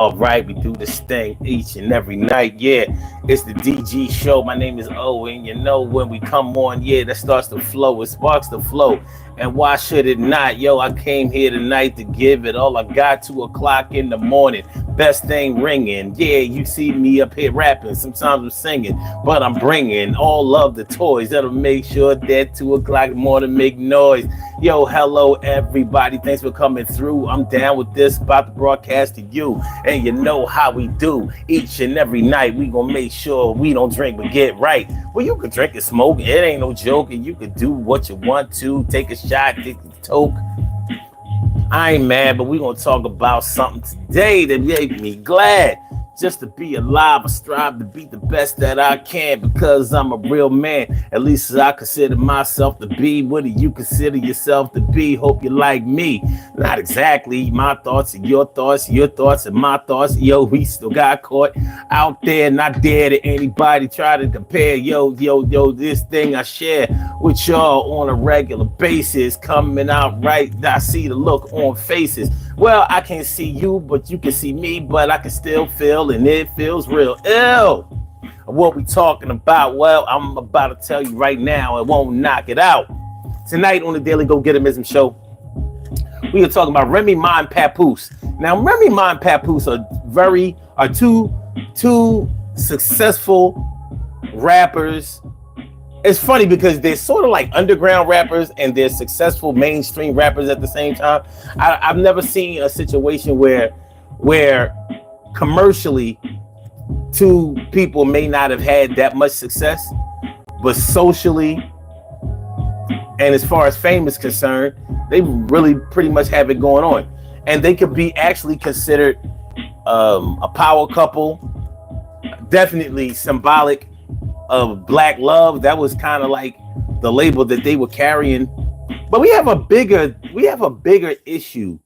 All right, we do this thing each and every night. Yeah, it's the DG show. My name is Owen. You know, when we come on, yeah, that starts to flow. It sparks the flow. And why should it not? Yo, I came here tonight to give it all I got. 2 o'clock in the morning. Best thing ringing. Yeah, you see me up here rapping. Sometimes I'm singing, but I'm bringing all of the toys that'll make sure that 2 o'clock in the morning make noise. Yo, hello, everybody. Thanks for coming through. I'm down with this, about to broadcast to you. And you know how we do each and every night. We gonna make sure we don't drink but get right. Well, you can drink and smoke. It ain't no joke. And you can do what you want to. Take a shot, take a toke. I ain't mad, but we gonna talk about something today that made me glad. Just to be alive, I strive to be the best that I can because I'm a real man. At least I consider myself to be. What do you consider yourself to be? Hope you like me. Not exactly. My thoughts and your thoughts and my thoughts. Yo, we still got caught out there. Not dare to anybody try to compare. Yo, this thing I share with y'all on a regular basis coming out right. I see the look on faces. Well, I can't see you, but you can see me, but I can still feel, and it feels real. Ew. What we talking about? Well, I'm about to tell you right now. It won't knock it out. Tonight on the Daily Go Getimism Show, we are talking about Remy Ma and Papoose. Now, Remy Ma and Papoose are two successful rappers. It's funny because they're sort of like underground rappers and they're successful mainstream rappers at the same time. I've never seen a situation where commercially two people may not have had that much success, but socially and as far as fame is concerned, they really pretty much have it going on. And they could be actually considered a power couple, definitely symbolic of black love. That was kind of like the label that they were carrying. But we have a bigger issue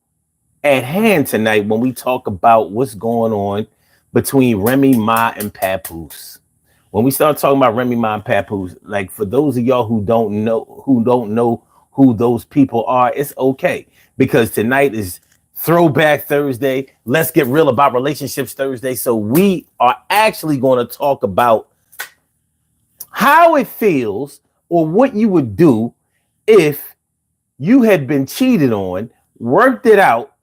at hand tonight when we talk about what's going on between Remy Ma and Papoose. When we start talking about Remy Ma and Papoose, like for those of y'all who don't know who those people are, it's okay because tonight is Throwback Thursday. Let's get real about relationships Thursday. So we are actually going to talk about how it feels or what you would do if you had been cheated on, worked it out,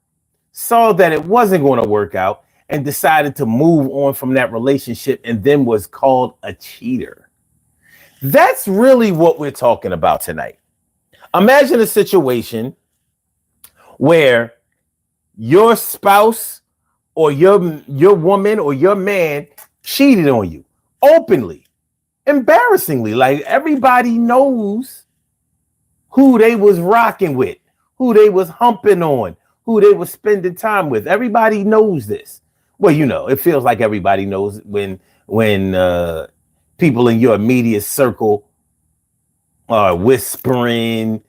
saw that it wasn't going to work out, and decided to move on from that relationship and then was called a cheater. That's really what we're talking about tonight. Imagine a situation where your spouse or your woman or your man cheated on you openly. Embarrassingly, like everybody knows who they was rocking with, who they was humping on, who they was spending time with. Everybody knows this. Well, you know, it feels like everybody knows when people in your immediate circle are whispering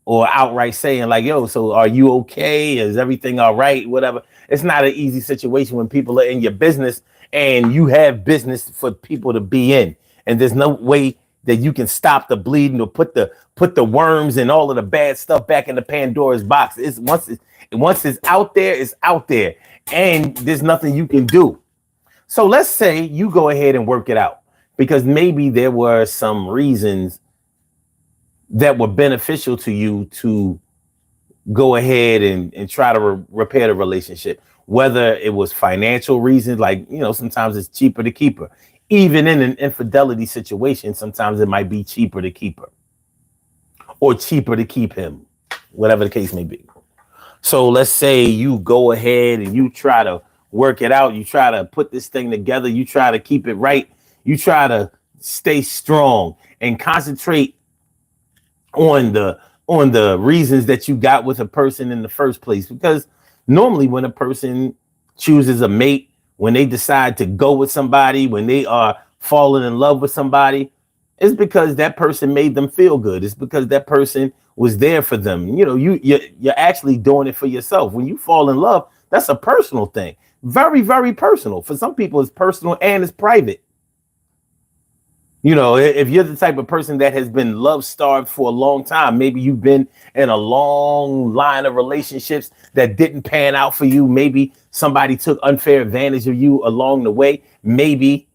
or outright saying like, yo, so are you okay? Is everything all right? Whatever. It's not an easy situation when people are in your business and you have business for people to be in. And there's no way that you can stop the bleeding or put the worms and all of the bad stuff back in the Pandora's box. Once it's out there, it's out there. And there's nothing you can do. So let's say you go ahead and work it out because maybe there were some reasons that were beneficial to you to go ahead and try to repair the relationship, whether it was financial reasons, like, you know, sometimes it's cheaper to keep her. Even in an infidelity situation, sometimes it might be cheaper to keep her or cheaper to keep him, whatever the case may be. So let's say you go ahead and you try to work it out. You try to put this thing together. You try to keep it right. You try to stay strong and concentrate on the reasons that you got with a person in the first place. Because normally when a person chooses a mate, when they decide to go with somebody, when they are falling in love with somebody, it's because that person made them feel good. It's because that person was there for them. You know, you're actually doing it for yourself. When you fall in love, that's a personal thing. Very, very personal. For some people, it's personal and it's private. You know, if you're the type of person that has been love starved for a long time, maybe you've been in a long line of relationships that didn't pan out for you. Maybe somebody took unfair advantage of you along the way. Maybe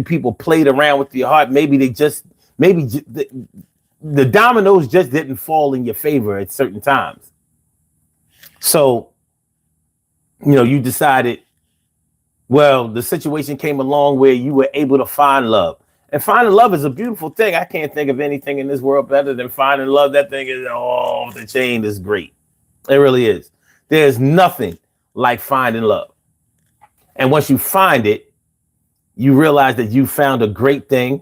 people played around with your heart. Maybe the dominoes just didn't fall in your favor at certain times. So, you know, you decided, well, the situation came along where you were able to find love. And finding love is a beautiful thing. I can't think of anything in this world better than finding love. That thing is off the chain is great. It really is. There's nothing like finding love. And once you find it, you realize that you found a great thing,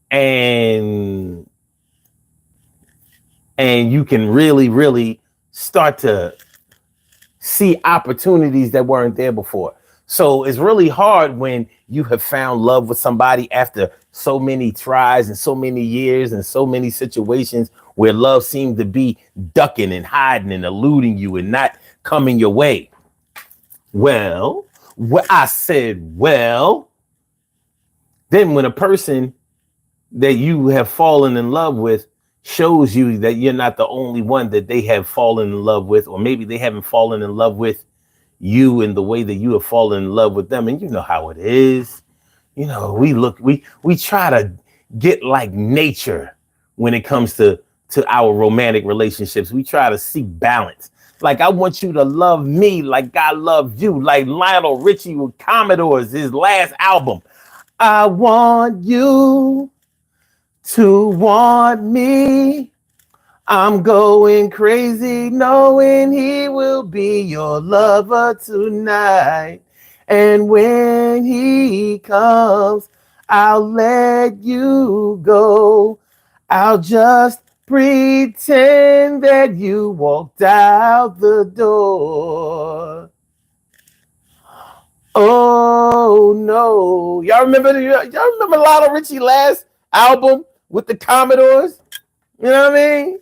and you can really, really start to see opportunities that weren't there before. So it's really hard when you have found love with somebody after so many tries and so many years and so many situations where love seemed to be ducking and hiding and eluding you and not coming your way. Well, I said, well, then when a person that you have fallen in love with shows you that you're not the only one that they have fallen in love with, or maybe they haven't fallen in love with you in the way that you have fallen in love with them. And you know how it is. You know, we try to get like nature when it comes to our romantic relationships. We try to seek balance. Like, I want you to love me like I love you. Like Lionel Richie with Commodores, his last album. I want you to want me. I'm going crazy knowing he will be your lover tonight. And when he comes, I'll let you go. I'll just pretend that you walked out the door. Oh no. Y'all remember Lionel Richie last album with the Commodores? You know what I mean?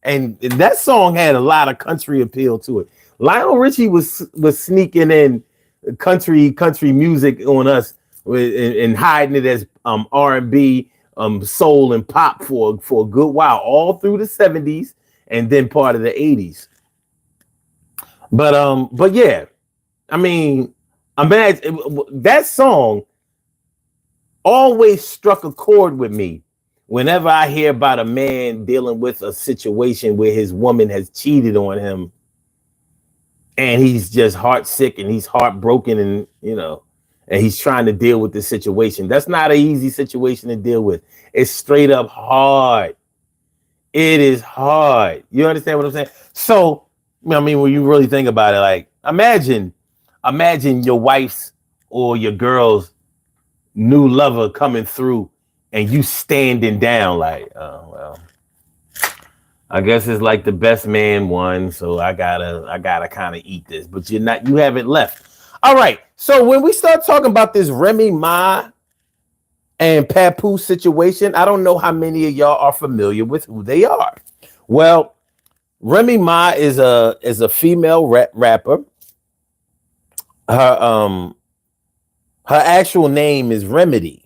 And that song had a lot of country appeal to it. Lionel Richie was sneaking in country music on us and hiding it as R&B, soul and pop for a good while, all through the 70s and then part of the 80s. But yeah, I mean, imagine that song always struck a chord with me. Whenever I hear about a man dealing with a situation where his woman has cheated on him and he's just heartsick and he's heartbroken and, you know, and he's trying to deal with this situation. That's not an easy situation to deal with. It's straight up hard. It is hard. You understand what I'm saying? So, I mean, when you really think about it, like, imagine your wife's or your girl's new lover coming through and you standing down like, oh, well, I guess it's like the best man won, so I gotta kind of eat this. But you haven't left. All right. So when we start talking about this Remy Ma and Papoose situation, I don't know how many of y'all are familiar with who they are. Well, Remy Ma is a female rapper. Her actual name is Remedy.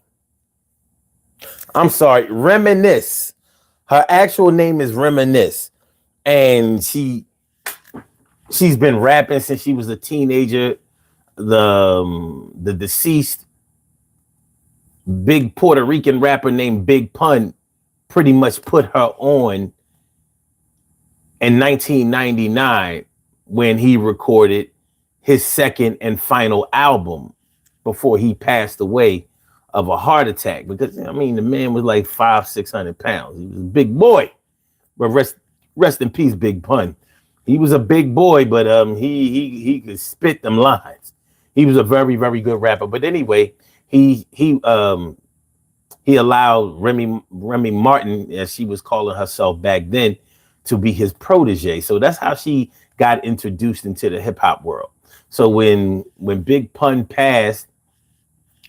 I'm sorry, Reminisce. Her actual name is Reminisce, and she's been rapping since she was a teenager. The deceased big Puerto Rican rapper named Big Pun pretty much put her on in 1999 when he recorded his second and final album before he passed away of a heart attack. Because, I mean, the man was like 500-600 pounds. He was a big boy. But rest in peace, Big Pun. He was a big boy, but he could spit them lines. He was a very, very good rapper. But anyway, he allowed Remy Martin, as she was calling herself back then, to be his protege. So that's how she got introduced into the hip hop world. So when Big Pun passed,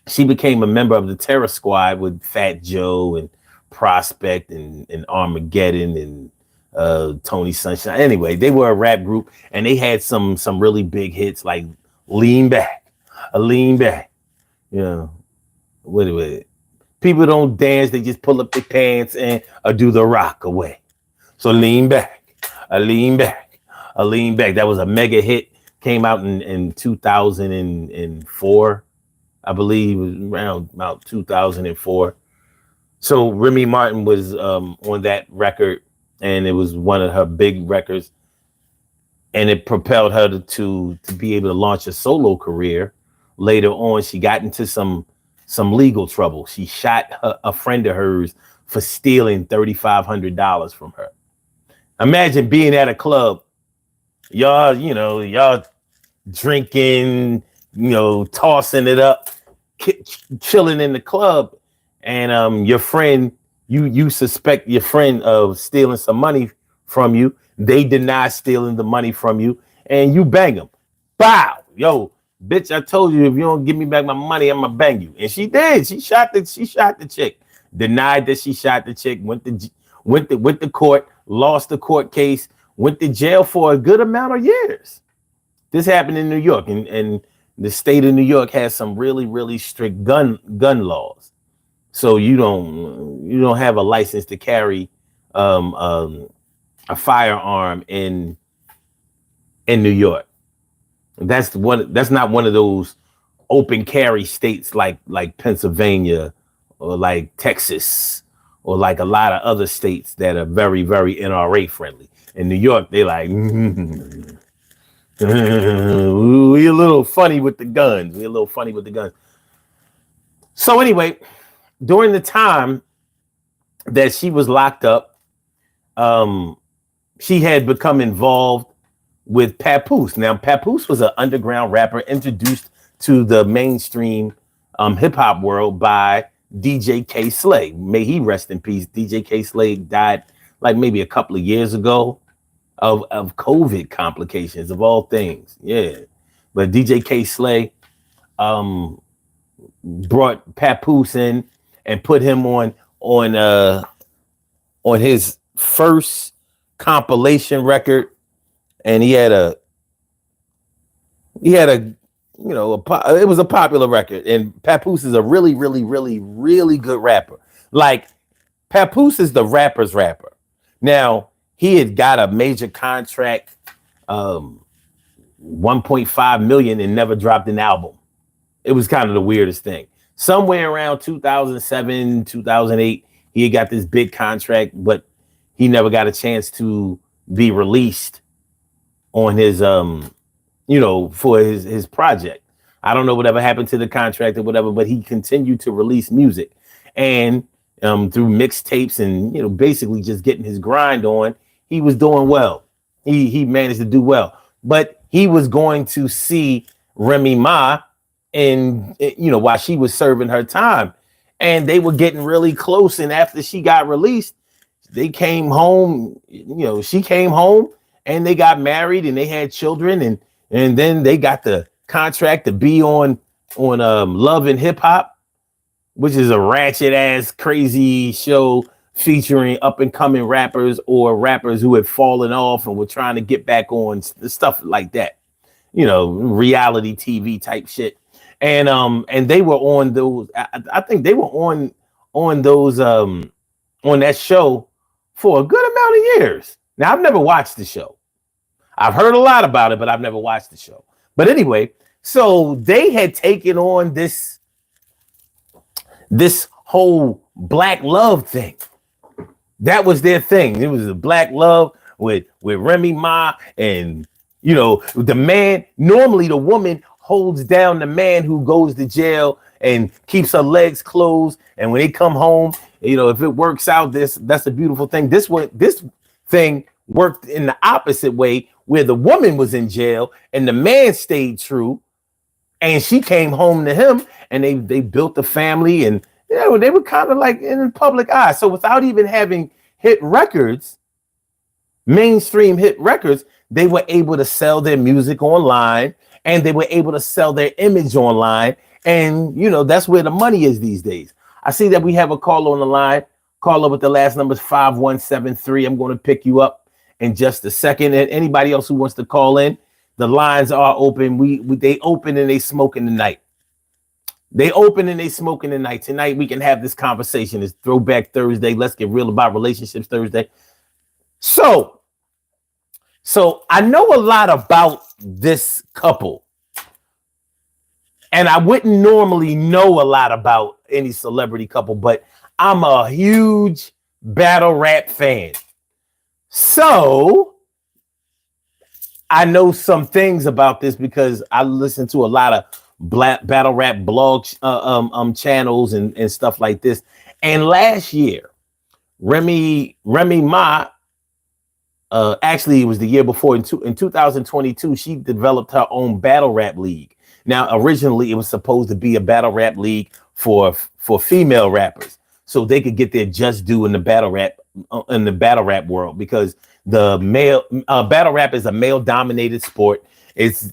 she became a member of the Terror Squad with Fat Joe and Prospect and Armageddon and Tony Sunshine. Anyway, they were a rap group and they had some really big hits like Lean Back, you know, what People don't dance, they just pull up their pants and do the rock away. So lean back, a lean back, a lean back. That was a mega hit. Came out in 2004, I believe, it was around about 2004. So Remy Martin was on that record, and it was one of her big records, and it propelled her to be able to launch a solo career. Later on, she got into some legal trouble. She shot a friend of hers for stealing $3,500 from her. Imagine being at a club, y'all drinking, tossing it up, chilling in the club, and your friend, you suspect your friend of stealing some money from you. They deny stealing the money from you, and you bang them. Bow, yo, bitch! I told you if you don't give me back my money, I'm gonna bang you. And she did. She shot the chick. Denied that she shot the chick. Went to court. Lost the court case. Went to jail for a good amount of years. This happened in New York, and the state of New York has some really, really strict gun laws. So you don't have a license to carry a firearm in New York. That's not one of those open carry states like Pennsylvania or like Texas or like a lot of other states that are very, very NRA friendly. In New York, they like we a little funny with the guns. So anyway, during the time that she was locked up, she had become involved with Papoose. Now, Papoose was an underground rapper introduced to the mainstream hip hop world by DJ K Slay. May he rest in peace. DJ K Slay died like maybe a couple of years ago of COVID complications of all things. Yeah. But DJ K Slay brought Papoose in and put him on his first compilation record, and it was a popular record. And Papoose is a really, really, really, really good rapper. Like, Papoose is the rapper's rapper. Now, he had got a major contract, 1.5 million, and never dropped an album. It was kind of the weirdest thing. Somewhere around 2007, 2008, he had got this big contract, but he never got a chance to be released on his, for his project. I don't know whatever happened to the contract or whatever, but he continued to release music, and through mixtapes and, basically just getting his grind on, he was doing well. He managed to do well, but he was going to see Remy Ma, and while she was serving her time, and they were getting really close. And after she got released, they came home. She came home, and they got married, and they had children, and then they got the contract to be on Love and Hip Hop, which is a ratchet ass crazy show featuring up and coming rappers or rappers who had fallen off and were trying to get back on, stuff like that. Reality TV type shit. And they were on those. I think they were on those on that show for a good amount of years. Now, I've never watched the show. I've heard a lot about it, but I've never watched the show. But anyway, so they had taken on this whole black love thing. That was their thing. It was a black love with Remy Ma, and the man. Normally, the woman holds down the man who goes to jail and keeps her legs closed. And when they come home, if it works out, that's a beautiful thing. This thing worked in the opposite way, where the woman was in jail and the man stayed true, and she came home to him, and they built a family, and they were kind of like in the public eye. So without even having mainstream hit records, they were able to sell their music online, and they were able to sell their image online. And, that's where the money is these days. I see that we have a caller on the line. Caller with the last number is 5173. I'm going to pick you up in just a second. And anybody else who wants to call in, the lines are open. They open and they smoking tonight. They open and they smoking tonight. Tonight we can have this conversation. It's Throwback Thursday. Let's get real about relationships Thursday. So, so I know a lot about this couple, and I wouldn't normally know a lot about any celebrity couple, but I'm a huge battle rap fan. So I know some things about this because I listen to a lot of black battle rap blog channels and stuff like this. And last year, Remy Ma, actually it was the year before in 2022, she developed her own battle rap league. Now, originally it was supposed to be a battle rap league for female rappers, so they could get their just due in the battle rap world, because the male battle rap is a male dominated sport. It's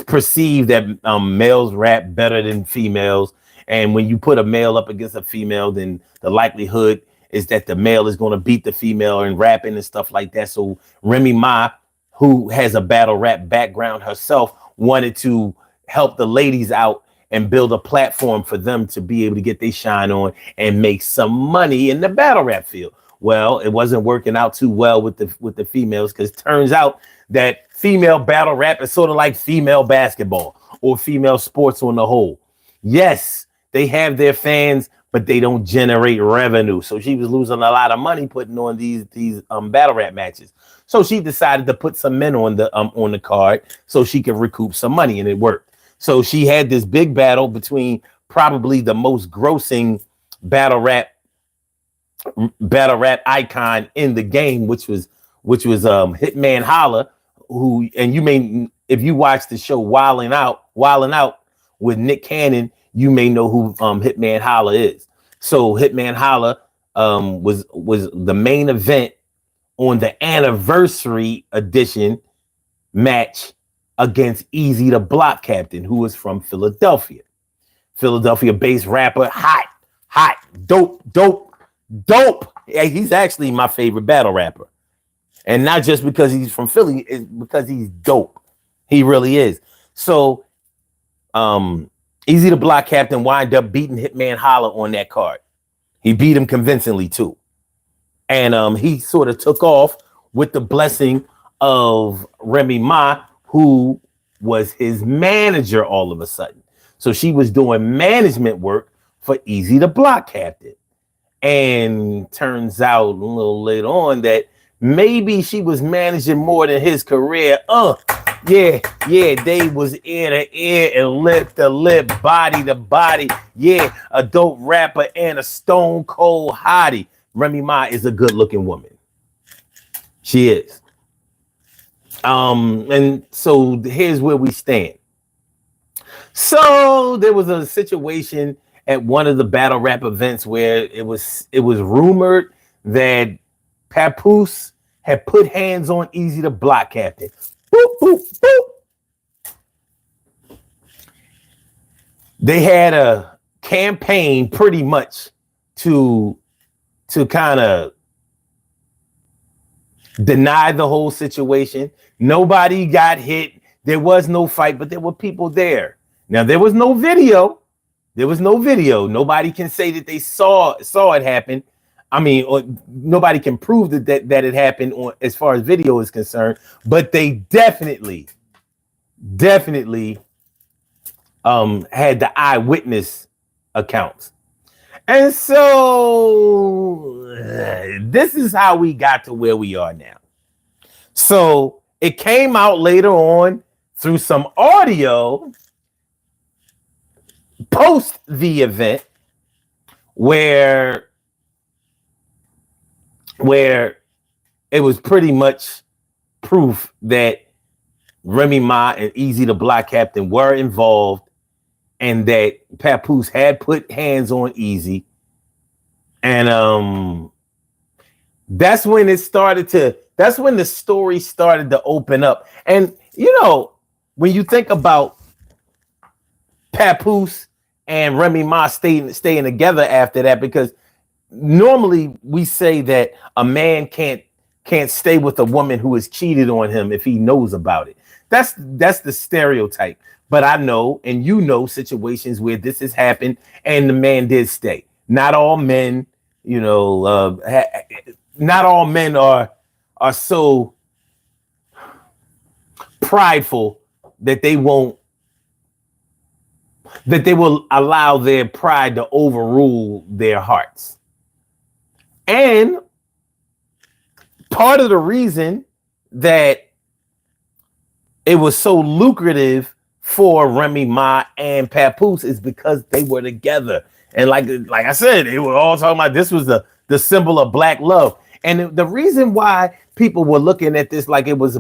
perceived that males rap better than females, and when you put a male up against a female, then the likelihood is that the male is going to beat the female in rapping and stuff like that. So Remy Ma, who has a battle rap background herself, wanted to help the ladies out and build a platform for them to be able to get their shine on and make some money in the battle rap field. Well, it wasn't working out too well with the females, because it turns out that female battle rap is sort of like female basketball or female sports on the whole. Yes, they have their fans, but they don't generate revenue. So she was losing a lot of money putting on these battle rap matches. So she decided to put some men on the card so she could recoup some money, and it worked. So she had this big battle between probably the most grossing battle rap icon in the game, which was Hitman Holla, who, and you may, if you watch the show Wildin' Out with Nick Cannon, you may know who Hitman Holla is. So Hitman Holla was the main event on the anniversary edition match against Easy the Block Captain, who was from Philadelphia based rapper, hot, dope. Yeah, he's actually my favorite battle rapper. And not just because he's from Philly, it's because he's dope. He really is. So Easy the Block Captain wind up beating Hitman Holla on that card. He beat him convincingly too. And he sort of took off with the blessing of Remy Ma, who was his manager all of a sudden. So she was doing management work for Easy the Block Captain. And turns out a little later on that maybe she was managing more than his career. Yeah, they was ear to ear and lip to lip, body to body. Yeah, a dope rapper and a stone cold hottie. Remy Ma is a good looking woman. She is. And so here's where we stand. So there was a situation at one of the battle rap events where it was rumored that Papoose had put hands on Easy the Block Captain. Boop, boop, boop. They had a campaign pretty much to kind of deny the whole situation. Nobody got hit. There was no fight, but there were people there. Now, there was no video. Nobody can say that they saw it happen. I mean, nobody can prove that it happened as far as video is concerned, but they definitely had the eyewitness accounts. And so this is how we got to where we are now. So it came out later on through some audio post the event where it was pretty much proof that Remy Ma and Easy the Block Captain were involved, and that Papoose had put hands on Easy. And that's when the story started to open up. And you know, when you think about Papoose and Remy Ma staying together after that, because normally we say that a man can't can't stay with a woman who has cheated on him if he knows about it. That's the stereotype. But I know, and you know, situations where this has happened and the man did stay. Not all men, you know, not all men are so prideful that they will allow their pride to overrule their hearts. And part of the reason that it was so lucrative for Remy Ma and Papoose is because they were together. And like I said, they were all talking about this was the symbol of black love. And the reason why people were looking at this like it was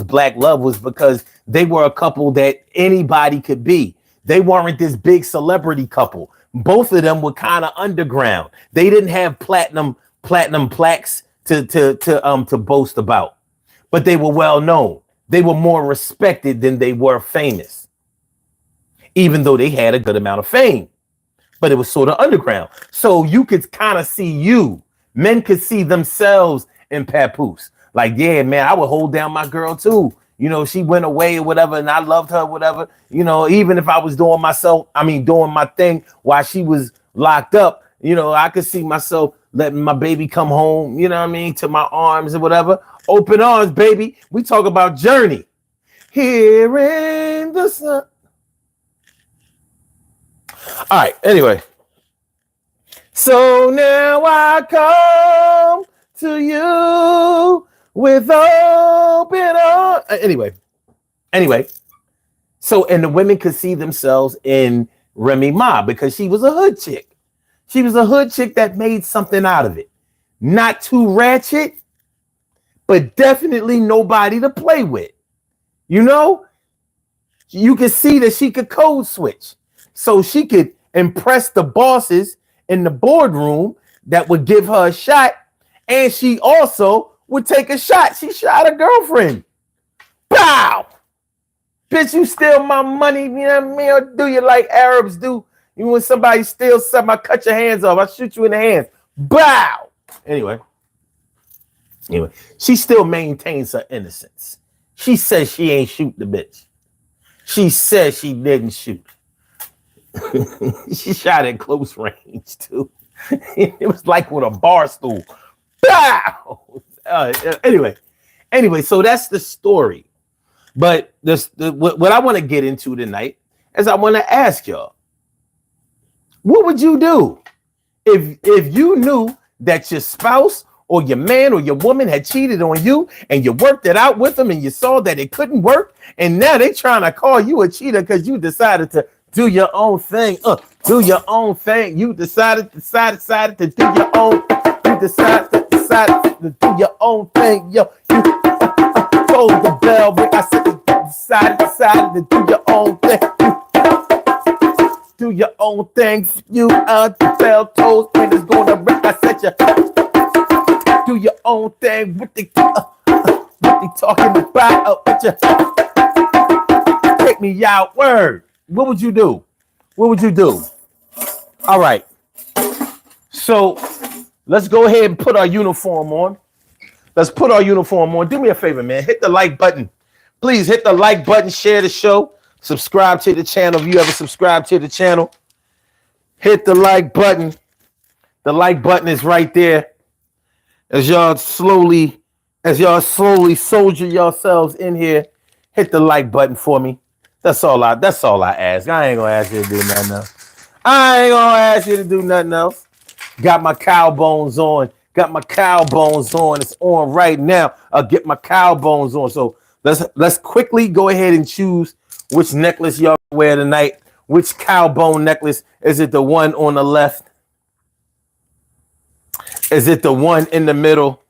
black love was because they were a couple that anybody could be. They weren't this big celebrity couple. Both of them were kind of underground. They didn't have platinum plaques to boast about, but they were well known. They were more respected than they were famous, even though they had a good amount of fame, but it was sort of underground. So you could kind of see men could see themselves in Papoose. Like, yeah, man, I would hold down my girl too. You know, she went away or whatever, and I loved her, whatever. You know, even if I was doing my thing while she was locked up, you know, I could see myself letting my baby come home, you know what I mean, to my arms or whatever. Open arms, baby. We talk about Journey. Here in the sun. All right, anyway. So now I come to you with open arms. Anyway. So, and the women could see themselves in Remy Ma because she was a hood chick. She was a hood chick that made something out of it. Not too ratchet, but definitely nobody to play with. You know, you could see that she could code switch. So she could impress the bosses in the boardroom that would give her a shot. And she also would take a shot. She shot a girlfriend. Pow! Bitch, you steal my money, you know what I mean? Or do you like Arabs do? You when somebody steals something, I cut your hands off. I shoot you in the hands. Bow! Anyway, she still maintains her innocence. She says she ain't shoot the bitch. She says she didn't shoot. She shot at close range too. It was like with a bar stool. Bow! Anyway, so that's the story. But what I want to get into tonight is I want to ask y'all, what would you do if you knew that your spouse or your man or your woman had cheated on you and you worked it out with them and you saw that it couldn't work and now they trying to call you a cheater because you decided to do your own thing. Do your own thing. You decided to do your own. You decided to do your own thing. Yo, you told the bell, but I said decided to do your own thing. Do your own thing. You the bell tolls and it's gonna rip. I said you do your own thing. What they talking about? Take me out. Word. What would you do? What would you do? All right. So let's go ahead and put our uniform on. Let's put our uniform on. Do me a favor, man. Hit the like button. Please hit the like button, share the show, subscribe to the channel. If you ever subscribe to the channel, hit the like button. The like button is right there. As y'all slowly soldier yourselves in here, hit the like button for me. That's all I ask. I ain't gonna ask you to do nothing else. Got my cow bones on. It's on right now. I'll get my cow bones on. So let's quickly go ahead and choose which necklace y'all wear tonight. Which cow bone necklace? Is it the one on the left? Is it the one in the middle?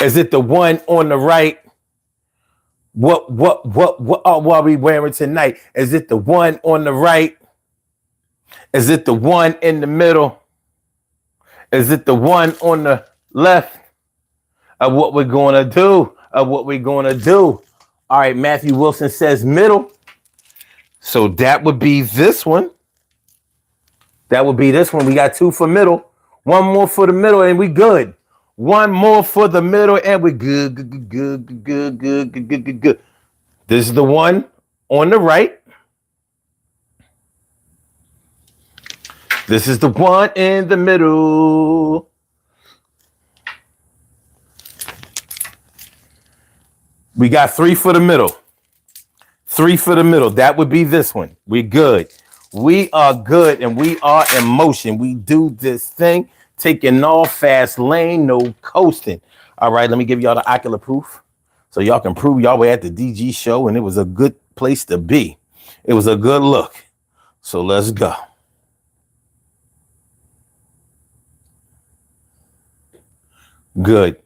Is it the one on the right? What are we wearing tonight? Is it the one on the right? Is it the one in the middle? Is it the one on the left? Of what we're gonna do? All right, Matthew Wilson says middle. So that would be this one. We got two for middle. One more for the middle, and we good. One more for the middle, and we're good, good, good, good, good, good, good, good, good, good. This is the one on the right. This is the one in the middle. We got 3 for the middle. 3 for the middle. That would be this one. We're good. We are good, and we are in motion. We do this thing, taking off fast lane, no coasting. All right, let me give y'all the ocular proof so y'all can prove y'all were at the DG show, and it was a good place to be. It was a good look. So let's go. Good.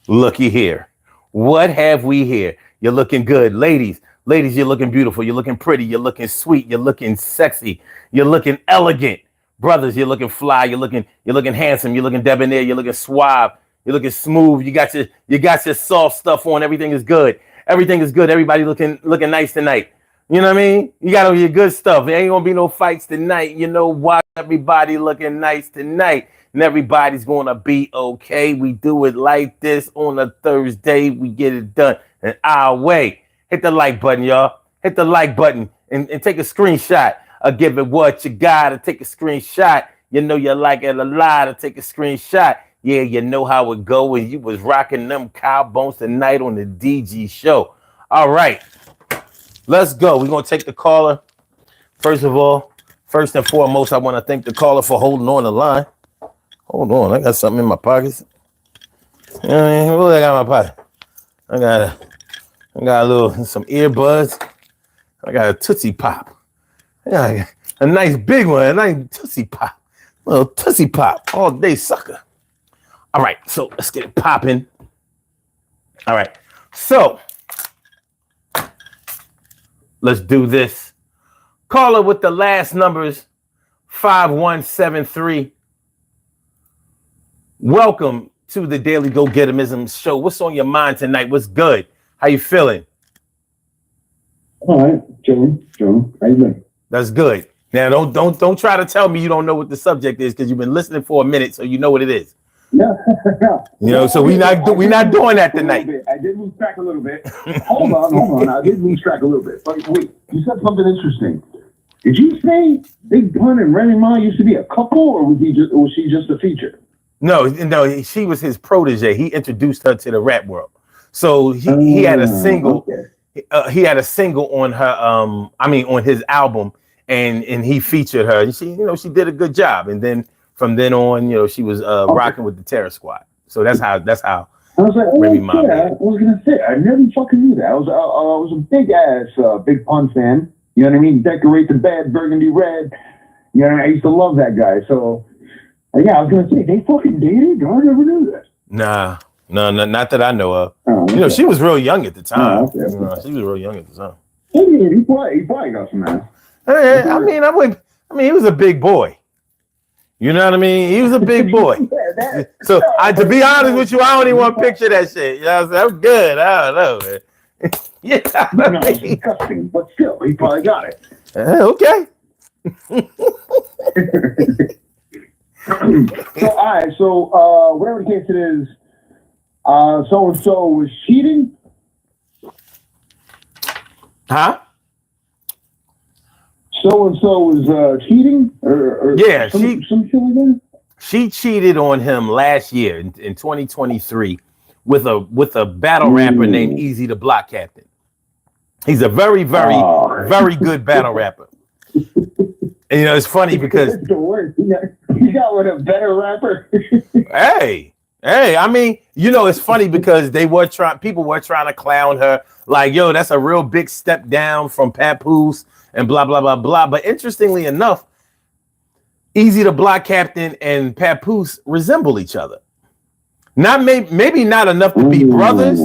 Looky here. What have we here? You're looking good. Ladies, you're looking beautiful. You're looking pretty. You're looking sweet. You're looking sexy. You're looking elegant. Brothers, you're looking fly. You're looking handsome. You're looking debonair. You're looking suave. You're looking smooth. You got your soft stuff on. Everything is good. Everything is good. Everybody looking nice tonight. You know what I mean? You got all your good stuff. There ain't gonna be no fights tonight. You know why? Everybody looking nice tonight. And everybody's going to be okay. We do it like this on a Thursday. We get it done in our way. Hit the like button, y'all. Hit the like button and take a screenshot. Give it what you got to take a screenshot. You know you like it a lot to take a screenshot. Yeah, you know how it go when you was rocking them cow bones tonight on the DG show. All right, let's go. We're going to take the caller. First and foremost, I want to thank the caller for holding on the line. Hold on, I got something in my pockets. You know what I mean? What do I got in my pocket? I got some earbuds. I got a Tootsie Pop. I got a nice big one, a nice Tootsie Pop. A little Tootsie Pop, all day sucker. All right, so let's get it popping. All right, so let's do this. Caller with the last numbers, 5173. Welcome to the Daily Go Getimism show. What's on your mind tonight? What's good? How you feeling? All right, Joe. How you doing? That's good. Now don't try to tell me you don't know what the subject is because you've been listening for a minute, so you know what it is. Yeah. You know, so we're not doing that tonight. I did lose track a little bit. Hold on. I did lose track a little bit. But wait, you said something interesting. Did you say Big Pun and Remy Ma used to be a couple, or was she just a feature? No, she was his protege. He introduced her to the rap world. So he had a single. Okay. He had a single on her. On his album, and he featured her. And she did a good job. And then from then on, she was rocking with the Terror Squad. So that's how. I was like, Remy Ma. I was gonna say, I never fucking knew that. I was a big ass Big Pun fan. You know what I mean? Decorate the bed burgundy red. You know what I mean? I used to love that guy. So. Yeah, I was gonna say they fucking dated. I never knew that. Nah, no, not that I know of. Oh, okay. She was real young at the time. Oh, okay. She was real young at the time. He probably got some ass. He was a big boy. You know what I mean? He was a big boy. To be honest with you, I don't even want to picture that shit. You know what I'm saying? That was good. I don't know, man. Yeah, no, it's disgusting, but still, he probably got it. Okay. So whatever the case it is, so and so was cheating. Huh? So and so was cheating, or yeah, some shit like that. She cheated on him last year in 2023 with a battle rapper named Easy the Block Captain. He's a very, very, very good battle rapper. And it's funny because you got with a better rapper. hey, it's funny because people were trying to clown her like, yo, that's a real big step down from Papoose and blah blah blah blah. But interestingly enough, Easy the Block Captain and Papoose resemble each other. Not maybe not enough to be brothers,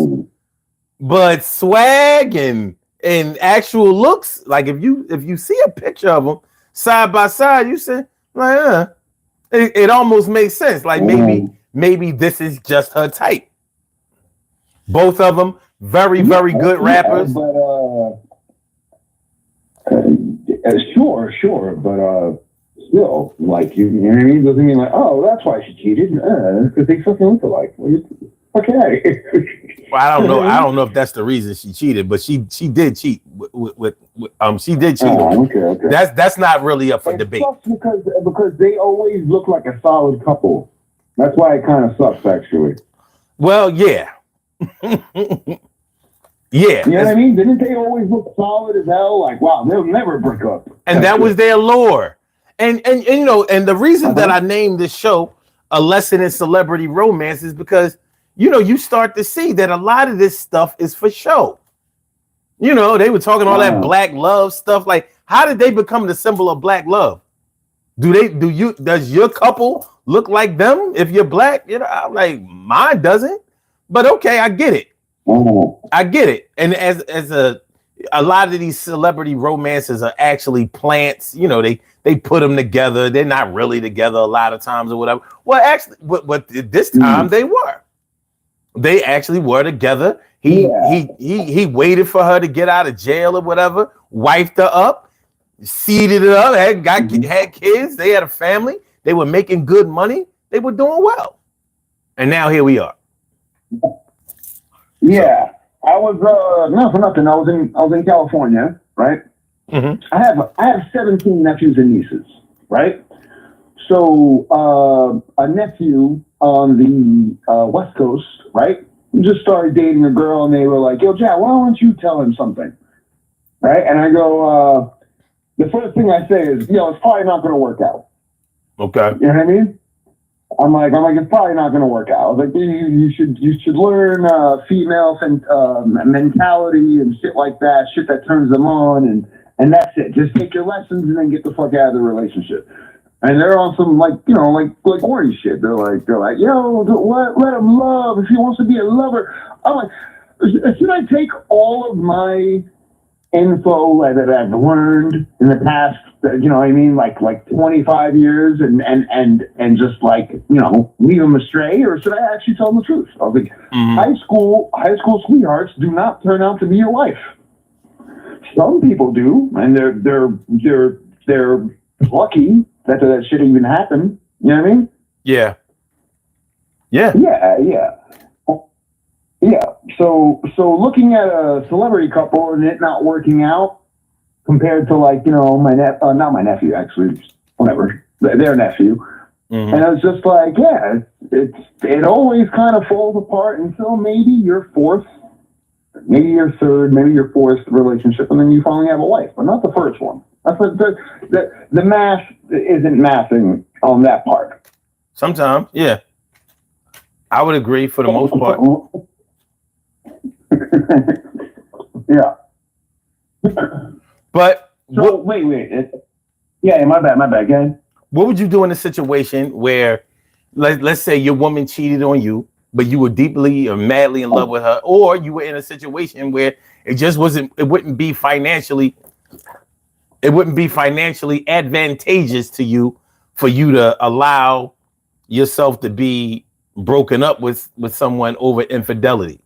but swag and actual looks. Like if you see a picture of them side by side, you say, like, it almost makes sense. Like maybe this is just her type. Both of them very, very good rappers. But sure, but still, like, you know what I mean? Doesn't mean like, oh, that's why she cheated. Because they fucking look alike. Okay. Well, I don't know. I don't know if that's the reason she cheated, but she did cheat with she did cheat on you. Okay. That's not really up for debate. Because they always look like a solid couple. That's why it kind of sucks, actually. Well, yeah. Yeah. You know what I mean? Didn't they always look solid as hell? Like, wow, they'll never break up. And that was their lure. And you know, and the reason that I named this show A Lesson in Celebrity Romance is because, you know, you start to see that a lot of this stuff is for show. You know, they were talking all that black love stuff. Like, how did they become the symbol of black love? Does your couple look like them if you're black? You know, I'm like, mine doesn't. But okay, I get it. I get it. And as a lot of these celebrity romances are actually plants. You know, they put them together. They're not really together a lot of times or whatever. Well, actually, but this time they were. They actually were together. He waited for her to get out of jail or whatever, wifed her up, seeded it up, had kids. They had a family. They were making good money. They were doing well. And now here we are. Yeah. I was not for nothing. I was in California, right? Mm-hmm. I have 17 nephews and nieces, right? So a nephew on the West Coast, right, just started dating a girl, and they were like, "Yo, Jack, why don't you tell him something?" Right? And I go, the first thing I say is, it's probably not going to work out. Okay. You know what I mean? I'm like, it's probably not going to work out. I was like, you should learn female mentality and shit like that, shit that turns them on, and that's it. Just take your lessons and then get the fuck out of the relationship. And they're on some like orgy shit. They're like, yo, let him love if he wants to be a lover. I'm like, should I take all of my info that I've learned in the past, like 25 years and just like, lead them astray, or should I actually tell them the truth? I was like, high school sweethearts do not turn out to be your wife. Some people do, and they're lucky that shit even happened. You know what I mean? Yeah. So looking at a celebrity couple and it not working out compared to like, not my nephew, actually, whatever, their nephew. Mm-hmm. And I was just like, it always kind of falls apart until maybe your fourth, maybe your third, maybe your fourth relationship, and then you finally have a wife, but not the first one. That's the math isn't mathing on that part. Sometimes, yeah. I would agree for the most part. Yeah. But so wait. My bad, again. What would you do in a situation where, let's say your woman cheated on you, but you were deeply or madly in love with her, or you were in a situation where it wouldn't be financially advantageous to you for you to allow yourself to be broken up with someone over infidelity.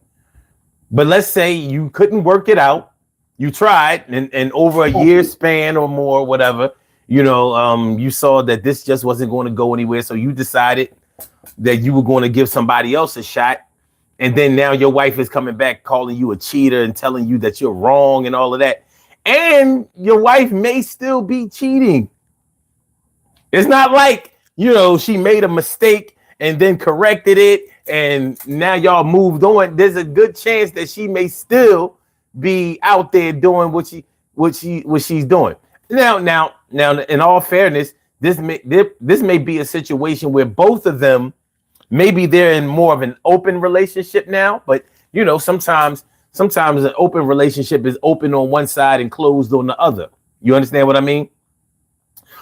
But let's say you couldn't work it out. You tried, and over a year span or more, whatever, you saw that this just wasn't going to go anywhere. So you decided that you were going to give somebody else a shot. And then now your wife is coming back calling you a cheater and telling you that you're wrong and all of that. And your wife may still be cheating. It's not like, she made a mistake and then corrected it and now y'all moved on. There's a good chance that she may still be out there doing what she's doing. Now, in all fairness, this may be a situation where both of them, maybe they're in more of an open relationship now, but sometimes an open relationship is open on one side and closed on the other. You understand what I mean?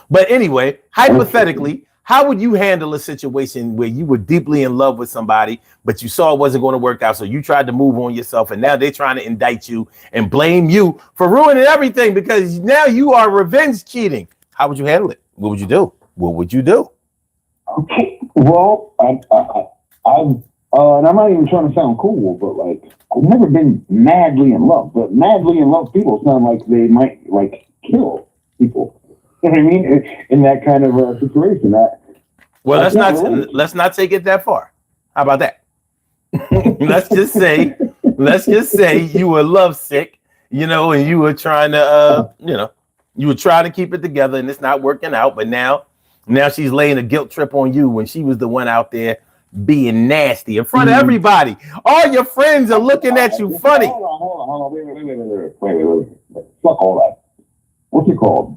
But anyway, hypothetically, how would you handle a situation where you were deeply in love with somebody, but you saw it wasn't going to work out, so you tried to move on yourself, and now they're trying to indict you and blame you for ruining everything because now you are revenge cheating? How would you handle it? What would you do? Okay. Well, and I'm not even trying to sound cool, but like, I've never been madly in love. But madly in love people sound like they might like kill people. You know what I mean? In that kind of situation. Well, let's not take it that far. How about that? let's just say you were lovesick, and you were trying to you were trying to keep it together and it's not working out, but now she's laying a guilt trip on you when she was the one out there being nasty in front of everybody. All your friends are looking at you funny. Hold on. Wait. Fuck all that. What's it called?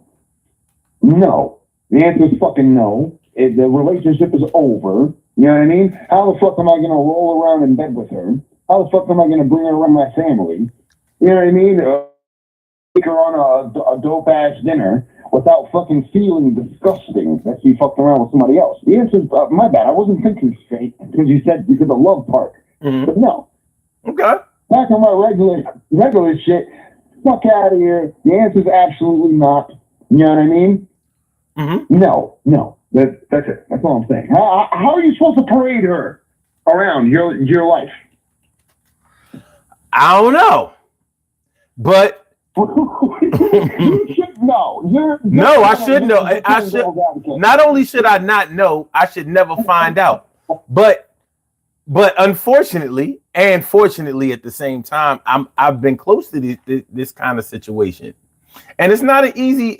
No. The answer is fucking no. The relationship is over. You know what I mean? How the fuck am I going to roll around in bed with her? How the fuck am I going to bring her around my family? You know what I mean? Take her on a dope-ass dinner without fucking feeling disgusting that she fucked around with somebody else. The answer is, my bad, I wasn't thinking straight because you said because the love part. Mm-hmm. But no. Okay. Back on my regular shit, fuck out of here. The answer is absolutely not. You know what I mean? Mm-hmm. No. That's it. That's all I'm saying. How are you supposed to parade her around your life? I don't know. But you should know. No, I should know. I should. Not only should I not know, I should never find out. But unfortunately, and fortunately at the same time, I've been close to this kind of situation, and it's not an easy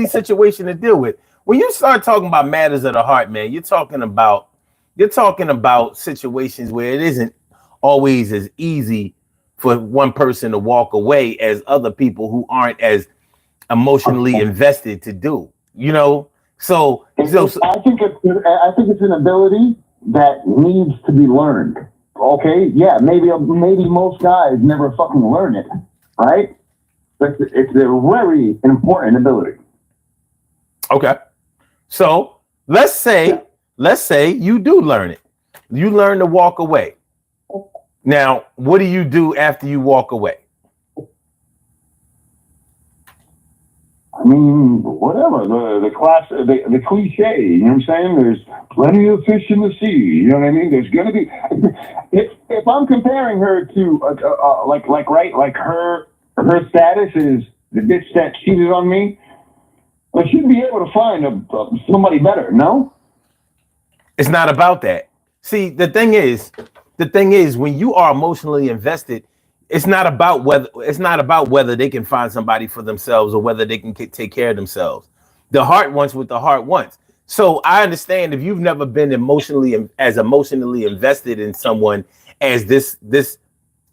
situation to deal with. When you start talking about matters of the heart, man, you're talking about situations where it isn't always as easy for one person to walk away as other people who aren't as emotionally invested to do. So I think it's an ability that needs to be learned. Okay, yeah, maybe most guys never fucking learn it, right? But it's a very important ability. Okay, so let's say you do learn it. You learn to walk away. Now, what do you do after you walk away? I mean, whatever, the cliche, you know what I'm saying? There's plenty of fish in the sea, you know what I mean? There's going to be, if I'm comparing her to, her status is the bitch that cheated on me, I should be able to find somebody better, no? It's not about that. See, the thing is, when you are emotionally invested, it's not about whether they can find somebody for themselves or whether they can take care of themselves. The heart wants what the heart wants. So I understand if you've never been emotionally invested in someone as this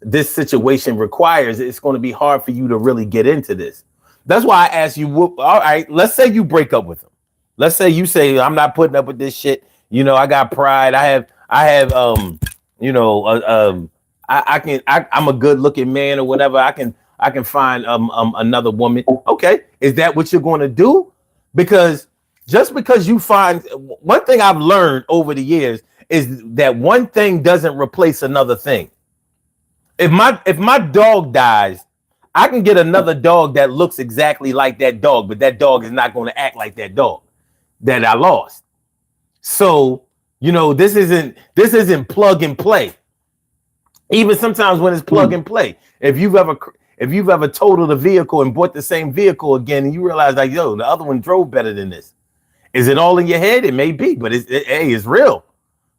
situation requires, it's going to be hard for you to really get into this. That's why I asked you, all right, let's say you break up with them. Let's say you say, I'm not putting up with this shit. I got pride. I'm a good looking man or whatever. I can find another woman. Okay. Is that what you're going to do? Because just because you find, one thing I've learned over the years is that one thing doesn't replace another thing. If my dog dies, I can get another dog that looks exactly like that dog, but that dog is not going to act like that dog that I lost. So, this isn't plug and play. Even sometimes when it's plug and play, if you've ever totaled a vehicle and bought the same vehicle again, and you realize like, yo, the other one drove better than this. Is it all in your head? It may be, but it's real.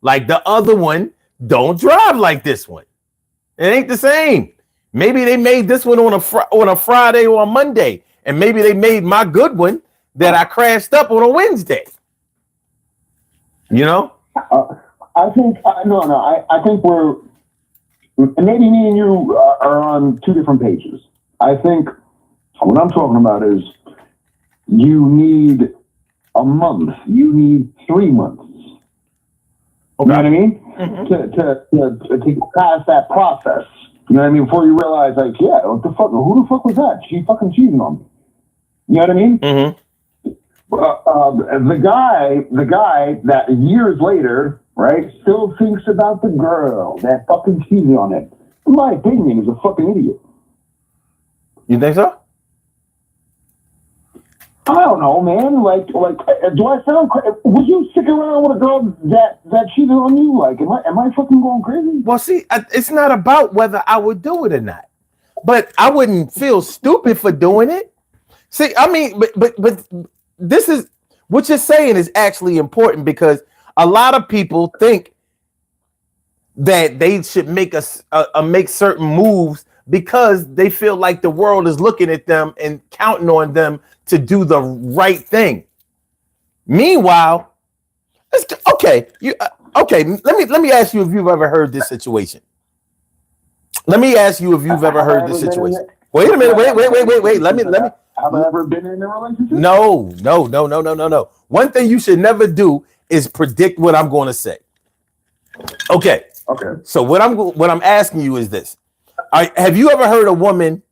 Like the other one don't drive like this one. It ain't the same. Maybe they made this one on a Friday or a Monday, and maybe they made my good one that I crashed up on a Wednesday. I think I think we're maybe me and you are on two different pages. I think what I'm talking about is you need a month, you need 3 months. Okay. You know what I mean? Mm-hmm. To pass that process. You know what I mean? Before you realize, like, yeah, what the fuck? Who the fuck was that? She fucking cheating on me. You know what I mean? Mm-hmm. The guy that years later, right, still thinks about the girl that fucking cheated on him. In my opinion, is a fucking idiot. You think so? I don't know, man. Like, do I sound crazy? Would you stick around with a girl that cheated on you? Like, am I fucking going crazy? Well, see, it's not about whether I would do it or not, but I wouldn't feel stupid for doing it. See, I mean, but this is what you're saying is actually important, because a lot of people think that they should make make certain moves because they feel like the world is looking at them and counting on them to do the right thing. Meanwhile, okay, okay. Let me ask you if you've ever heard this situation. Let me ask you if you've ever heard this situation. Wait a minute. Wait. Let me. Have I ever been in a relationship? No. One thing you should never do is predict what I'm going to say. Okay. So what I'm asking you is this: have you ever heard a woman,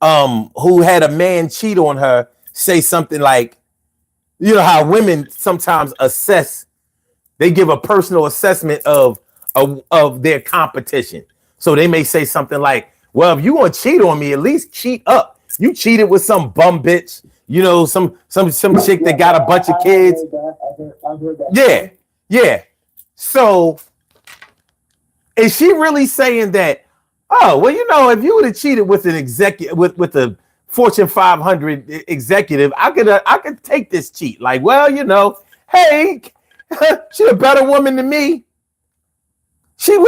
who had a man cheat on her, say something like, you know how women sometimes assess, they give a personal assessment of their competition. So they may say something like, well, if you want to cheat on me, at least cheat up. You cheated with some bum bitch, you know, some chick that got a bunch of kids. I've heard that. Yeah. So is she really saying that, oh, well, you know, if you would have cheated with an executive, with a Fortune 500 executive, I could take this cheat. Like, well, you know, hey, she's a better woman than me. It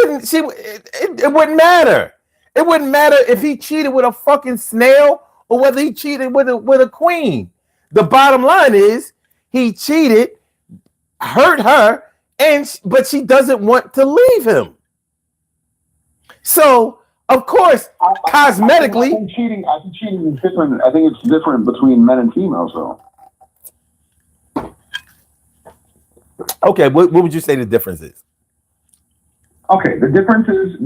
wouldn't matter. It wouldn't matter if he cheated with a fucking snail or whether he cheated with a queen. The bottom line is he cheated, hurt her, but she doesn't want to leave him. So, of course, cosmetically, I think cheating is different. I think it's different between men and females, though. Okay, what would you say the difference is? Okay, the difference is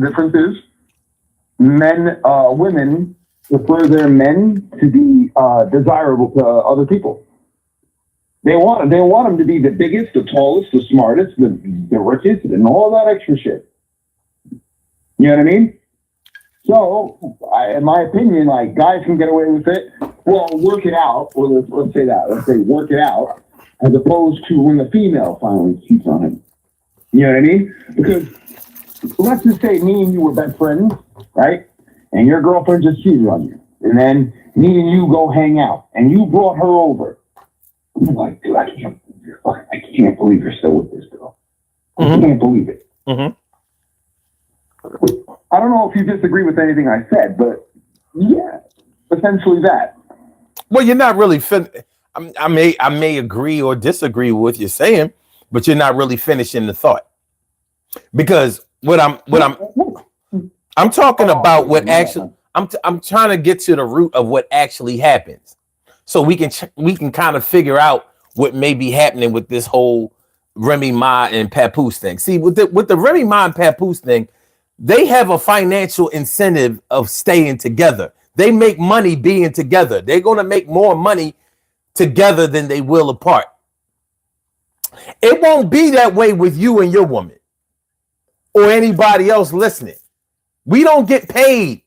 women prefer their men to be desirable to other people. They want them to be the biggest, the tallest, the smartest, the richest, and all that extra shit. You know what I mean? So, in my opinion, like, guys can get away with it. Well, work it out, or let's say that. Let's say work it out, as opposed to when the female finally cheats on him. You know what I mean? Because let's just say me and you were best friends, right? And your girlfriend just cheated on you. And then me and you go hang out. And you brought her over. I'm like, dude, I can't believe you're still with this girl. I can't believe it. Mm-hmm. I don't know if you disagree with anything I said, but yeah, essentially that. Well, you're not really I may agree or disagree with what you're saying, but you're not really finishing the thought. Because what I'm talking about what actually I'm trying to get to the root of what actually happens, so we can kind of figure out what may be happening with this whole Remy Ma and Papoose thing. See, with the Remy Ma and Papoose thing, they have a financial incentive of staying together. They make money being together. They're going to make more money together than they will apart. It won't be that way with you and your woman or anybody else listening. We don't get paid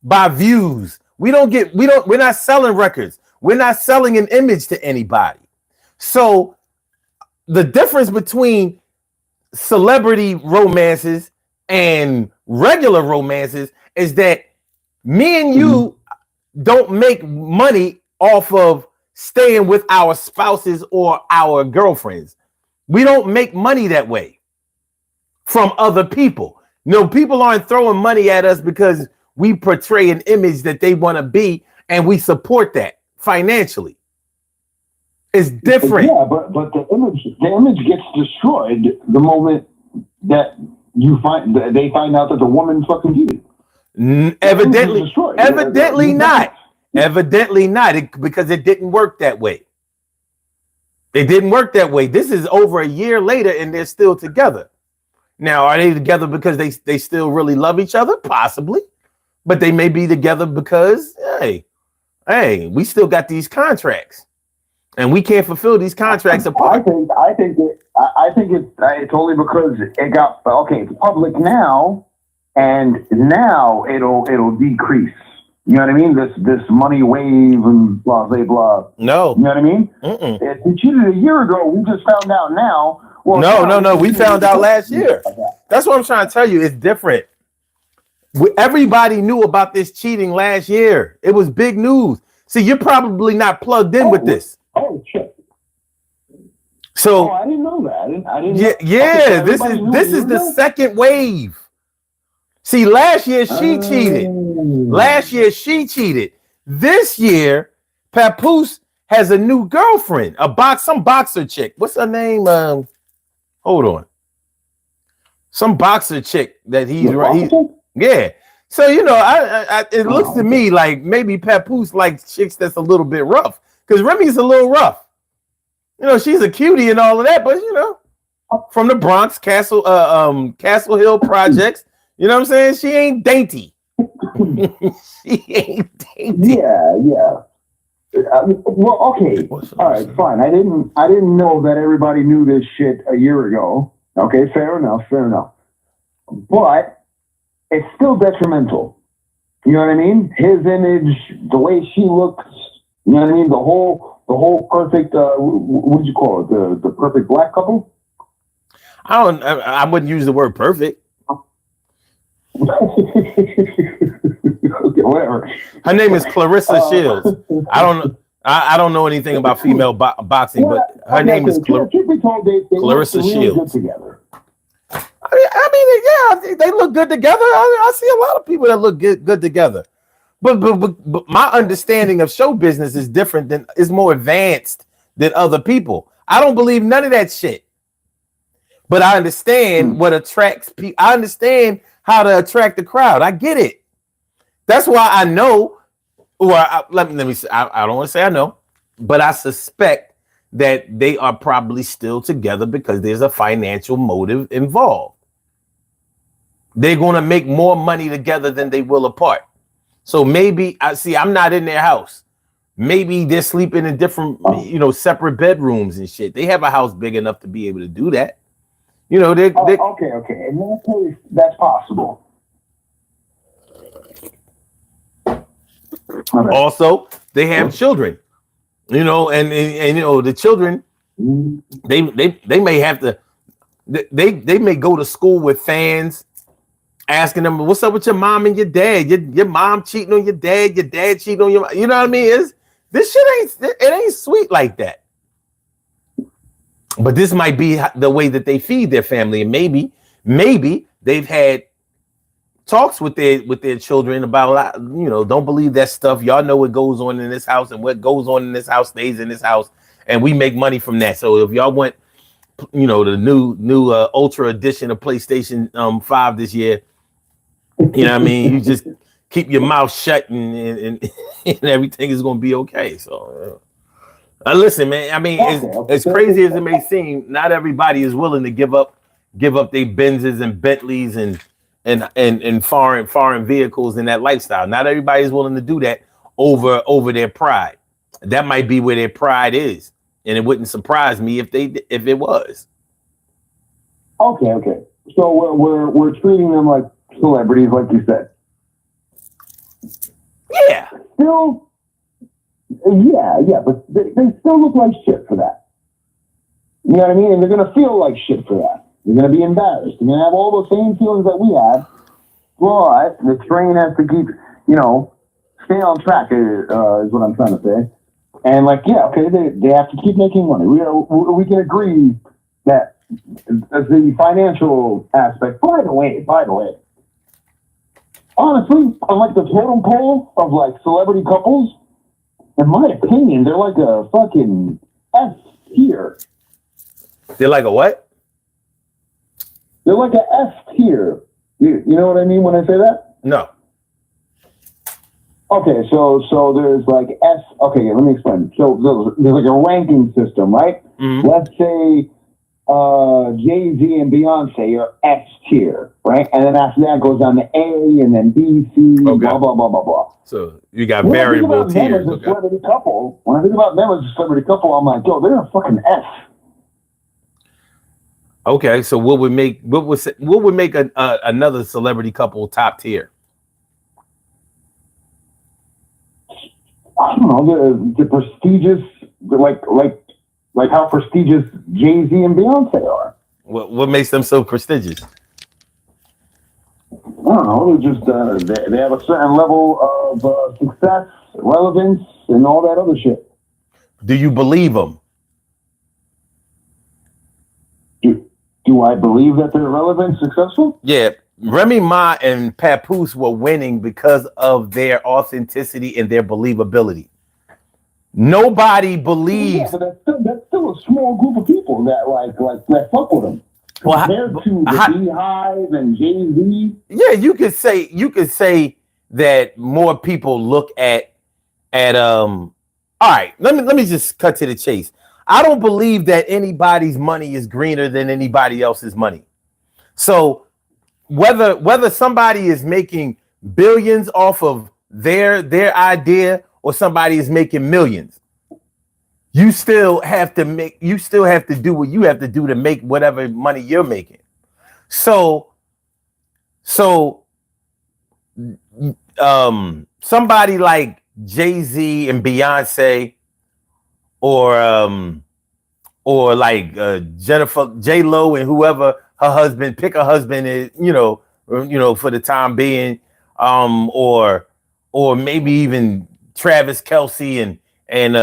by views. We're not selling records. We're not selling an image to anybody. So the difference between celebrity romances and regular romances is that me and you don't make money off of staying with our spouses or our girlfriends. We don't make money that way from other people. No, people aren't throwing money at us because we portray an image that they want to be, and we support that financially. It's different. Yeah, but the image gets destroyed the moment that they find out that the woman fucking cheated. Evidently not. Because it didn't work that way. It didn't work that way. This is over a year later, and they're still together. Now, are they together because they still really love each other? Possibly. But they may be together because, hey, we still got these contracts, and we can't fulfill these contracts apart. I think it's only because it got it's public now, and now it'll decrease. You know what I mean? This money wave and blah blah blah. No, you know what I mean? If we cheated a year ago, we just found out now. Well, no. We found out last year. That's what I'm trying to tell you. It's different. Everybody knew about this cheating last year. It was big news. See, you're probably not plugged in with this. Oh shit! So I didn't know that. I didn't. yeah, Know. yeah. Okay, so This is the second wave. See, last year she cheated. Last year she cheated. This year, Papoose has a new girlfriend, some boxer chick. What's her name? Hold on. Some boxer chick that he's right. Yeah. So it looks to me like maybe Papoose likes chicks that's a little bit rough, because Remy's a little rough. She's a cutie and all of that, but from the Bronx, Castle Hill projects. You know what I'm saying? She ain't dainty. She ain't dainty. Yeah. Well, okay. All right, fine. I didn't know that everybody knew this shit a year ago. Okay, fair enough. But it's still detrimental. You know what I mean? His image, the way she looks. You know what I mean? The whole perfect. What did you call it? The perfect black couple. I wouldn't use the word perfect. Okay, whatever. Her name is Clarissa Shields. I don't know anything about female boxing, but her name is Clarissa Shields. Together. I mean, they look good together. I see a lot of people that look good together. But my understanding of show business is more advanced than other people. I don't believe none of that shit. But I understand what attracts people. I understand how to attract the crowd. I get it. That's why I know. Let me say. I don't want to say I know, but I suspect that they are probably still together because there's a financial motive involved. They're going to make more money together than they will apart. So maybe I'm not in their house. Maybe they're sleeping in different, separate bedrooms and shit. They have a house big enough to be able to do that. Okay. In that case, that's possible. Okay. Also, they have children, and the children, they may have to, they may go to school with fans asking them, what's up with your mom and your dad? Your mom cheating on your dad cheating on your, you know what I mean? This shit ain't sweet like that. But this might be the way that they feed their family, and maybe they've had talks with their children about, don't believe that stuff. Y'all know what goes on in this house, and what goes on in this house stays in this house, and we make money from that. So if y'all want, the new Ultra edition of PlayStation 5 this year, you know what I mean, you just keep your mouth shut, and everything is going to be okay. So. Listen, man. I mean, as crazy as it may seem, not everybody is willing to give up their Benzes and Bentleys and foreign vehicles in that lifestyle. Not everybody is willing to do that over their pride. That might be where their pride is, and it wouldn't surprise me if it was. Okay. So we're treating them like celebrities, like you said. Yeah. Still. Yeah, but they still look like shit for that. You know what I mean? And they're going to feel like shit for that. They're going to be embarrassed. They're going to have all the same feelings that we have. But the train has to keep, stay on track, is what I'm trying to say. And they have to keep making money. We can agree that the financial aspect, by the way, honestly, on like the totem pole of like celebrity couples, in my opinion, they're like a fucking F tier. They're like a what? They're like a F tier. You know what I mean when I say that? No. Okay, so there's like S. Okay, let me explain. So there's like a ranking system, right? Mm-hmm. Let's say Jay-Z and Beyonce are S tier, right? And then after that goes on to A, and then B, C, okay. Blah, blah, blah, blah, blah. So you got variable tiers. When I think about them as a celebrity couple, I'm like, yo, they're a fucking F. Okay, so what would make another celebrity couple top tier? I don't know, the prestigious, like how prestigious Jay-Z and Beyonce are. What makes them so prestigious? I don't know. They're just they have a certain level of success, relevance, and all that other shit. Do you believe them? Do I believe that they're relevant, successful? Yeah. Remy Ma and Papoose were winning because of their authenticity and their believability. Nobody believes. Yeah, but that's still a small group of people that fuck with them. Compared to the Beehive and Jay-Z. Yeah, you could say that more people look at all right, let me just cut to the chase. I don't believe that anybody's money is greener than anybody else's money. So whether somebody is making billions off of their idea or somebody is making millions, you still have to do what you have to do to make whatever money you're making. So somebody like Jay-Z and Beyonce or like Jennifer J-Lo and whoever her husband, pick a husband is, for the time being, or maybe even Travis Kelce and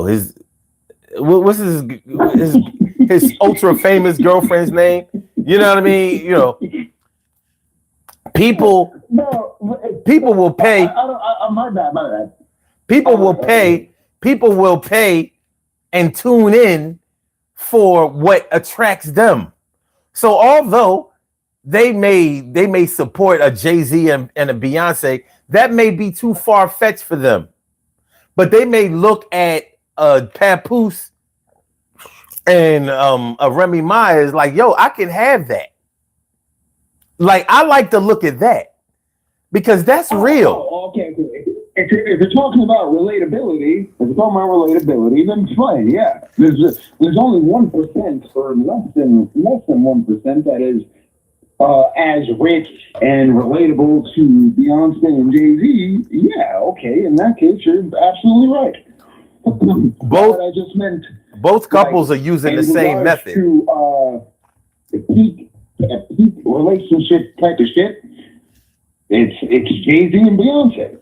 his what's his ultra famous girlfriend's name? You know what I mean? People will pay. My bad. People will pay and tune in for what attracts them. So although they may support a Jay-Z and a Beyonce, that may be too far-fetched for them. But they may look at a Papoose and a Remy Ma as like, yo, I can have that. Like, I like to look at that because that's real. Okay. If you're talking about relatability, then fine. Yeah, there's only 1% or less than 1% that is as rich and relatable to Beyonce and Jay-Z. Yeah, okay. In that case, you're absolutely right. I just meant both couples are using the same method. To the peak relationship type of shit, it's Jay-Z and Beyonce.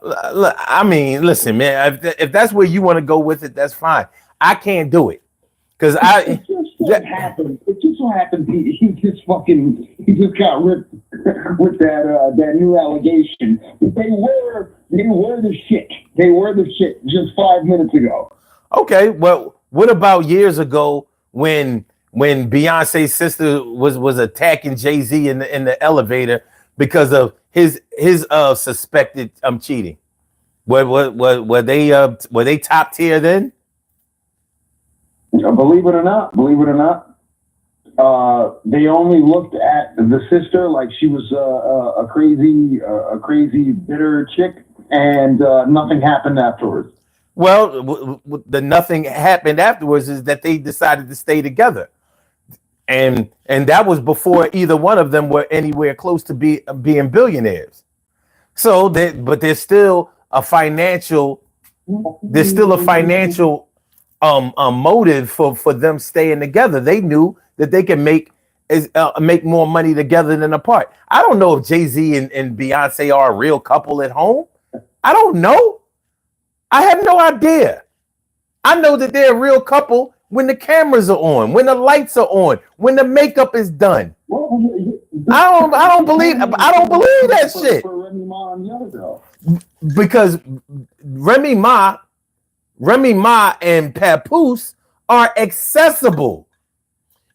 Look, I mean, listen, man. If that's where you want to go with it, that's fine. I can't do it because It just so happened he just got ripped with that new allegation. But they were the shit. They were the shit just 5 minutes ago. Okay, well, what about years ago when Beyonce's sister was attacking Jay-Z in the elevator because of his suspected cheating? Were they top tier then? Believe it or not, they only looked at the sister like she was a crazy bitter chick, and nothing happened afterwards. Well, the nothing happened afterwards is that they decided to stay together, and that was before either one of them were anywhere close to being billionaires. So but there's still a financial motive for them staying together. They knew that they can make more money together than apart. I don't know if Jay-Z and Beyonce are a real couple at home. I don't know. I have no idea. I know that they're a real couple when the cameras are on, when the lights are on, when the makeup is done. I don't believe that shit. Because Remy Ma and Papoose are accessible.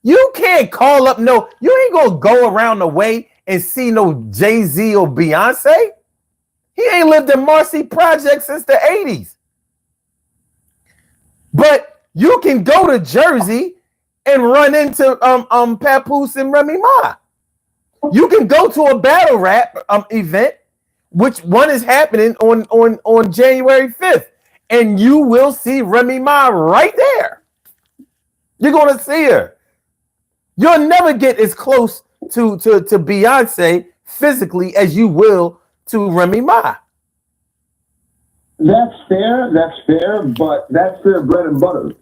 You can't call up you ain't gonna go around the way and see no Jay-Z or Beyonce. He ain't lived in Marcy Project since the 80s. But you can go to Jersey and run into Papoose and Remy Ma. You can go to a battle rap event, which one is happening on January 5th, and you will see Remy Ma right there. You're gonna see her. You'll never get as close to Beyonce physically as you will to Remy Ma. That's fair, but that's their bread and butter.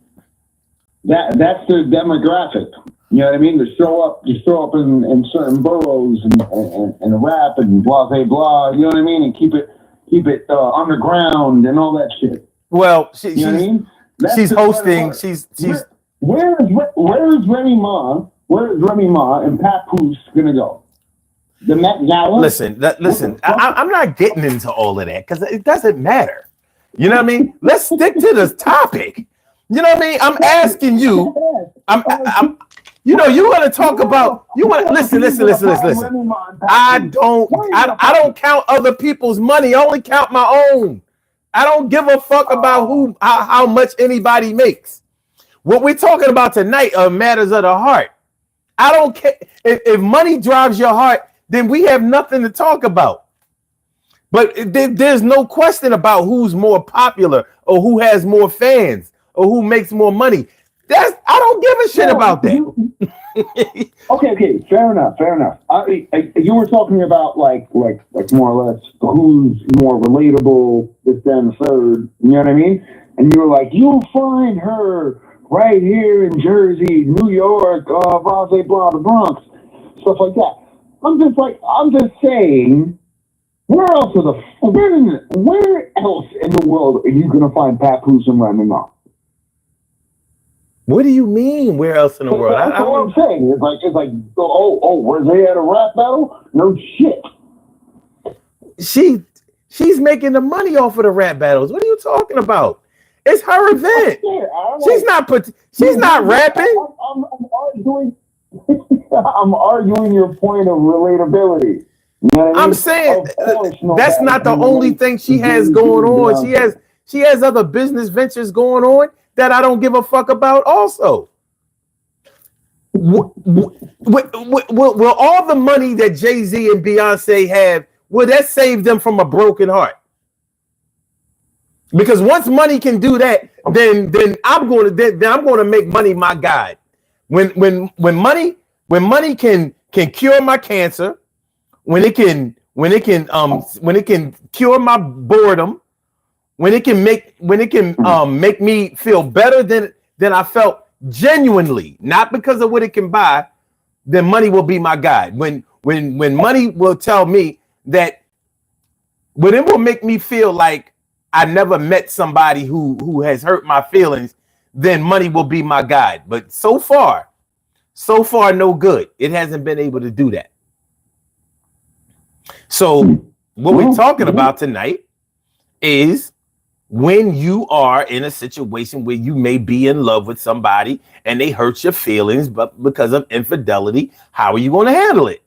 That's their demographic. You know what I mean? To show up in certain boroughs and rap and blah blah blah. You know what I mean? And keep it keep it underground and all that shit. Well, You know what I mean? That's she's the part hosting. part. She's Where is Remy Ma? Where is Remy Ma and Papoose gonna go? The Met Gala. Listen. I'm not getting into all of that because it doesn't matter. You know what I mean? Let's stick to this topic. You know what I mean? I'm asking you. I'm. You know, you want to talk about. You want to listen. I don't count other people's money. I only count my own. I don't give a fuck about how much anybody makes. What we're talking about tonight are matters of the heart. I don't care if money drives your heart, then we have nothing to talk about. But there's no question about who's more popular or who has more fans or who makes more money. I don't give a shit about that. Okay, fair enough. You were talking about like more or less who's more relatable, this, that, and the third. You know what I mean? And you were like, you'll find her right here in Jersey, New York, blah, blah, blah, the Bronx, stuff like that. I'm just saying, where else in the world are you gonna find Papoose and Remy Ma? What do you mean? Where else in the world? That's what I'm saying. It's like, were they at a rap battle? No shit. She's making the money off of the rap battles. What are you talking about? It's her event. She's not rapping. I'm arguing your point of relatability. You know what I mean? I'm saying that's not the only thing she has going on. She has other business ventures going on that I don't give a fuck about also. Will all the money that Jay-Z and Beyonce have, will that save them from a broken heart? Because once money can do that, then I'm going to make money my guide. When money can cure my cancer, when it can cure my boredom, when it can make me feel better than I felt genuinely, not because of what it can buy, then money will be my guide. When money will tell me that, when it will make me feel like I never met somebody who has hurt my feelings, then money will be my guide. But so far, no good. It hasn't been able to do that. So what we're talking about tonight is when you are in a situation where you may be in love with somebody and they hurt your feelings, but because of infidelity, how are you going to handle it?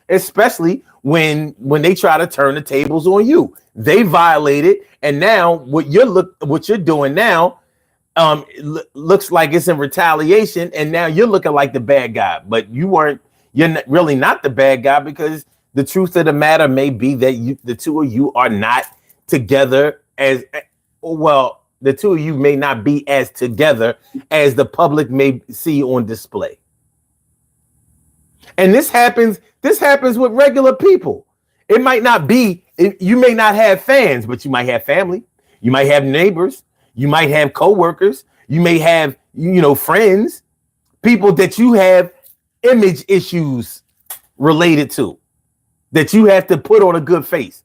Especially when they try to turn the tables on you. They violated, and now what you're doing now looks like it's in retaliation, and now you're looking like the bad guy. But you're really not the bad guy, because the truth of the matter may be that the two of you are not together as well. The two of you may not be as together as the public may see on display. And this happens with regular people. It might not be, you may not have fans, but you might have family. You might have neighbors. You might have coworkers. You may have, friends, people that you have image issues related to, that you have to put on a good face.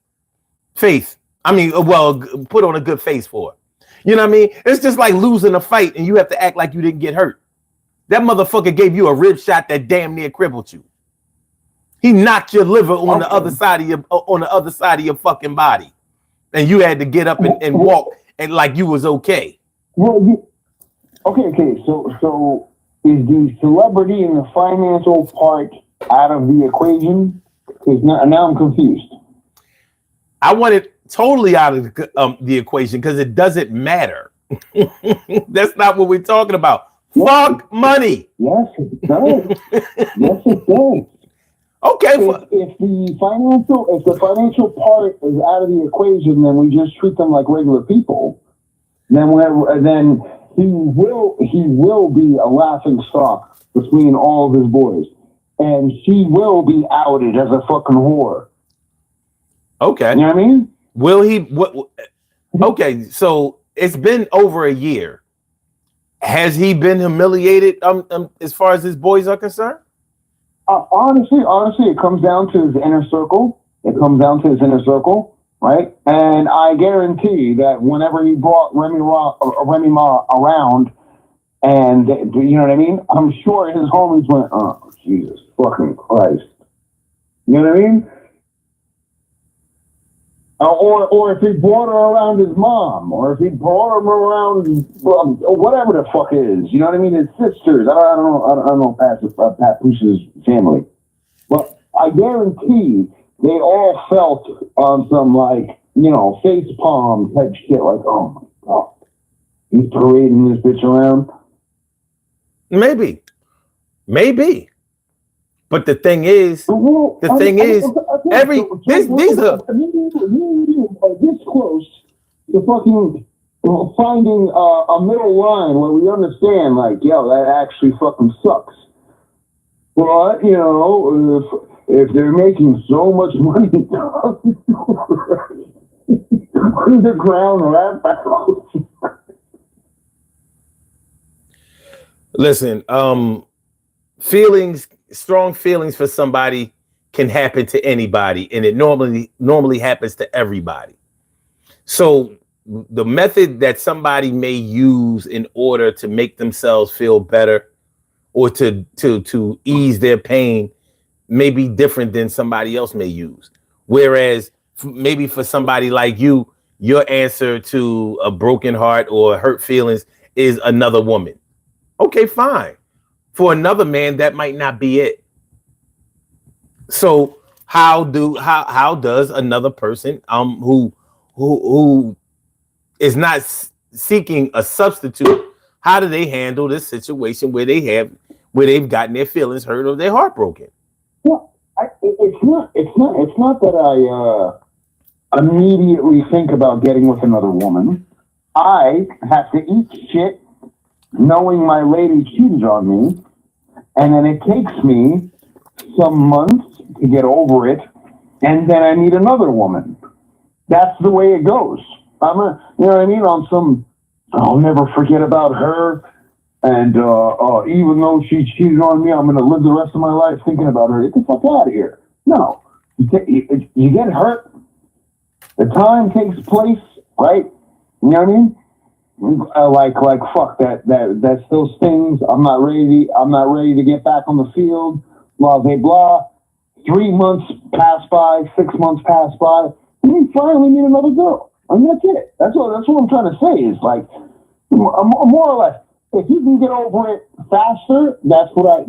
Put on a good face for. You know what I mean? It's just like losing a fight and you have to act like you didn't get hurt. That motherfucker gave you a rib shot that damn near crippled you. He knocked your liver on the other side of your fucking body, and you had to get up and walk and like you was okay. Well, okay. So is the celebrity and the financial part out of the equation? Because now I'm confused. I want it totally out of the equation because it doesn't matter. That's not what we're talking about. Yes. Fuck money. Yes, it does. Yes, it does. Okay. If the financial part is out of the equation, then we just treat them like regular people. Then he will be a laughing stock between all of his boys, and she will be outed as a fucking whore. Okay. You know what I mean? Will he? Okay. So it's been over a year. Has he been humiliated as far as his boys are concerned? Honestly, it comes down to his inner circle. right? And I guarantee that whenever he brought Remy Ma around, and you know what I mean, I'm sure his homies went, "Oh, Jesus fucking Christ," you know what I mean? Or if he brought her around his mom, or if he brought him around whatever the fuck it is, you know what I mean? His sisters. I don't know Papoose's family, but I guarantee they all felt on some like face palm type shit. Like, oh my god, he's parading this bitch around. Maybe. But the thing is, these are this close to fucking finding a middle line where we understand, like, yo, that actually fucking sucks. But if they're making so much money underground rap battles. Listen, strong feelings for somebody can happen to anybody, and it normally happens to everybody. So the method that somebody may use in order to make themselves feel better or to ease their pain may be different than somebody else may use. Whereas maybe for somebody like you, your answer to a broken heart or hurt feelings is another woman. Okay, fine. For another man, that might not be it. So how does another person who is not seeking a substitute, how do they handle this situation where they've gotten their feelings hurt or their heart broken? Well, it's not that I immediately think about getting with another woman. I have to eat shit knowing my lady cheated on me, and then it takes me some months to get over it, and then I meet another woman. That's the way it goes. You know what I mean? On some, I'll never forget about her, and even though she cheated on me, I'm going to live the rest of my life thinking about her. Get the fuck out of here. No. You get hurt. The time takes place, right? You know what I mean? Like fuck that still stings. I'm not ready to get back on the field. Blah blah blah. 3 months pass by, 6 months pass by, and you finally meet another girl, and that's it. That's what I'm trying to say. Is like more or less, if you can get over it faster, that's what I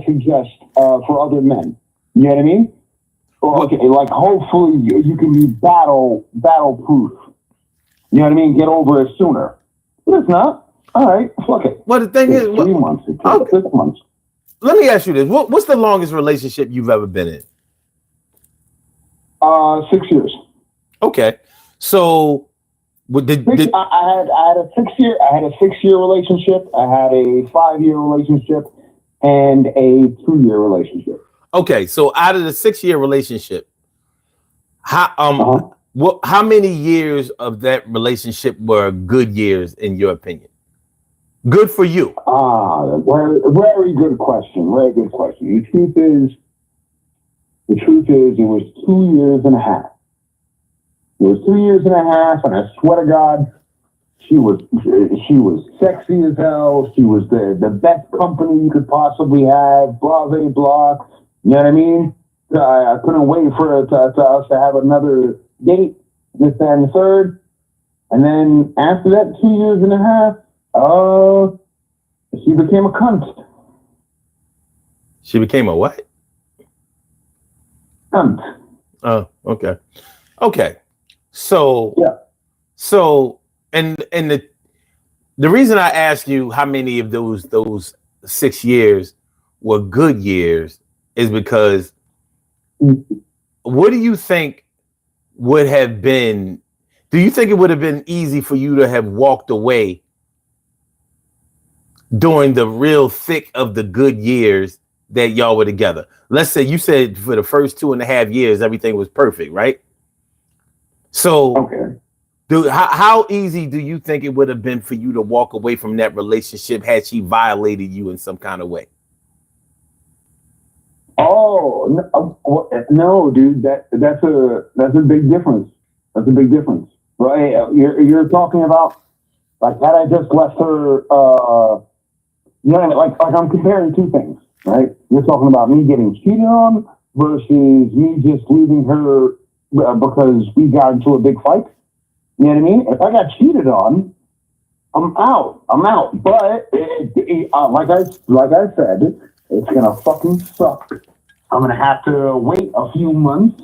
suggest for other men. You know what I mean? Okay, like hopefully you can be battle proof. You know what I mean? Get over it sooner. But if not, all right, fuck it. Well, the thing is, 3 months, it takes 6 months. Let me ask you this: what's the longest relationship you've ever been in? 6 years. Okay, so I had a 6-year relationship. I had a 5-year relationship, and a 2-year relationship. Okay, so out of the 6-year relationship, how many years of that relationship were good years in your opinion? Good for you. Very good question. Very good question. The truth is, it was 2 years and a half. It was 2 years and a half, and I swear to God, she was sexy as hell. She was the best company you could possibly have. Blah blah blah. You know what I mean? I couldn't wait for us to have another date, this, that, and the third. And then after that 2 years and a half, she became a cunt. She became a what? Cunt. Oh, okay. Okay. So yeah. So and the reason I ask you how many of those 6 years were good years is because what do you think would have been? Do you think it would have been easy for you to have walked away during the real thick of the good years that y'all were together? Let's say you said for the first 2.5 years, everything was perfect, right? So, okay. How easy do you think it would have been for you to walk away from that relationship had she violated you in some kind of way? Oh no, dude, that's a big difference. That's a big difference, right? You're talking about like had I just left her, you know, like I'm comparing two things, right? You're talking about me getting cheated on versus me just leaving her because we got into a big fight. You know what I mean? If I got cheated on, I'm out. But like I said, it's gonna fucking suck. I'm gonna have to wait a few months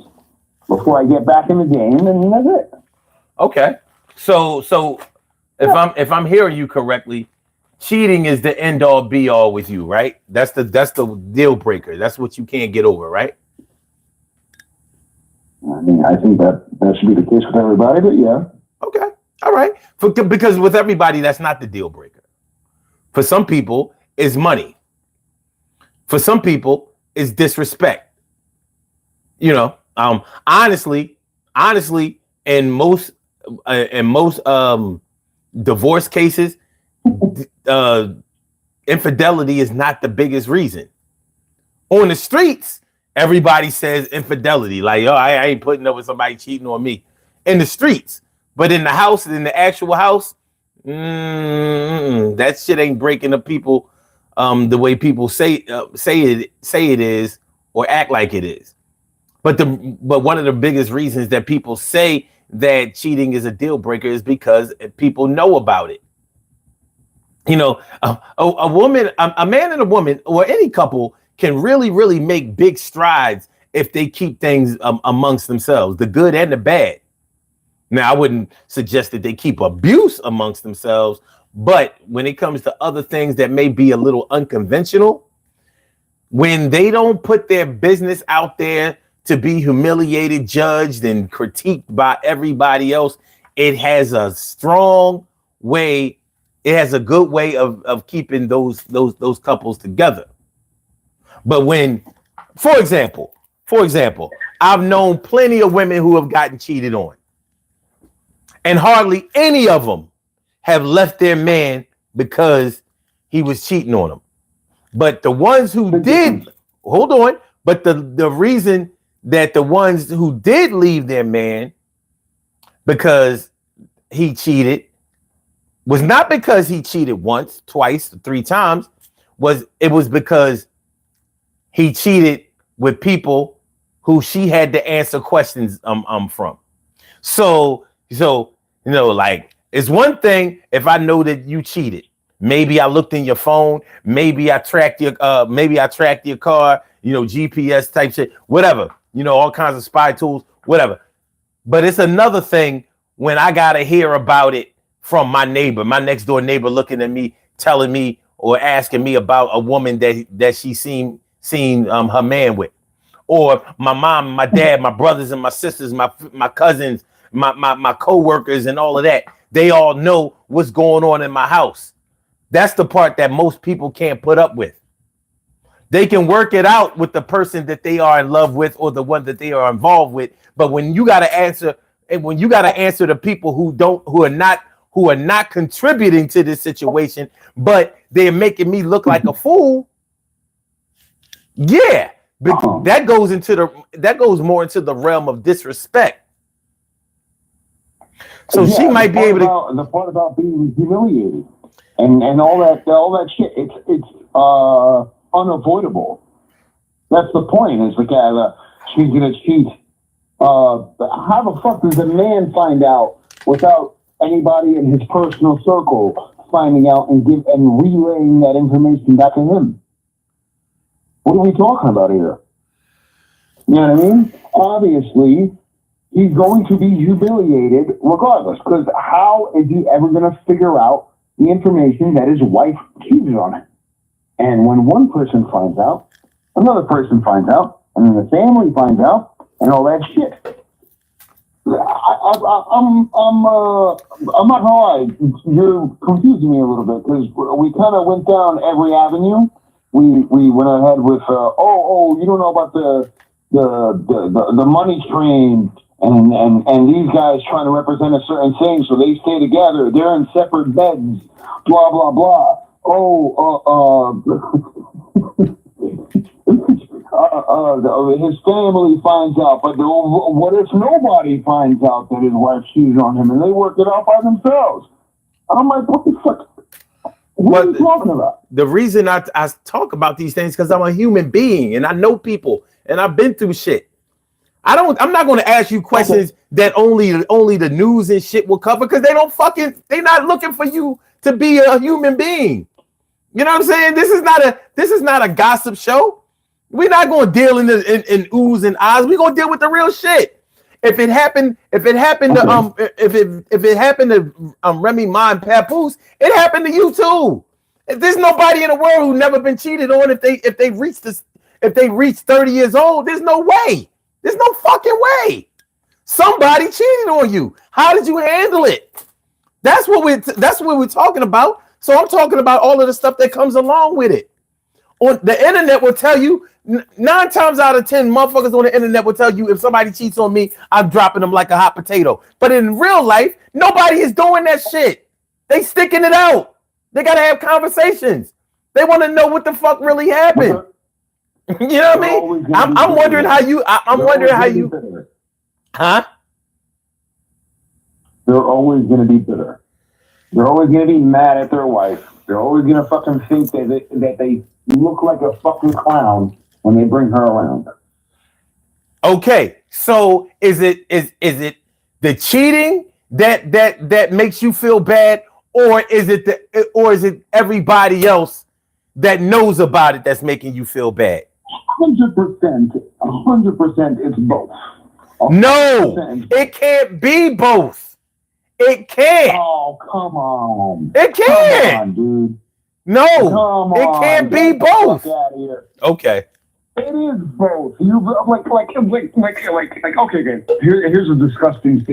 before I get back in the game, and that's it. Okay. So if I'm hearing you correctly, cheating is the end all be all with you, right? That's the deal breaker. That's what you can't get over, right? I mean, I think that should be the case with everybody, but yeah. Okay. All right. Because with everybody, that's not the deal breaker. For some people, it's money. For some people, it's disrespect. You know, honestly, in most divorce cases, infidelity is not the biggest reason. On the streets, everybody says infidelity. Like, yo, I ain't putting up with somebody cheating on me. In the streets. But in the house, in the actual house, that shit ain't breaking the people the way people say it is or act like it is. But one of the biggest reasons that people say that cheating is a deal breaker is because people know about it. You know, a woman, a man and a woman, or any couple can really, really make big strides if they keep things amongst themselves, the good and the bad. Now, I wouldn't suggest that they keep abuse amongst themselves, but when it comes to other things that may be a little unconventional, when they don't put their business out there to be humiliated, judged, and critiqued by everybody else, it has a strong way. It has a good way of keeping those couples together. But when, for example, I've known plenty of women who have gotten cheated on, and hardly any of them have left their man because he was cheating on them. But the ones who did, hold on, but the reason that the ones who did leave their man because he cheated was not because he cheated once, twice, 3 times. It was because he cheated with people who she had to answer questions from. So you know, like, it's one thing if I know that you cheated. Maybe I looked in your phone, maybe I tracked your car, you know, GPS type shit, whatever, you know, all kinds of spy tools, whatever. But it's another thing when I gotta hear about it from my neighbor, my next door neighbor, looking at me, telling me or asking me about a woman that she seen her man with, or my mom, my dad, my brothers and my sisters, my cousins, my co-workers and all of that. They all know what's going on in my house. That's the part that most people can't put up with. They can work it out with the person that they are in love with or the one that they are involved with. But when you got to answer, and when you got to answer the people who are not contributing to this situation, but they're making me look like a fool. Yeah, that goes more into the realm of disrespect. So yeah, she might be able to. The part about being humiliated and all that shit. It's unavoidable. That's the point. Is like she's gonna cheat. How the fuck does a man find out without anybody in his personal circle finding out and relaying that information back to him? What are we talking about here? You know what I mean? Obviously, he's going to be humiliated regardless, because how is he ever going to figure out the information that his wife cheated on him? And when one person finds out, another person finds out, and then the family finds out, and all that shit. I'm not gonna lie, you're confusing me a little bit, because we kind of went down every avenue. We went ahead with you don't know about the money stream and these guys trying to represent a certain thing, so they stay together. They're in separate beds. Blah blah blah. his family finds out, but what if nobody finds out that his wife cheated on him and they work it out by themselves? I'm like, what the fuck? What are you talking about? The reason I talk about these things because I'm a human being and I know people and I've been through shit. I'm not going to ask you questions that only the news and shit will cover because they're not looking for you to be a human being. You know what I'm saying? This is not a gossip show. We're not going to deal in oohs and ahs. We're going to deal with the real shit. If it happened to Remy Ma and Papoose, it happened to you too. If there's nobody in the world who's never been cheated on, if they reach 30 years old, there's no way. There's no fucking way. Somebody cheated on you. How did you handle it? That's what we're talking about. So I'm talking about all of the stuff that comes along with it. On the internet will tell you 9 times out of 10 motherfuckers on the internet will tell you if somebody cheats on me, I'm dropping them like a hot potato. But in real life, nobody is doing that shit. They sticking it out. They gotta have conversations. They want to know what the fuck really happened. You know what I mean? I'm wondering how you. I'm wondering how you. Huh? They're always going to be bitter. They're always going to be mad at their wife. They're always going to fucking think that they look like a fucking clown when they bring her around. Okay, so is it the cheating that makes you feel bad, or is it everybody else that knows about it that's making you feel bad? 100%, it's both. 100%. No, it can't be both. It can't. Oh, come on. It can't. Come on, dude. No, it can't be both. Okay. It is both. You like okay, guys. Here's a disgusting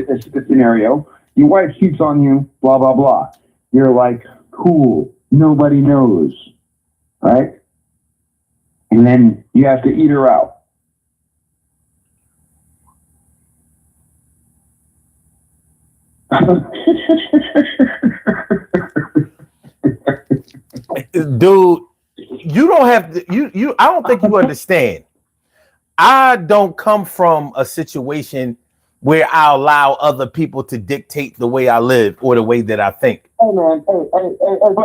scenario. Your wife cheats on you, blah blah blah. You're like, cool. Nobody knows, right? And then you have to eat her out. Dude, you don't have to, you I don't think you understand. I don't come from a situation where I allow other people to dictate the way I live or the way that I think. Hey man, hey,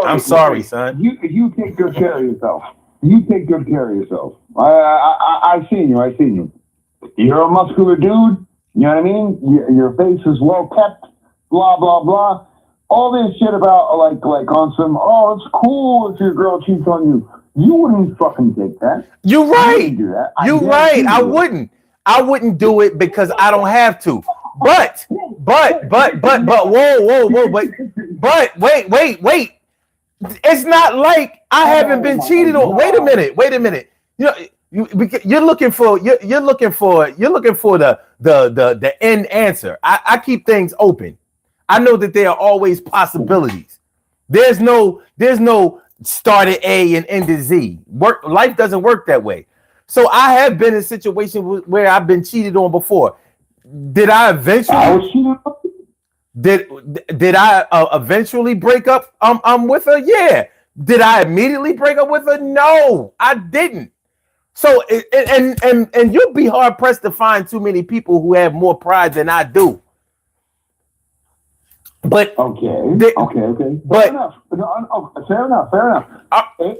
I'm sorry, son. You take good care of yourself. You take good care of yourself. I've seen you. You're a muscular dude. You know what I mean? Your face is well kept. Blah blah blah. All this shit about like on some. Oh, it's cool if your girl cheats on you. You wouldn't fucking take that. You're right. You do that. You're right. I wouldn't. I wouldn't do it because I don't have to. But whoa, but wait. It's not like I haven't been cheated on. Wait a minute. You know, you're looking for the end answer. I keep things open. I know that there are always possibilities. There's no start at A and end at Z. Life doesn't work that way. So I have been in situations where I've been cheated on before. Did I eventually? Did I eventually break up? With her. Yeah. Did I immediately break up with her? No, I didn't. So and you'll be hard pressed to find too many people who have more pride than I do. But okay. But fair enough.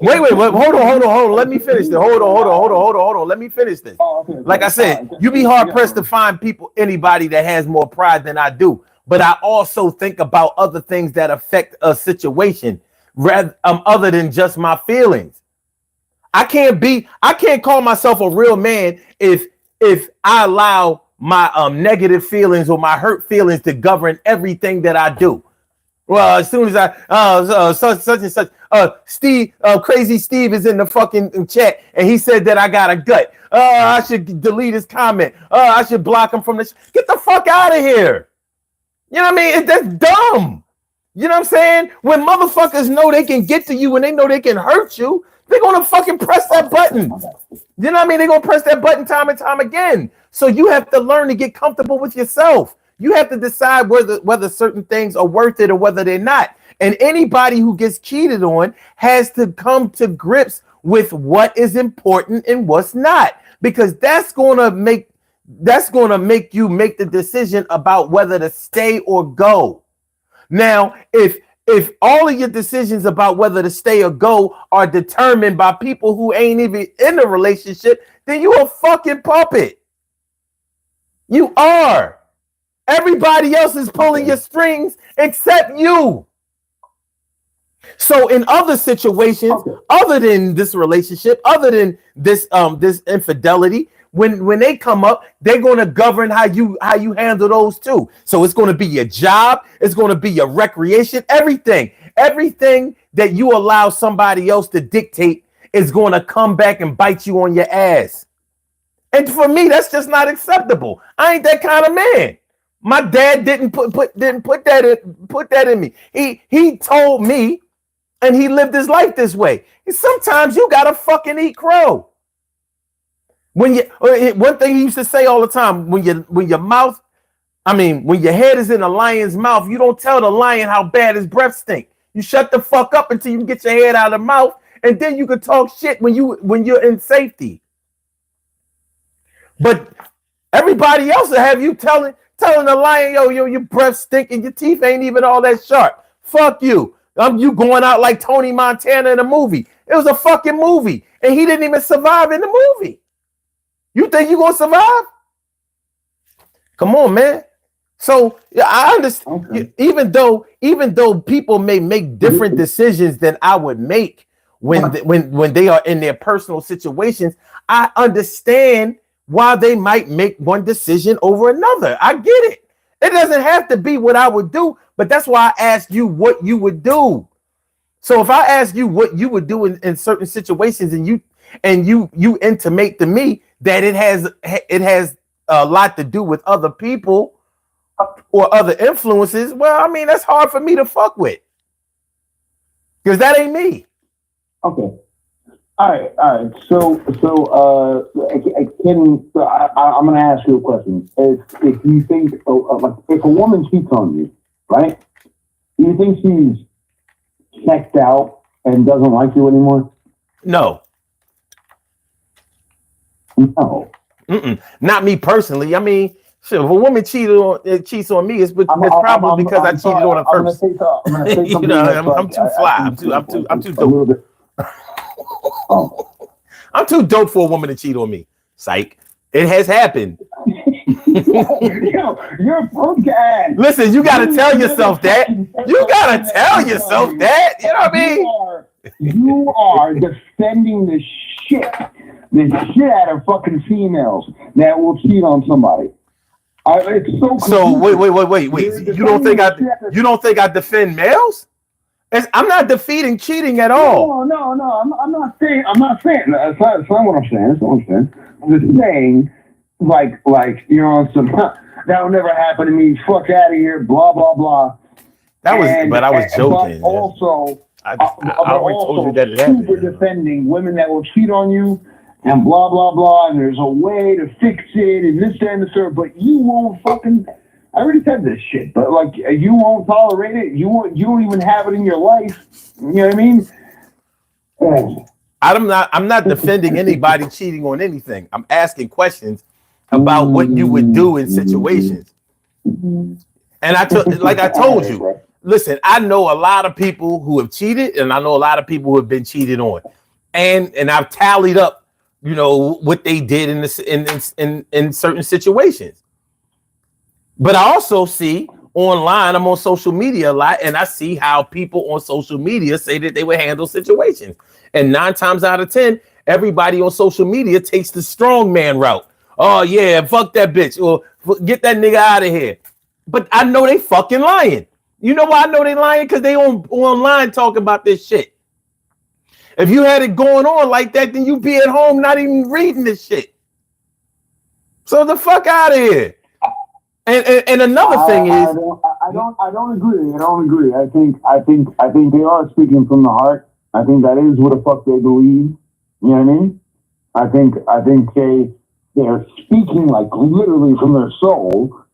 Wait. Hold on. Let me finish this. Hold on. Let me finish this. Oh, okay. Like I said, you be hard pressed to find anybody that has more pride than I do. But I also think about other things that affect a situation, other than just my feelings. I can't call myself a real man if I allow my negative feelings or my hurt feelings to govern everything that I do. Well, as soon as such and such, Steve, Crazy Steve is in the fucking chat, and he said that I got a gut. I should delete his comment. I should block him from this. Get the fuck out of here. You know what I mean? That's dumb. You know what I'm saying? When motherfuckers know they can get to you and they know they can hurt you, they're gonna fucking press that button. You know what I mean? They're gonna press that button time and time again. So you have to learn to get comfortable with yourself. You have to decide whether certain things are worth it or whether they're not. And anybody who gets cheated on has to come to grips with what is important and what's not. because that's gonna make you make the decision about whether to stay or go. Now, if all of your decisions about whether to stay or go are determined by people who ain't even in a relationship, then you a fucking puppet. You are. Everybody else is pulling your strings except you. So in other situations, other than this relationship, other than this this infidelity, when they come up, they're going to govern how you handle those too. So it's going to be your job, it's going to be your recreation, everything that you allow somebody else to dictate is going to come back and bite you on your ass. And for me, that's just not acceptable. I ain't that kind of man. My dad didn't put that in me. He told me, and he lived his life this way. And sometimes you gotta fucking eat crow. One thing he used to say all the time: when your head is in a lion's mouth, you don't tell the lion how bad his breath stink. You shut the fuck up until you get your head out of the mouth, and then you can talk shit when you're in safety. But everybody else will have you telling the lion, yo, your breath stink and your teeth ain't even all that sharp. Fuck you. You going out like Tony Montana in a movie. It was a fucking movie, and he didn't even survive in the movie. You think you gonna survive? Come on, man. So yeah, I understand. Okay. Even though people may make different decisions than I would make when they are in their personal situations, I understand why they might make one decision over another. I get it. It doesn't have to be what I would do, but that's why I asked you what you would do. So if I ask you what you would do in certain situations, and you intimate to me that it has a lot to do with other people or other influences, well, I mean, that's hard for me to fuck with, because that ain't me. Okay. All right. So, I'm going to ask you a question. If you think, if a woman cheats on you, right? Do you think she's checked out and doesn't like you anymore? No. No. Not me personally. I mean, shit, if a woman cheats on me, it's probably because I cheated on her first. I'm gonna say something. You know, I'm too fly. I'm too dope. Oh. I'm too dope for a woman to cheat on me. Psych. It has happened. Yo, you're a punk ass. Listen, you gotta tell yourself that. You gotta tell yourself that. You know what I mean? You are defending the shit out of fucking females that will cheat on somebody. It's so confusing. So wait. You don't think I defend males? I'm not defeating cheating at all. No. I'm not saying. That's not what I'm saying. I'm just saying, like some that'll never happen to me. Fuck out of here. Blah blah blah. I was joking. But also, I always told you that it happened. Super defending women that will cheat on you and blah blah blah. And there's a way to fix it and this and the third. But you won't fucking. I already said this shit, but like you won't tolerate it. You don't even have it in your life. You know what I mean? I'm not defending anybody cheating on anything. I'm asking questions about what you would do in situations. And I told you, listen, I know a lot of people who have cheated, and I know a lot of people who have been cheated on, and I've tallied up, what they did in certain situations. But I also see online, I'm on social media a lot, and I see how people on social media say that they would handle situations. And 9 times out of 10, everybody on social media takes the strong man route. Oh, yeah, fuck that bitch. Or get that nigga out of here. But I know they fucking lying. You know why I know they lying? Because they online talking about this shit. If you had it going on like that, then you'd be at home not even reading this shit. So the fuck out of here. And another thing is, I don't agree. I think they are speaking from the heart. I think that is what the fuck they believe. You know what I mean? I think they're speaking like literally from their soul,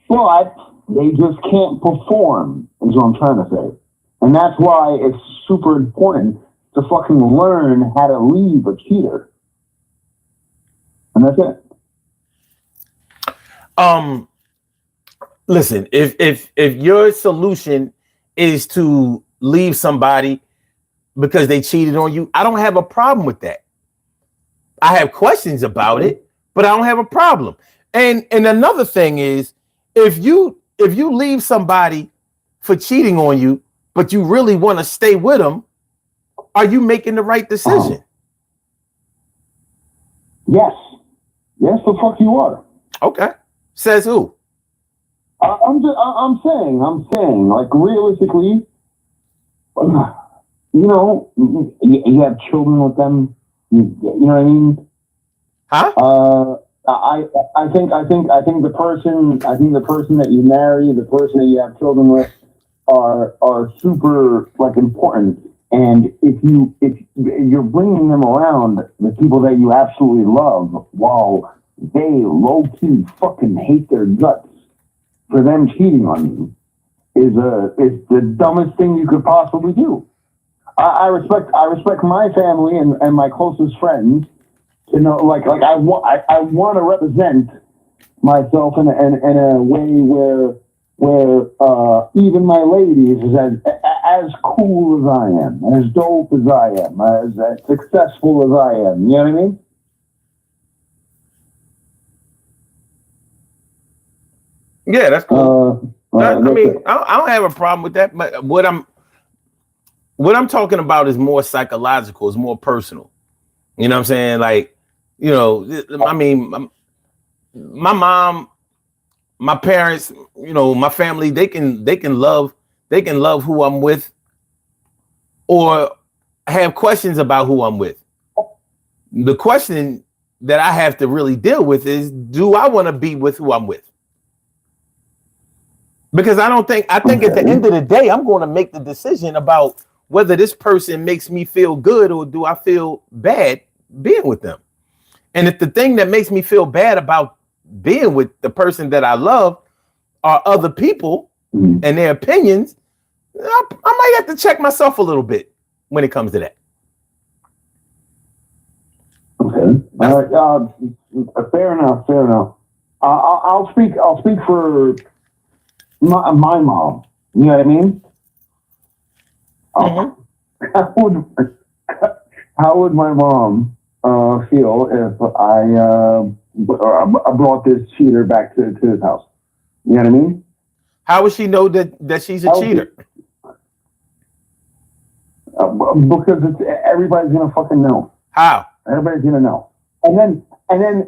but they just can't perform. Is what I'm trying to say, and that's why it's super important to fucking learn how to leave a cheater. And that's it. Listen, if your solution is to leave somebody because they cheated on you, I don't have a problem with that. I have questions about it, but I don't have a problem. And another thing is, if you leave somebody for cheating on you, but you really want to stay with them, are you making the right decision? Yes. Yes, the fuck you are. Okay. Says who? I'm saying, like, realistically, you know, you have children with them. You know what I mean? Huh? I think the person that you marry, the person that you have children with, are super, like, important. And if you're bringing them around the people that you absolutely love, while they low key fucking hate their guts for them cheating on you, is the dumbest thing you could possibly do. I respect my family and my closest friends to know, like I want to represent myself in a way where even my ladies is as cool as I am, as dope as I am, as successful as I am. You know what I mean? Yeah, that's cool. I mean, I don't have a problem with that. But what I'm talking about is more psychological. It's more personal. You know what I'm saying? Like, you know, I mean, my mom, my parents, you know, my family, they can love who I'm with, or have questions about who I'm with. The question that I have to really deal with is, do I want to be with who I'm with? Because I think at the end of the day, I'm going to make the decision about whether this person makes me feel good or do I feel bad being with them. And if the thing that makes me feel bad about being with the person that I love are other people and their opinions, I might have to check myself a little bit when it comes to that. Okay. Fair enough. I'll speak for my mom. You know what I mean? Mm-hmm. How would my mom feel if I brought this cheater back to his house? You know what I mean? How would she know that she's a cheater? Because everybody's gonna fucking know. How? Everybody's gonna know. And then.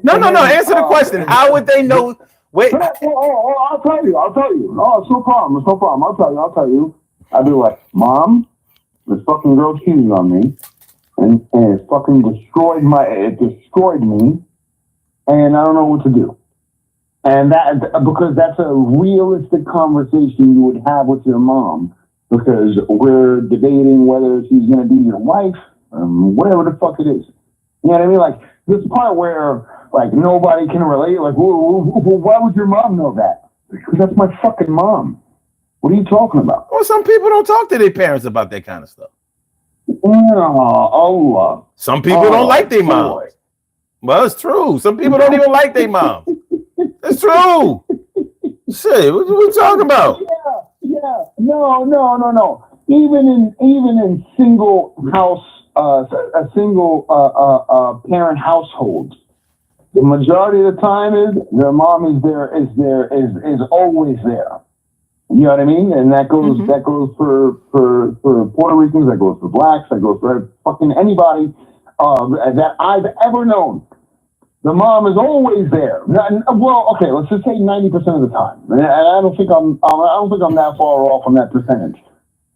No. Answer the question. How would they know? Wait. I'll tell you. Oh, it's no problem. I'll tell you. I'd be like, Mom, this fucking girl cheated on me, and it fucking destroyed me, and I don't know what to do. And that, because that's a realistic conversation you would have with your mom, because we're debating whether she's going to be your wife, whatever the fuck it is. You know what I mean? Like, this part where, like, nobody can relate. Like, why would your mom know that? Because that's my fucking mom. What are you talking about? Well, some people don't talk to their parents about that kind of stuff. Some people don't like their moms. Well, it's true. Some people don't even like their moms. It's true. Shit, what are we talking about? Yeah. No. Even in single house, a single parent household, the majority of the time is their mom is always there. You know what I mean? And that goes for Puerto Ricans, that goes for blacks, that goes for fucking anybody that I've ever known. The mom is always there. Well, okay, let's just say 90% of the time. And I don't think I'm that far off from that percentage.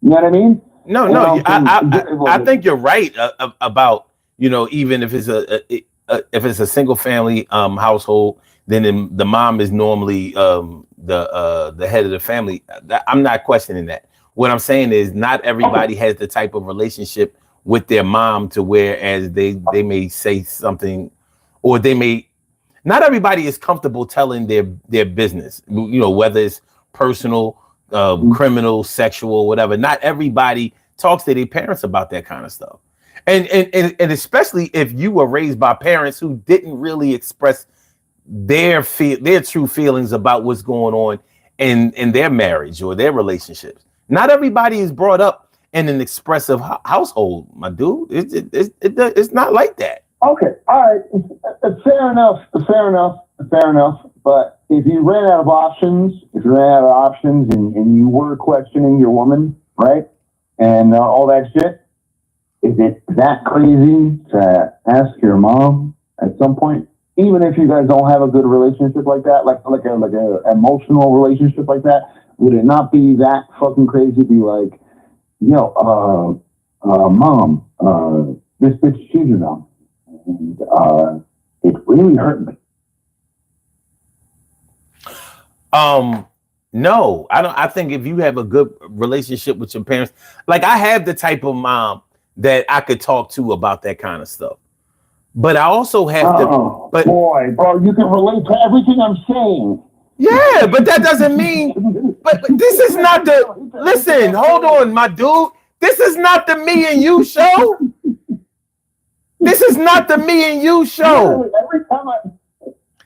You know what I mean? No. I think you're right about, you know, even if it's a single family household, then the mom is normally the head of the family. I'm not questioning that. What I'm saying is, not everybody has the type of relationship with their mom to whereas they may say something, or not everybody is comfortable telling their business, you know, whether it's personal, criminal, sexual, whatever. Not everybody talks to their parents about that kind of stuff. And especially if you were raised by parents who didn't really express their true feelings about what's going on in their marriage or their relationships. Not everybody is brought up in an expressive household, my dude. It's not like that. Okay, all right, fair enough. But if you ran out of options, and you were questioning your woman, right, and all that shit, is it that crazy to ask your mom at some point, even if you guys don't have a good relationship like that, like a emotional relationship like that? Would it not be that fucking crazy to be like, mom, this bitch cheated on me, and it really hurt me? No, I don't. I think if you have a good relationship with your parents, like I have the type of mom that I could talk to about that kind of stuff. But I also have to. But boy, bro, you can relate to everything I'm saying. Yeah, but that doesn't mean. But this is not the. Listen, hold on, my dude. This is not the me and you show. This is not the me and you show. Every time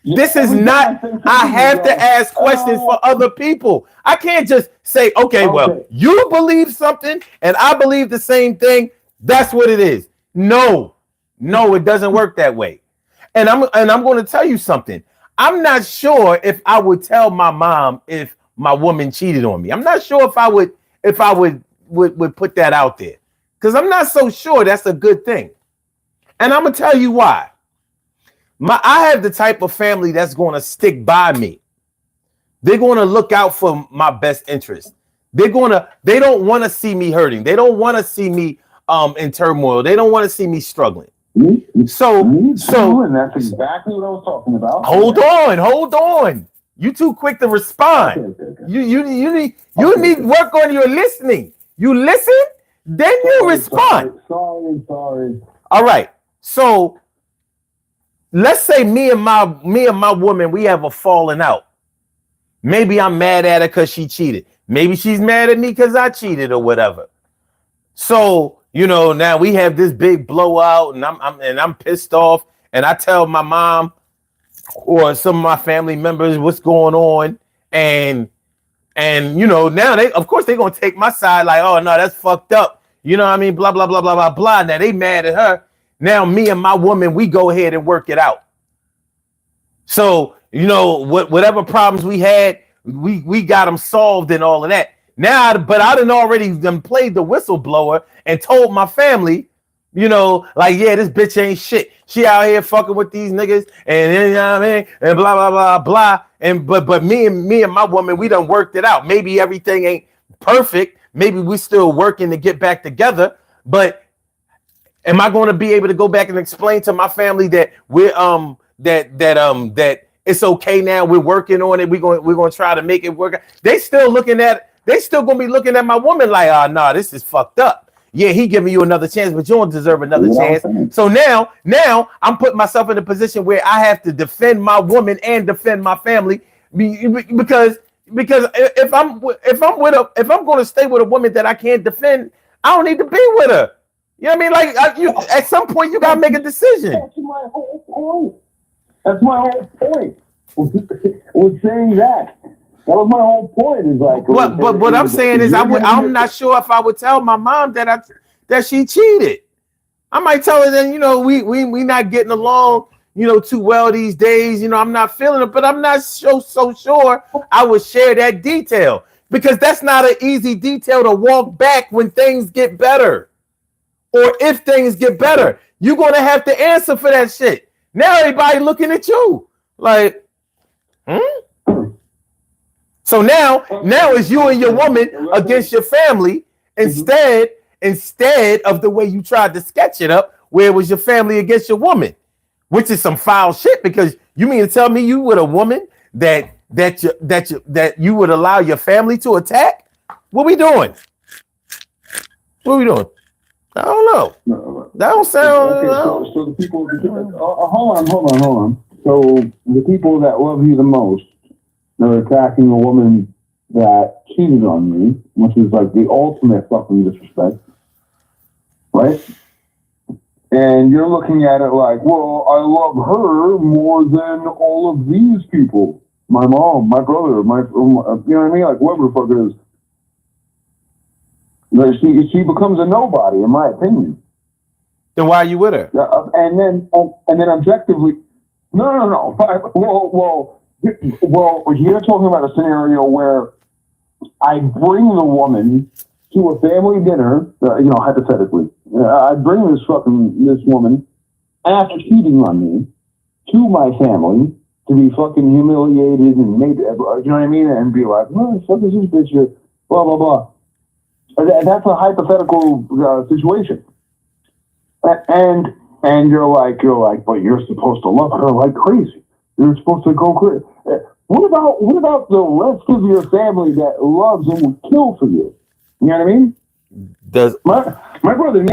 This is not. I have to ask questions for other people. I can't just say, okay, well, you believe something and I believe the same thing. That's what it is. No, it doesn't work that way. And I'm going to tell you something. I'm not sure if I would tell my mom if my woman cheated on me. I'm not sure if I would put that out there, because I'm not so sure that's a good thing. And I'm gonna tell you why. I have the type of family that's going to stick by me. They're going to look out for my best interest. They don't want to see me hurting. They don't want to see me in turmoil. They don't want to see me struggling. So and that's exactly what I was talking about. Hold on. You too quick to respond. Okay. You need work on your listening. You listen, then you respond. Sorry. All right. So let's say me and my woman, we have a falling out. Maybe I'm mad at her because she cheated. Maybe she's mad at me because I cheated or whatever. So, now we have this big blowout and I'm pissed off, and I tell my mom or some of my family members what's going on, and now they're going to take my side, like, oh no, that's fucked up. You know what I mean? Blah, blah, blah, blah, blah, blah. Now they mad at her. Now me and my woman, we go ahead and work it out. So, whatever problems we had, we got them solved and all of that. Now, but I done already played the whistleblower and told my family, like, yeah, this bitch ain't shit. She out here fucking with these niggas, and you know what I mean, and blah blah blah blah. And but me and my woman, we done worked it out. Maybe everything ain't perfect. Maybe we still working to get back together. But am I going to be able to go back and explain to my family that we're that it's okay now? We're working on it. We're going to try to make it work. They still going to be looking at my woman like, oh no, this is fucked up. Yeah, he giving you another chance, but you don't deserve another chance. So now I'm putting myself in a position where I have to defend my woman and defend my family, because if I'm going to stay with a woman that I can't defend, I don't need to be with her. You know what I mean? Like at some point you gotta make a decision. That's my whole point. Was saying that. That was my whole point. Is like, but what I'm saying is, I'm not sure if I would tell my mom that she cheated. I might tell her that we not getting along too well these days. I'm not feeling it, but I'm not so sure I would share that detail, because that's not an easy detail to walk back when things get better, or if things get better. You're gonna have to answer for that shit. Now everybody looking at you like, So now it's you and your woman against your family, instead of the way you tried to sketch it up, where it was your family against your woman, which is some foul shit. Because you mean to tell me you with a woman that you would allow your family to attack? What we doing? I don't know. No. That don't sound. Okay, so the people. Hold on. So the people that love you the most, they're attacking a woman that cheated on me, which is like the ultimate fucking disrespect, right? And you're looking at it like, well, I love her more than all of these people. My mom, my brother, you know what I mean? Like, whoever the fuck it is. She becomes a nobody, in my opinion. Then why are you with her? And then objectively, no. Well, you're talking about a scenario where I bring the woman to a family dinner, hypothetically. I bring this woman after cheating on me to my family to be fucking humiliated and made, you know what I mean? And be like, well, fuck is this bitch here? Blah, blah, blah. That's a hypothetical situation. And you're like, but you're supposed to love her like crazy. You're supposed to go crazy. What about the rest of your family that loves and would kill for you? You know what I mean? My brother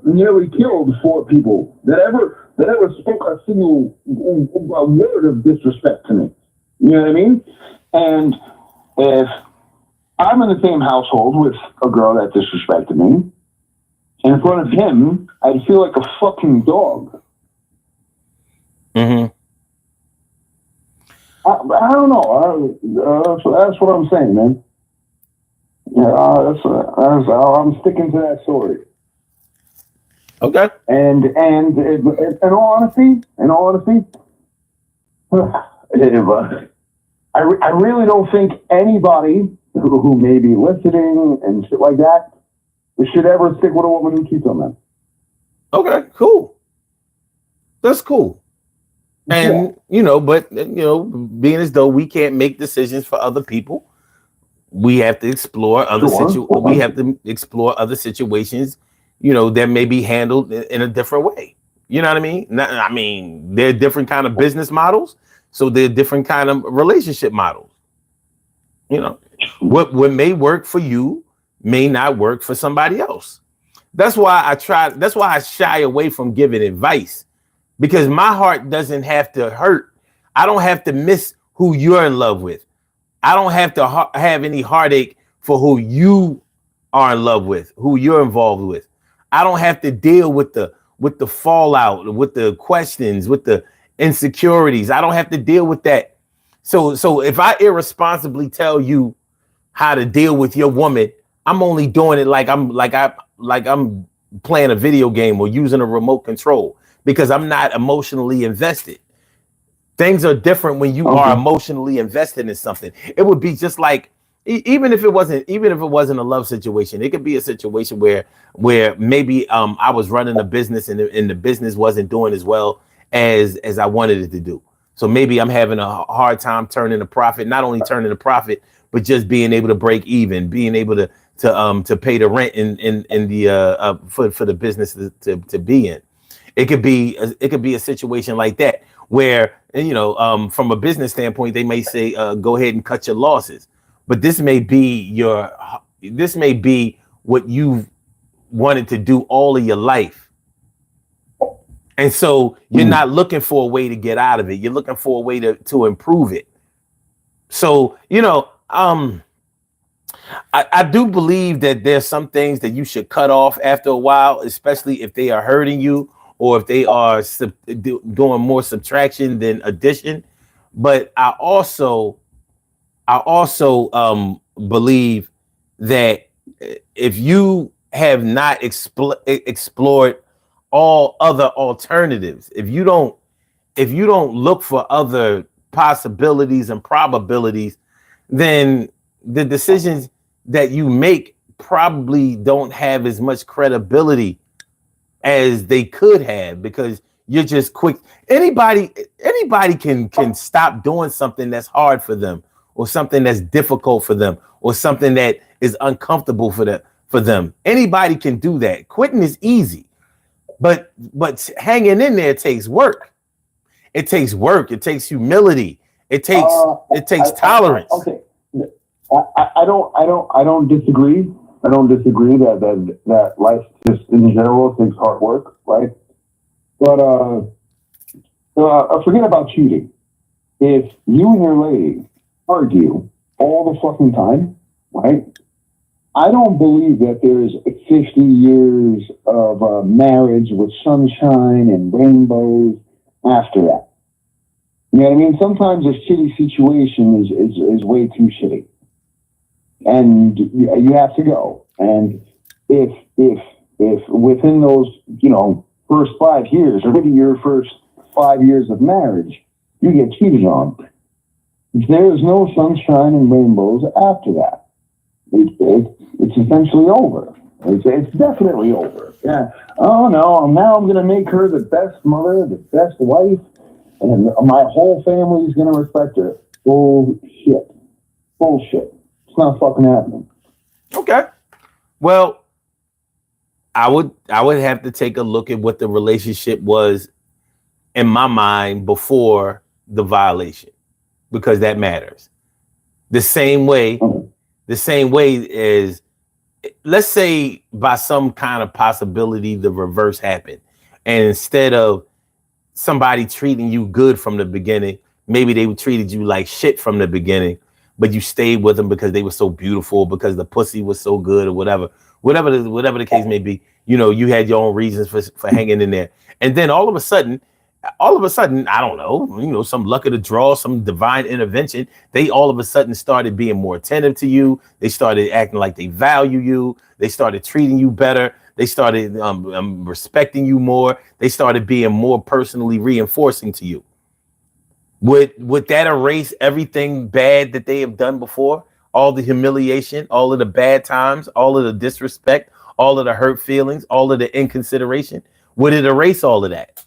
nearly killed 4 people that ever spoke a single word of disrespect to me. You know what I mean? And if I'm in the same household with a girl that disrespected me, in front of him, I'd feel like a fucking dog. Mm-hmm. I don't know. That's what I'm saying, man. Yeah, I'm sticking to that story. Okay. And in all honesty, I really don't think anybody who may be listening and shit like that should ever stick with a woman who cheats on them. Okay, cool. That's cool. And, but being as though we can't make decisions for other people, we have to explore other we have to explore other situations, that may be handled in a different way. You know what I mean? There are different kind of business models, so there are different kind of relationship models. What may work for you may not work for somebody else. That's why I shy away from giving advice, because my heart doesn't have to hurt. I don't have to miss who you're in love with. I don't have to have any heartache for who you are in love with, who you're involved with. I don't have to deal with the fallout, with the questions, with the insecurities. I don't have to deal with that. So if I irresponsibly tell you how to deal with your woman, I'm only doing it like I'm playing a video game or using a remote control, because I'm not emotionally invested. Things are different when you are emotionally invested in something. It would be just like, even if it wasn't a love situation, it could be a situation where maybe I was running a business and the business wasn't doing as well as I wanted it to do. So maybe I'm having a hard time turning a profit, not only turning a profit, but just being able to break even, being able to pay the rent in the for the business to be in. It could be a situation like that where, from a business standpoint, they may say, go ahead and cut your losses. But this may be what you've wanted to do all of your life. And so you're not looking for a way to get out of it. You're looking for a way to improve it. So, I do believe that there's some things that you should cut off after a while, especially if they are hurting you or if they are doing more subtraction than addition. But I also believe that if you have not explored all other alternatives, if you don't look for other possibilities and probabilities, then the decisions that you make probably don't have as much credibility as they could have, because you're just quick. Anybody can stop doing something that's hard for them, or something that's difficult for them, or something that is uncomfortable for them. Anybody can do that. Quitting is easy, but hanging in there takes work. It takes work. It takes humility. It takes tolerance. Okay, I don't disagree. I don't disagree that life just in general takes hard work, right? But forget about cheating. If you and your lady argue all the fucking time, right? I don't believe that there's 50 years of marriage with sunshine and rainbows after that. You know what I mean? Sometimes a shitty situation is way too shitty, and you have to go. And if within those, first 5 years, or maybe your first 5 years of marriage, you get cheated on, there is no sunshine and rainbows after that. It's essentially over. It's definitely over. Yeah. Oh no! Now I'm going to make her the best mother, the best wife, and my whole family is going to respect her. Bullshit. Bullshit. It's not fucking happening. Okay. Well, I would have to take a look at what the relationship was in my mind before the violation, because that matters. The same way as, let's say by some kind of possibility the reverse happened, and instead of somebody treating you good from the beginning, maybe they treated you like shit from the beginning, but you stayed with them because they were so beautiful, because the pussy was so good, or whatever the case may be. You had your own reasons for hanging in there, and then all of a sudden, I don't know, some luck of the draw, some divine intervention, they all of a sudden started being more attentive to you. They started acting like they value you. They started treating you better. They started respecting you more. They started being more personally reinforcing to you. Would that erase everything bad that they have done before? All the humiliation, all of the bad times, all of the disrespect, all of the hurt feelings, all of the inconsideration? Would it erase all of that?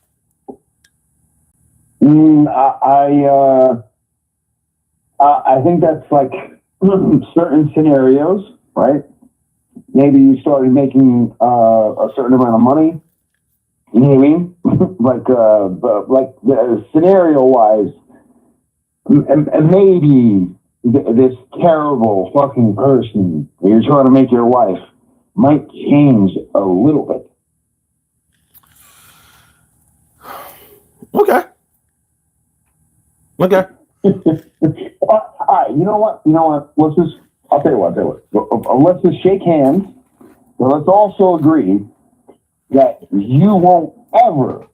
I think that's like certain scenarios, right? Maybe you started making a certain amount of money. You know what I mean? like scenario wise, and maybe this terrible fucking person that you're trying to make your wife might change a little bit. Okay. All right. You know what? I'll tell you what. Let's just shake hands. But let's also agree that you won't ever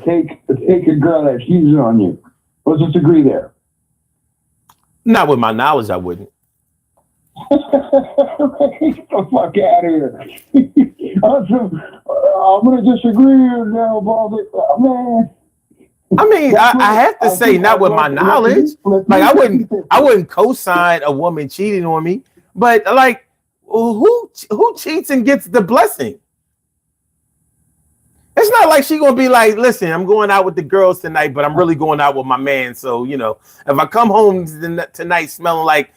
take a girl that cheats on you. Let's just agree there. Not with my knowledge, I wouldn't. Get the fuck out of here. I'm going to disagree now, man. I mean, I have to say, not with my knowledge. Like, I wouldn't co-sign a woman cheating on me, but like, who cheats and gets the blessing? It's not like she gonna be like, listen, I'm going out with the girls tonight, but I'm really going out with my man. So, if I come home tonight smelling like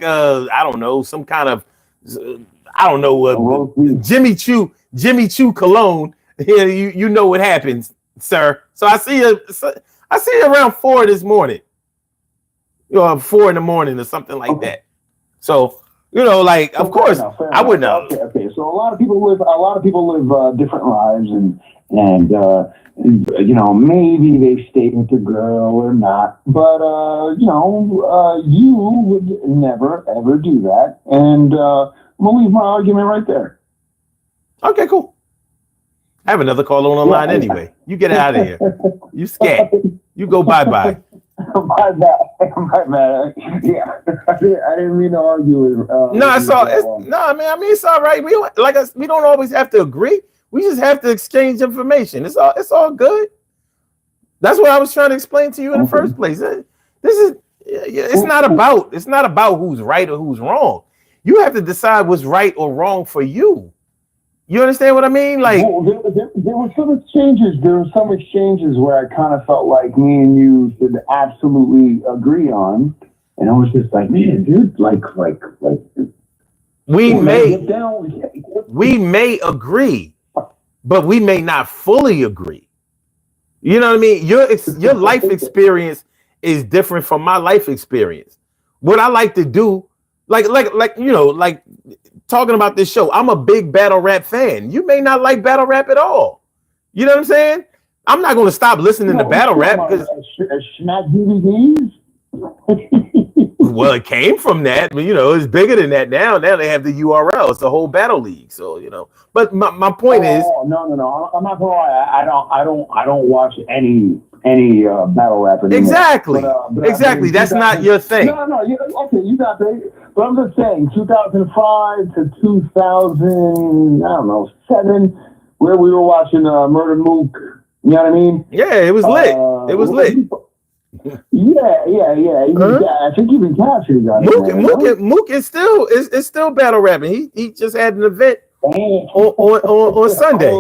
I don't know, some kind of Jimmy Choo cologne, you know what happens, sir. So I see you around 4 this morning. 4 a.m. or something like that. So, of course, I wouldn't know. Okay. So a lot of people live different lives, and maybe they stayed with the girl or not, but you would never ever do that, and I'm gonna leave my argument right there. Okay, cool. I have another caller on the line anyway. You get out of here. You scat. You go bye-bye. My bad. Yeah, I didn't mean to argue with. No, it's all. It's all right. We don't always have to agree. We just have to exchange information. It's all good. That's what I was trying to explain to you in the first place. It's not about who's right or who's wrong. You have to decide what's right or wrong for you. You understand what I mean? Like, there were some exchanges. There were some exchanges where I kind of felt like me and you should absolutely agree on, and I was just like, man, dude, like. We may agree, but we may not fully agree. You know what I mean? Your life experience is different from my life experience. What I like to do, like talking about this show, I'm a big battle rap fan. You may not like battle rap at all. You know what I'm saying? I'm not going to stop listening to battle rap because Schmack DVDs. Well, it came from that, but it's bigger than that now. Now they have the URL. It's the whole battle league. So But my point is, no. I'm not gonna lie. I don't watch any battle rap anymore. Exactly. Exactly. That's not your thing. No. Okay, you got that. But I'm just saying, 2005 to 2007, where we were watching Murder Mook. You know what I mean? Yeah, it was lit. It was lit. Yeah. I think even Cassidy got it. Mook is still battle rapping. He just had an event on Sunday.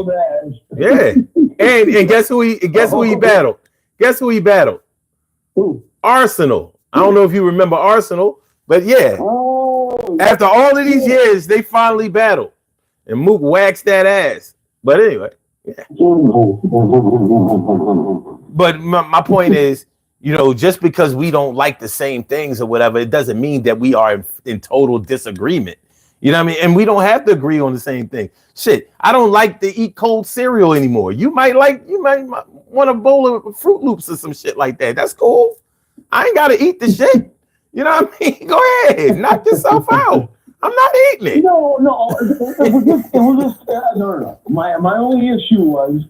Yeah, and guess who he battled? Guess who he battled? Who? Arsenal. I don't know if you remember Arsenal, but yeah. After all of these years, they finally battled, and Mook waxed that ass. But anyway, yeah. But my point is, just because we don't like the same things or whatever, it doesn't mean that we are in total disagreement. You know what I mean? And we don't have to agree on the same thing. Shit, I don't like to eat cold cereal anymore. You might want a bowl of Fruit Loops or some shit like that. That's cool. I ain't got to eat the shit. You know what I mean? Go ahead, knock yourself out. I'm not eating it. No. It was just no. My only issue was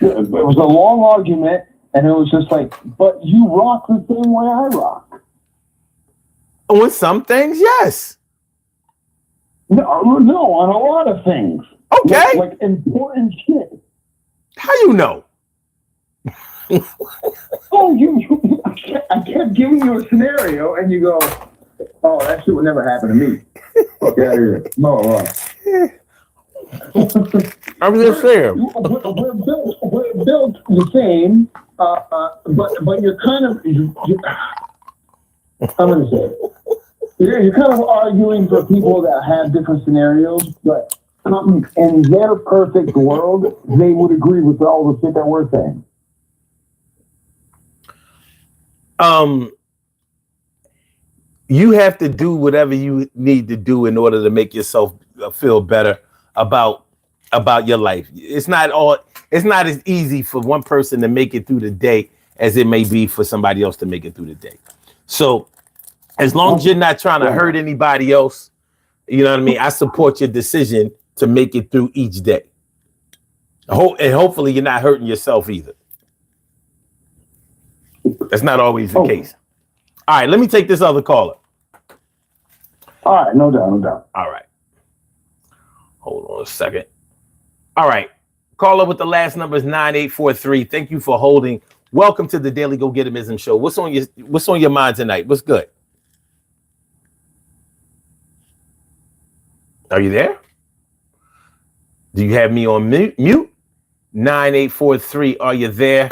it was a long argument, and it was just like, but you rock the same way I rock. On some things, yes. No, on a lot of things. Okay. Like important shit. How you know? I kept giving you a scenario, and you go, "Oh, that shit would never happen to me." Fuck out of here. No. I'm just saying. We're built the same, but you're kind of. I'm gonna say it. You're kind of arguing for people that have different scenarios, but in their perfect world, they would agree with all the shit that we're saying. You have to do whatever you need to do in order to make yourself feel better about your life. It's not as easy for one person to make it through the day as it may be for somebody else to make it through the day. So as long as you're not trying to hurt anybody else, you know what I mean? I support your decision to make it through each day. And hopefully you're not hurting yourself either. That's not always the case. All right, let me take this other caller. All right, no doubt. All right. Hold on a second. All right. Caller with the last number is 9843. Thank you for holding. Welcome to the Daily Go Getimism Show. What's on your mind tonight? What's good? Are you there? Do you have me on mute? 9843, are you there?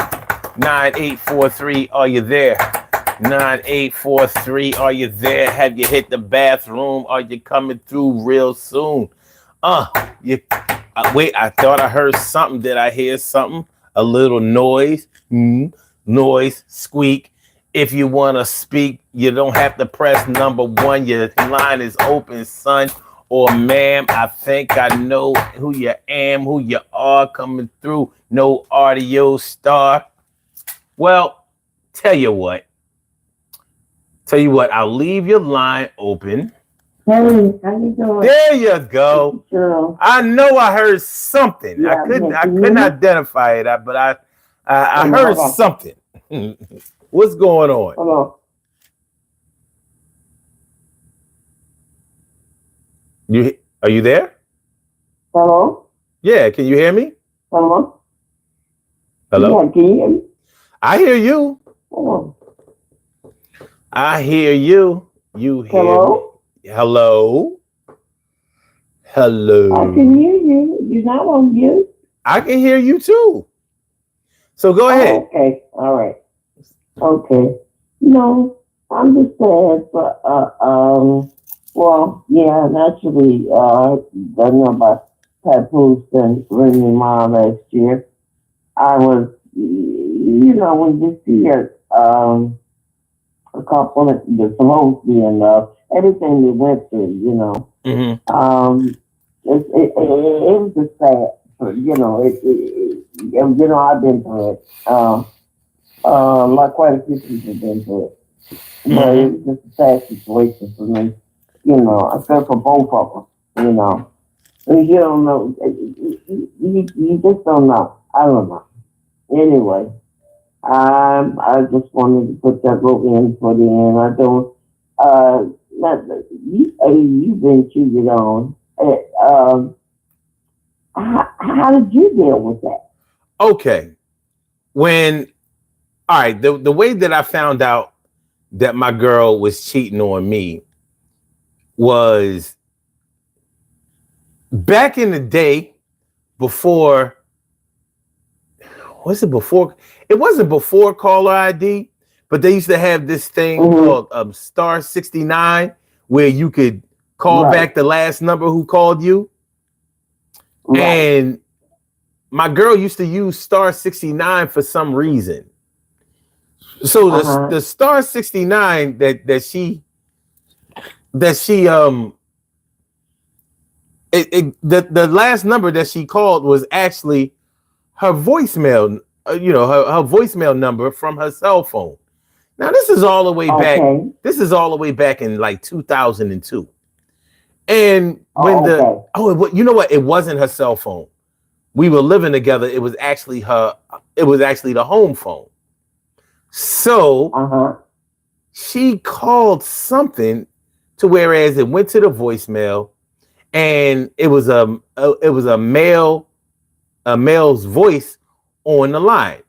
9843, are you there? 9843, are you there? Have you hit the bathroom? Are you coming through real soon? Wait, I thought I heard something. Did I hear something? A little noise? Noise, squeak. If you want to speak, you don't have to press number 1. Your line is open, son or ma'am. I think I know who you am, who you are, coming through. No audio star. Well, tell you what, I'll leave your line open. Hey, how you doing? There you go. Sure. I know I heard something. Yeah, I couldn't identify it, but I heard something. What's going on? Hello. Are you there? Hello. Yeah, can you hear me? Hello. Hello. Yeah, can you hear me? I hear you. Hello. I hear you. You hear Hello. me? Hello. Hello. I can hear you. You're not on mute. I can hear you too. So go ahead. Okay. All right. Okay. No, I'm just sad, but well, yeah, naturally, I know about Papoose and Remy Ma last year. I was, when you see a couple that's supposed to be in love, everything they went through, Mm-hmm. it was just sad. I've been through it. Like quite a few people have been through it. But it was just a sad situation for me. I feel for both of them. And you don't know. You just don't know. I don't know. Anyway, I just wanted to put that little input in. I don't. You've been cheated on. How did you deal with that? Okay. All right, the way that I found out that my girl was cheating on me was back in the day before. Was it before? It wasn't before caller ID, but they used to have this thing called Star 69 where you could call back the last number who called you. Right. And my girl used to use Star 69 for some reason. So the Star 69 that she the last number that she called was actually her voicemail, her voicemail number from her cell phone. Now this is all the way back. This is all the way back in like 2002. And when you know what? It wasn't her cell phone. We were living together. It was actually the home phone. So she called something to whereas it went to the voicemail, and it was a male's voice on the line.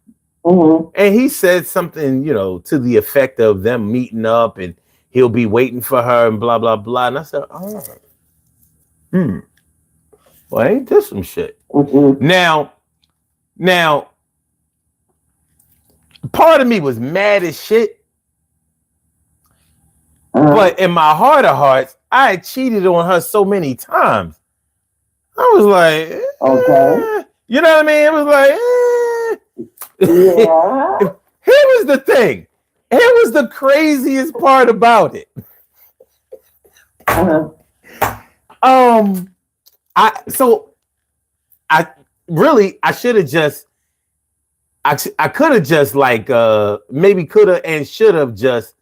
And he said something, to the effect of them meeting up and he'll be waiting for her and blah, blah, blah. And I said, well, ain't this some shit? Now, part of me was mad as shit. But in my heart of hearts, I had cheated on her so many times. I was like, you know what I mean? It was like, Here was the thing. Here was the craziest part about it. I should have just, I could have just like, maybe could have and should have just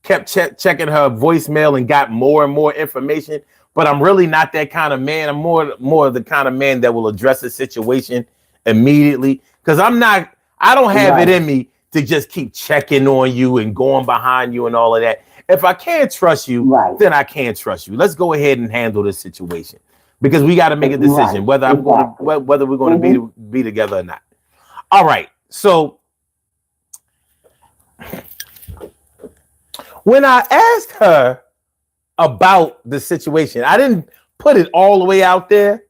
kept checking her voicemail and got more and more information. But I'm really not that kind of man. I'm more of the kind of man that will address a situation immediately. Because I don't have it in me to just keep checking on you and going behind you and all of that. If I can't trust you, then I can't trust you. Let's go ahead and handle this situation because we got to make a decision whether we're going to be together or not. All right. So when I asked her about the situation, I didn't put it all the way out there.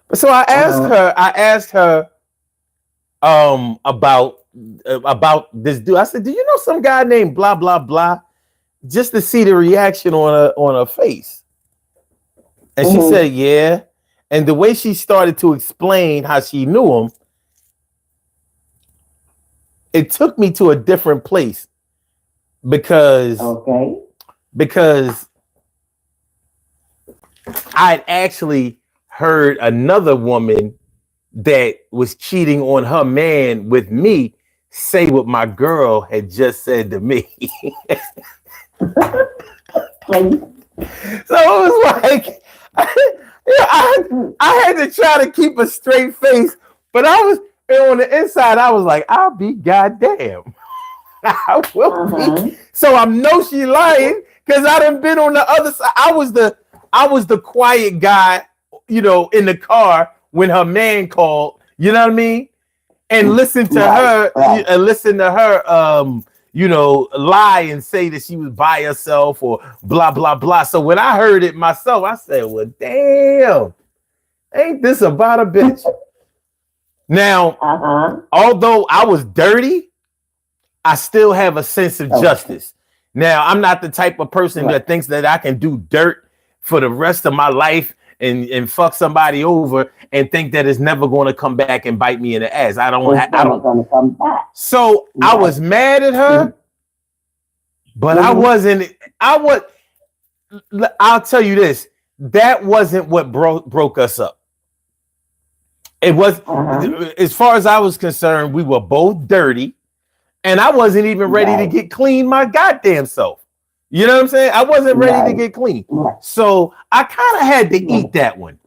But so I asked her about this dude. I said, do you know some guy named blah blah blah? Just to see the reaction on her face. And she said, yeah. And the way she started to explain how she knew him, it took me to a different place because I'd actually heard another woman that was cheating on her man with me say what my girl had just said to me. So it was like I had to try to keep a straight face, but I was on the inside. I was like, I'll be goddamn. I will be. So I know she lying because I done been on the other side. I was the quiet guy, in the car when her man called. You know what I mean? And listen to her, lie and say that she was by herself or blah, blah, blah. So when I heard it myself, I said, well, damn, ain't this about a bitch? Now, although I was dirty, I still have a sense of justice. Now, I'm not the type of person that thinks that I can do dirt for the rest of my life and fuck somebody over and think that it's never going to come back and bite me in the ass. I don't going to come back. So I was mad at her, but I'll tell you this, that wasn't what broke us up. It was, as far as I was concerned, we were both dirty and I wasn't even ready to get clean my goddamn self. You know what I'm saying? I wasn't ready to get clean. So I kind of had to eat that one.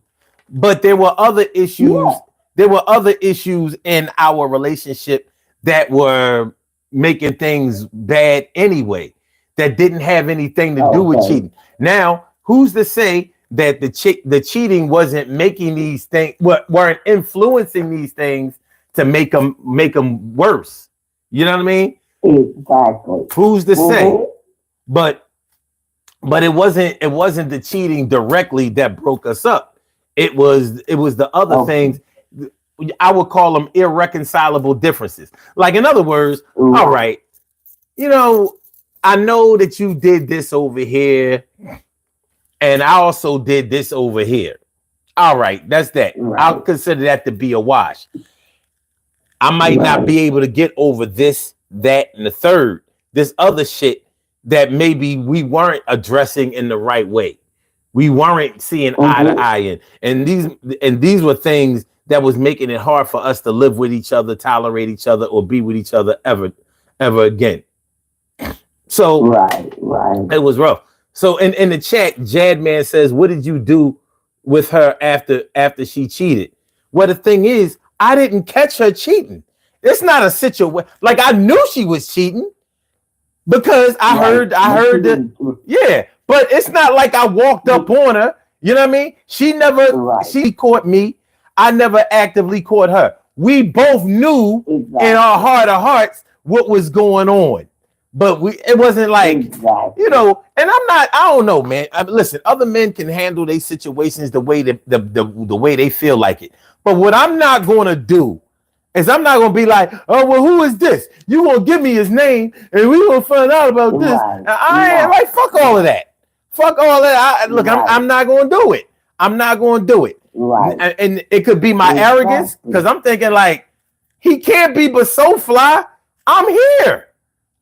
But there were other issues. Yeah. There were other issues in our relationship that were making things bad anyway, that didn't have anything to do with cheating. Now, who's to say that the cheating wasn't making these things, weren't influencing these things to make them worse? You know what I mean? Exactly. Who's to say? But it wasn't the cheating directly that broke us up. It was the other things. I would call them irreconcilable differences. Like, in other words, all right, you know, I know that you did this over here, and I also did this over here. All right, that's that. Right. I'll consider that to be a wash. I might not be able to get over this, that, and the third. This other shit that maybe we weren't addressing in the right way. We weren't seeing eye to eye in. And these were things that was making it hard for us to live with each other, tolerate each other, or be with each other ever again. So right. It was rough. So in the chat, Jadman says, what did you do with her after she cheated? Well, the thing is, I didn't catch her cheating. It's not a situation like I knew she was cheating because I heard yeah, but it's not like I walked up on her. You know what I mean? She caught me. I never actively caught her. We both knew in our heart of hearts what was going on. But it wasn't like, you know, and I don't know, man. Listen, other men can handle their situations the way the way they feel like it. But what I'm not going to do is I'm not going to be like, oh, well, who is this? You going to give me his name and we going to find out about this. I ain't like, fuck all of that. Fuck all that. I'm not going to do it. I'm not going to do it. Right. And it could be my arrogance because I'm thinking like, he can't be but so fly. I'm here.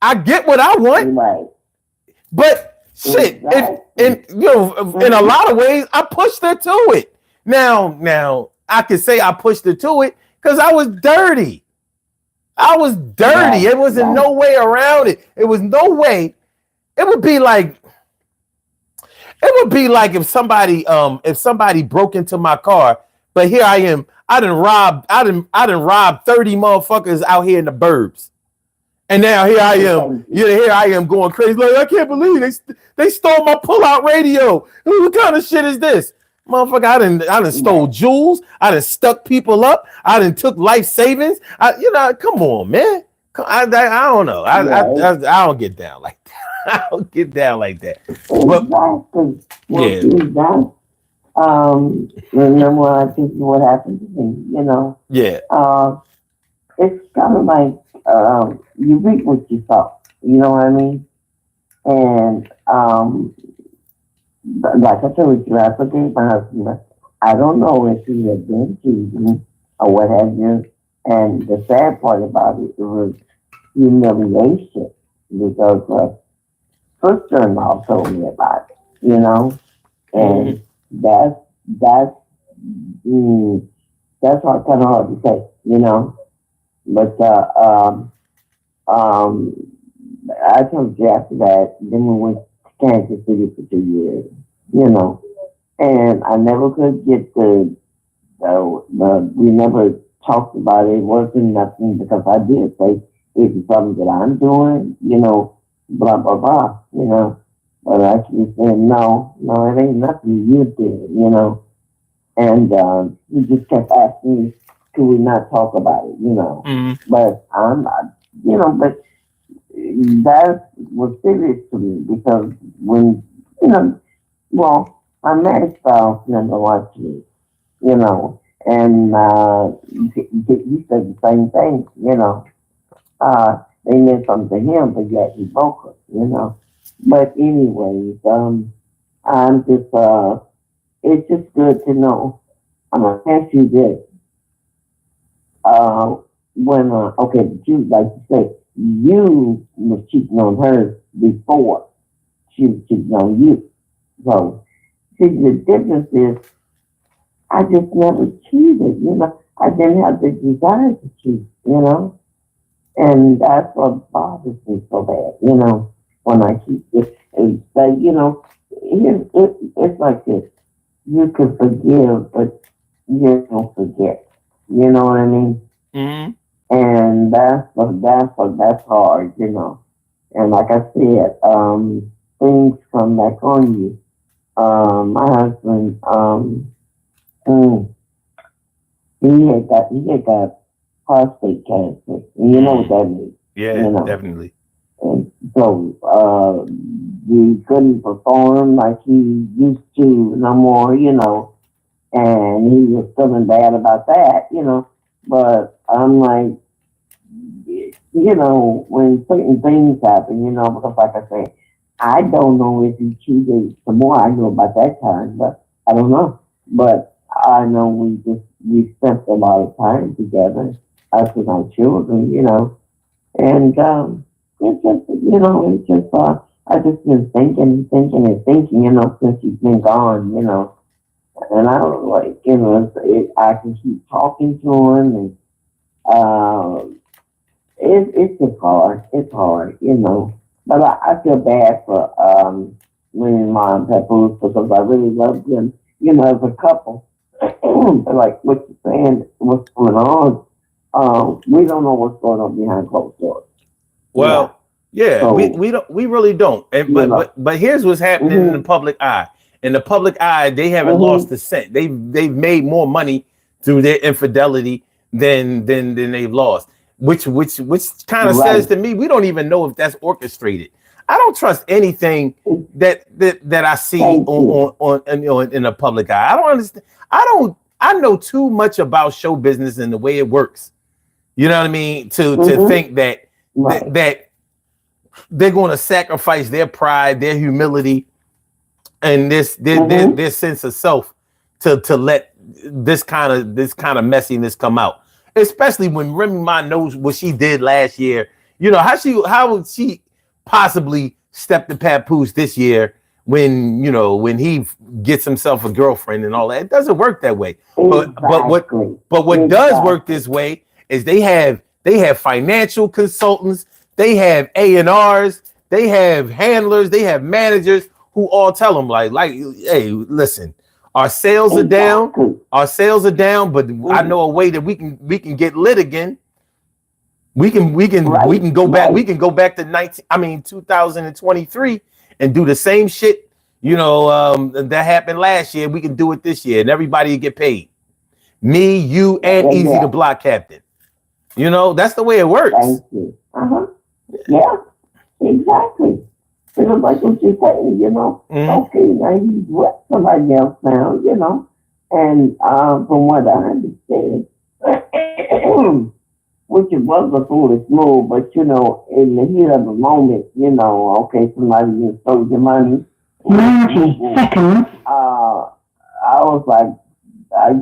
I get what I want. Right. But shit, in a lot of ways, I pushed her to it. Now I could say I pushed her to it because I was dirty. Right. It was no way around it. It was no way. It would be like if somebody broke into my car, but here I am. I done robbed 30 motherfuckers out here in the burbs. And now here I am. Here I am going crazy. Like, I can't believe they stole my pull-out radio. What kind of shit is this? Motherfucker, I done stole jewels. I done stuck people up. I done took life savings. Come on, man. I don't know. I don't get down like that. I don't get down like that. Remember I think what happened to me, you know? Yeah. It's kind of like you reap what you sow. You know what I mean? And like I told you, I forgave my husband. I don't know if he had been cheating or what have you. And the sad part about it was humiliation because sister-in-law told me about it, you know? And that's kind of hard to say, you know? But I told you after that, then we went to Kansas City for 2 years, you know? And I never could get we never talked about it. It wasn't nothing because I did say, it's something that I'm doing, you know, blah, blah, blah, you know. But I keep saying, no, it ain't nothing you did, you know. And he just kept asking me, could we not talk about it, you know. But I'm not, you know, but that was serious to me because when, you know, well, my marriage spouse never watched me, you know. And he said the same thing, you know. They meant something to him, but yet he broke her, you know. But anyways, I'm just, it's just good to know. I'm going to ask you this. You, like you said, you was cheating on her before she was cheating on you. So, see, the difference is, I just never cheated, you know. I didn't have the desire to cheat, you know. And that's what bothers me so bad, when I keep it. It's like, it's like this. You can forgive, but you don't forget. You know what I mean? Mm-hmm. And that's hard. And like I said, things come back on you. My husband, mm, he had got prostate cancer. And you know what that means, Yeah, definitely. And so he couldn't perform like he used to no more. And he was feeling bad about that. But I'm like, when certain things happen, because like I say, I don't know if he cheated some more. I know about that time, but I don't know. But I know we spent a lot of time together, us and our children. And I just been thinking, since he's been gone. And I was like, I can keep talking to him, and it's just hard. It's hard. But I feel bad for Remy Ma and Papoose because I really love them, as a couple. But like what you're saying, what's going on? We don't know what's going on behind closed doors. Well, yeah, So, we really don't. And but here's what's happening in the public eye. In the public eye, they haven't lost a cent. They've made more money through their infidelity than they've lost. Which kind of says to me, we don't even know if that's orchestrated. I don't trust anything that I see on in the public eye. I don't understand. I know too much about show business and the way it works. You know what I mean? To think that that they're going to sacrifice their pride, their humility, and their sense of self to let this kind of messiness come out. Especially when Remy Ma knows what she did last year. How would she possibly step to Papoose this year when he gets himself a girlfriend and all that? It doesn't work that way. Exactly. But what does work this way is they have financial consultants, they have A&Rs, they have handlers, they have managers who all tell them like, hey, listen, our sales are down. Our sales are down, but I know a way that we can get lit again. We can go back. We can go back to 2023 and do the same shit. That happened last year. We can do it this year, and everybody will get paid. Me, you, and Easy the Block Captain. That's the way it works. Thank you. Yeah, exactly. It's like what you're saying, Okay, now he's with somebody else now, and from what I understand, which it was a foolish move, but in the heat of the moment, okay, somebody just stole your money. 90 seconds. I was like, I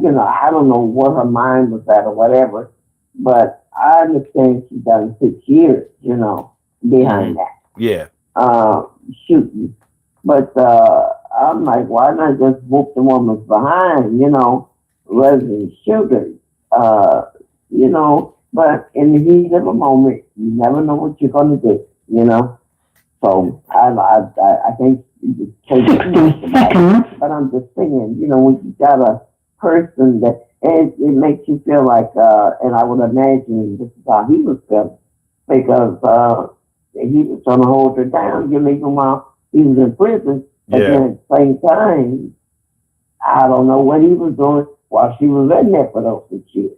don't know what her mind was at or whatever, but I understand she done 6 years, behind that. Yeah. Shooting. But I'm like, why not just whoop the woman's behind, rather than shoot her? But in the heat of a moment, you never know what you're gonna do, So I think you take 60 seconds. But I'm just saying, when you got a person that it makes you feel like, and I would imagine this is how he was feeling, because he was trying to hold her down, even while he was in prison. But then at the same time, I don't know what he was doing while she was in there for those 6 years.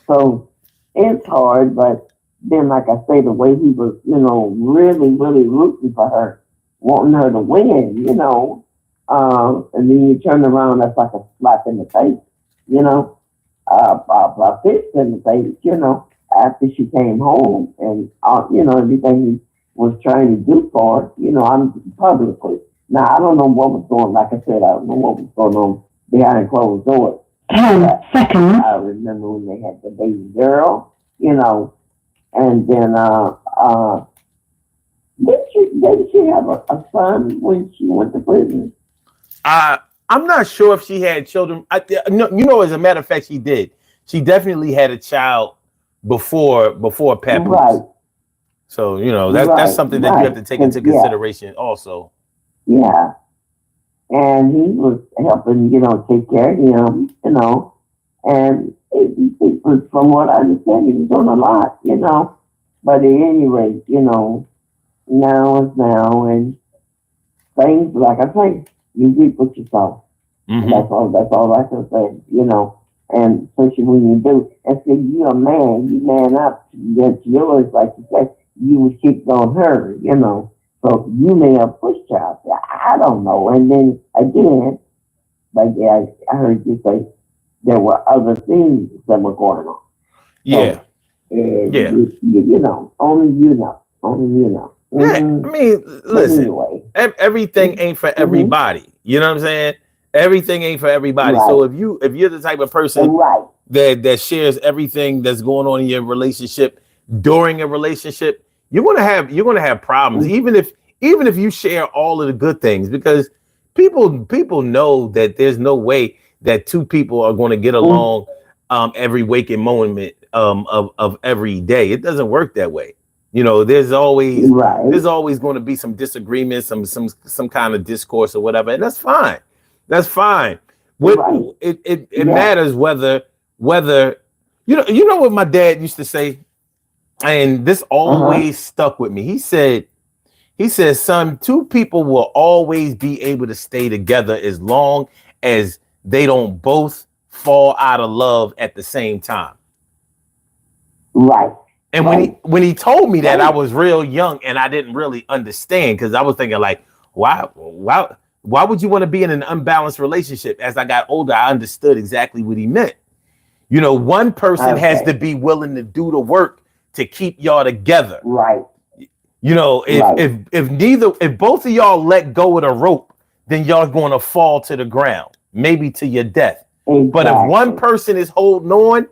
So it's hard, but then, like I say, the way he was, really, really rooting for her, wanting her to win, and then you turn around, that's like a slap in the face, a fist in the face, after she came home, and everything he was trying to do for her, I'm publicly. Now I don't know what was going. Like I said, I don't know what was going on behind closed doors. 10 seconds. I remember when they had the baby girl, and then didn't she have a son when she went to prison? I'm not sure if she had children. As a matter of fact, she did. She definitely had a child before Papoose. Right. So, you know, that's something that you have to take into consideration also. Yeah. And he was helping, take care of him, and it was, from what I understand, he was doing a lot, But at any rate, now is now, and things, like I say, you reap what you sow. Mm-hmm. That's all I can say, and especially when you do. And so you're a man, you man up. That's yours, like you said, you was kicked on her, So you may have pushed her out there. I don't know. And then again, like I heard you say there were other things that were going on. Yeah. So, only you know. Only you know. Yeah, I mean, listen, anyway, everything ain't for everybody. You know what I'm saying? Everything ain't for everybody. Right. So if you're the type of person that shares everything that's going on in your relationship during a relationship, you're gonna have problems. Even if you share all of the good things, because people know that there's no way that two people are going to get along every waking moment of every day. It doesn't work that way. There's always going to be some disagreement, some kind of discourse or whatever, and that's fine. That's fine. It matters whether you know what my dad used to say, and this always stuck with me. He said, son, two people will always be able to stay together as long as they don't both fall out of love at the same time. Right. And when he told me that, I was real young and I didn't really understand, because I was thinking like, why would you want to be in an unbalanced relationship? As I got older, I understood exactly what he meant. One person has to be willing to do the work to keep y'all together. Right. If both of y'all let go of the rope, then y'all going to fall to the ground, maybe to your death. Exactly. But if one person is holding on,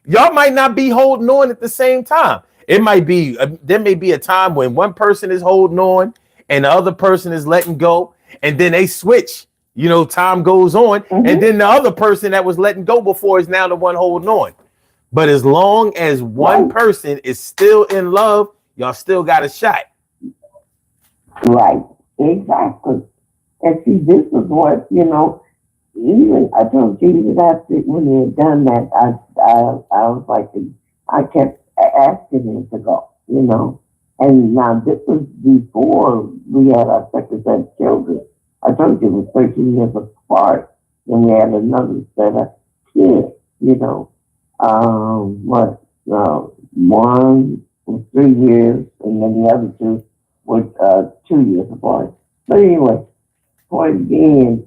y'all might not be holding on at the same time. It might be there may be a time when one person is holding on and the other person is letting go, and then they switch. Time goes on, and then the other person that was letting go before is now the one holding on. But as long as one person is still in love, y'all still got a shot. Right. Exactly. And see, this is what, even I told Jesus after when he had done that, I was like, I kept asking him to go, And now this was before we had our second set of children. I told you it was 13 years apart, and we had another set of kids, one was 3 years, and then the other two were 2 years apart. But anyway, point being,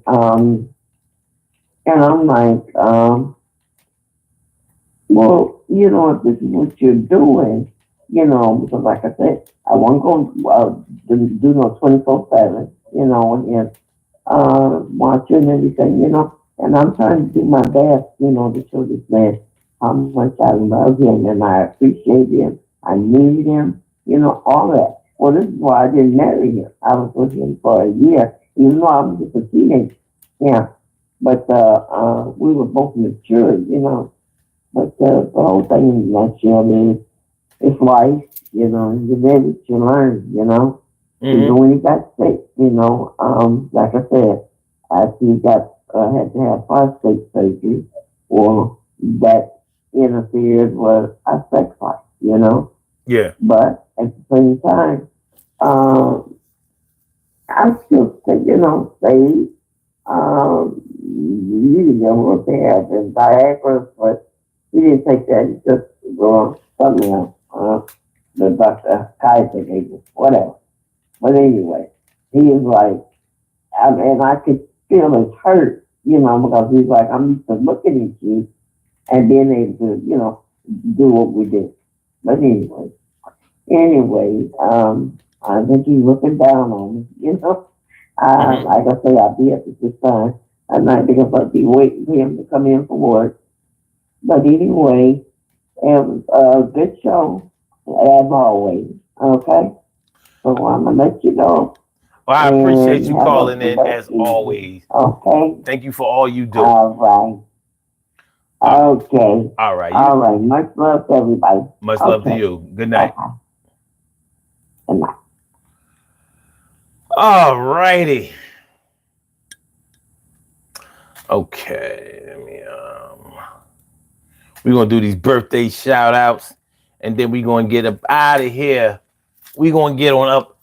and I'm like, well, if this is what you're doing, because like I said, I won't go do no 24/7, and watching everything, and I'm trying to do my best, to show this man how much I love him and I appreciate him. I need him, all that. Well, this is why I didn't marry him. I was with him for a year, even though I was just a teenager. Yeah. But we were both mature, But the whole thing in a nutshell is it's life, you live it, you learn, Even when he got sick, like I said, after he had to have prostate surgery, or that interfered with our sex life, Yeah. But at the same time, I still say, say, you know what they have in Viagra, but he didn't take that. He just go on something else. The Dr. Kaiser gave us, whatever. But anyway, he was like, and I could feel his hurt, because he's like, I'm used to looking at you and being able to, do what we do. But anyway, I think he's looking down on me, Like I say, I'll be up at this time. I'm not because I'll be waiting for him to come in for work. But anyway, it was a good show, as always. Okay? So I'm going to let you go. Well, I appreciate you calling in, as always. Okay. Thank you for all you do. All right. Okay. All right. All right. Much love to everybody. Much love to you. Good night. Good night. All righty. Okay. We're gonna do these birthday shout outs, and then we're gonna get up out of here. We're gonna get on up.